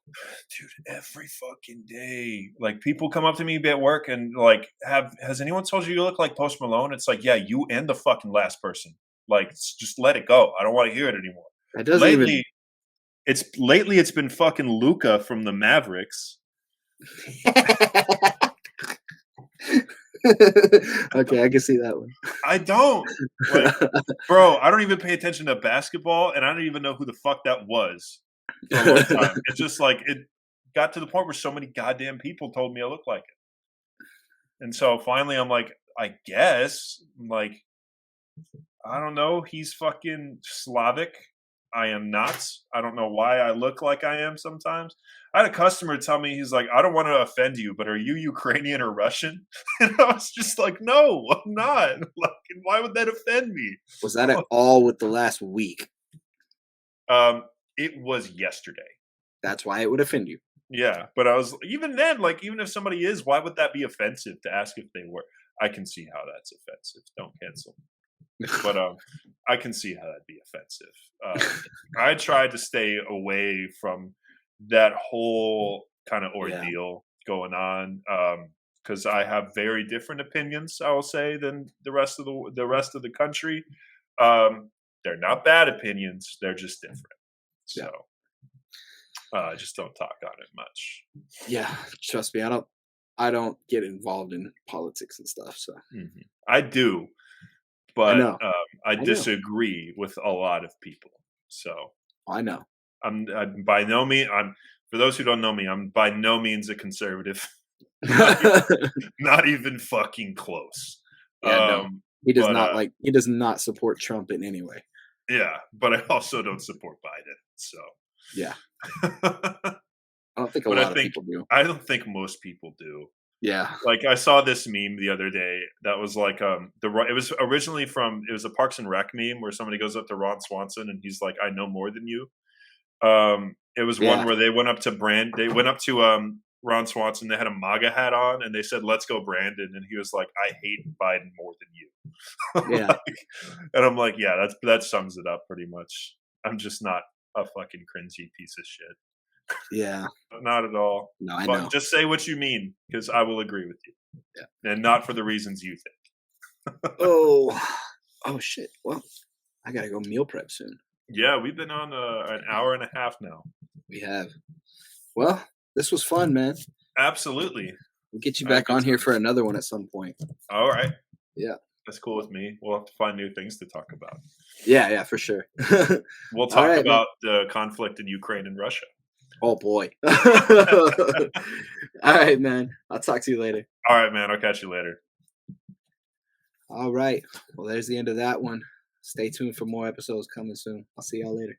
[SPEAKER 3] Dude, every fucking day. Like people come up to me at work and like, has anyone told you look like Post Malone? It's like, yeah, you and the fucking last person. Like, just let it go. I don't want to hear it anymore.
[SPEAKER 1] It doesn't
[SPEAKER 3] Lately, it's been fucking Luca from the Mavericks.
[SPEAKER 1] Okay, I can see that one.
[SPEAKER 3] I don't. Like, bro, I don't even pay attention to basketball, and I don't even know who the fuck that was for a long time. It's just like it got to the point where so many goddamn people told me I look like it. And so finally I'm like, I guess, like, I don't know. He's fucking Slavic. I am not. I don't know why I look like I am sometimes. I had a customer tell me, he's like, I don't want to offend you, but are you Ukrainian or Russian? And I was just like, no, I'm not. Like, why would that offend me?
[SPEAKER 1] Was that at all with the last week?
[SPEAKER 3] It was yesterday.
[SPEAKER 1] That's why it would offend you.
[SPEAKER 3] Yeah, but I was even then, like, even if somebody is, why would that be offensive to ask if they were? I can see how that's offensive. Don't cancel. But I can see how that'd be offensive. I tried to stay away from that whole kind of ordeal going on because I have very different opinions, I will say, than the rest of the country. They're not bad opinions; they're just different. So
[SPEAKER 1] Yeah.
[SPEAKER 3] I just don't talk on it much.
[SPEAKER 1] Yeah, trust me, I don't get involved in politics and stuff. So
[SPEAKER 3] Mhm. I do,
[SPEAKER 1] I
[SPEAKER 3] but
[SPEAKER 1] know,
[SPEAKER 3] I
[SPEAKER 1] I know,
[SPEAKER 3] disagree with a lot of people. So
[SPEAKER 1] I know.
[SPEAKER 3] I'm by no means. I'm for those who don't know me. I'm by no means a conservative. not even, not even fucking close.
[SPEAKER 1] Yeah, no,
[SPEAKER 3] But
[SPEAKER 1] he does not support Trump in any way.
[SPEAKER 3] yeah, but I also don't support Biden. So,
[SPEAKER 1] Yeah,
[SPEAKER 3] but
[SPEAKER 1] I don't think a
[SPEAKER 3] I
[SPEAKER 1] lot of
[SPEAKER 3] think
[SPEAKER 1] people do.
[SPEAKER 3] I don't think most people do.
[SPEAKER 1] Yeah,
[SPEAKER 3] Like I saw this meme the other day that was like it was originally from it was a Parks and Rec meme where somebody goes up to Ron Swanson and he's like, I know more than you. It was one
[SPEAKER 1] yeah,
[SPEAKER 3] where they went up to Ron Swanson, they had a MAGA hat on and they said, let's go Brandon, and he was like, I hate Biden more than you.
[SPEAKER 1] yeah,
[SPEAKER 3] Like, and I'm like, yeah, that sums it up pretty much. I'm just not a fucking cringy piece of shit.
[SPEAKER 1] yeah.
[SPEAKER 3] Not at all.
[SPEAKER 1] No, I
[SPEAKER 3] But
[SPEAKER 1] know.
[SPEAKER 3] just say what you mean, because I will agree with you.
[SPEAKER 1] Yeah.
[SPEAKER 3] And not for the reasons you think.
[SPEAKER 1] Oh, oh shit. Well, I gotta go meal prep soon.
[SPEAKER 3] Yeah, we've been on an hour and a half now.
[SPEAKER 1] We have. Well, this was fun, man.
[SPEAKER 3] Absolutely.
[SPEAKER 1] We'll get you
[SPEAKER 3] I had
[SPEAKER 1] back
[SPEAKER 3] good
[SPEAKER 1] on here
[SPEAKER 3] times.
[SPEAKER 1] for another one at some point.
[SPEAKER 3] All right.
[SPEAKER 1] Yeah.
[SPEAKER 3] That's cool with me. We'll have to find new things to talk about.
[SPEAKER 1] Yeah, yeah, for sure.
[SPEAKER 3] We'll
[SPEAKER 1] All
[SPEAKER 3] talk
[SPEAKER 1] right, man.
[SPEAKER 3] about the conflict in Ukraine and Russia.
[SPEAKER 1] Oh boy. All right, man. I'll talk to you later.
[SPEAKER 3] All right, man. I'll catch you later.
[SPEAKER 1] All right. Well, there's the end of that one. Stay tuned for more episodes coming soon. I'll see y'all later.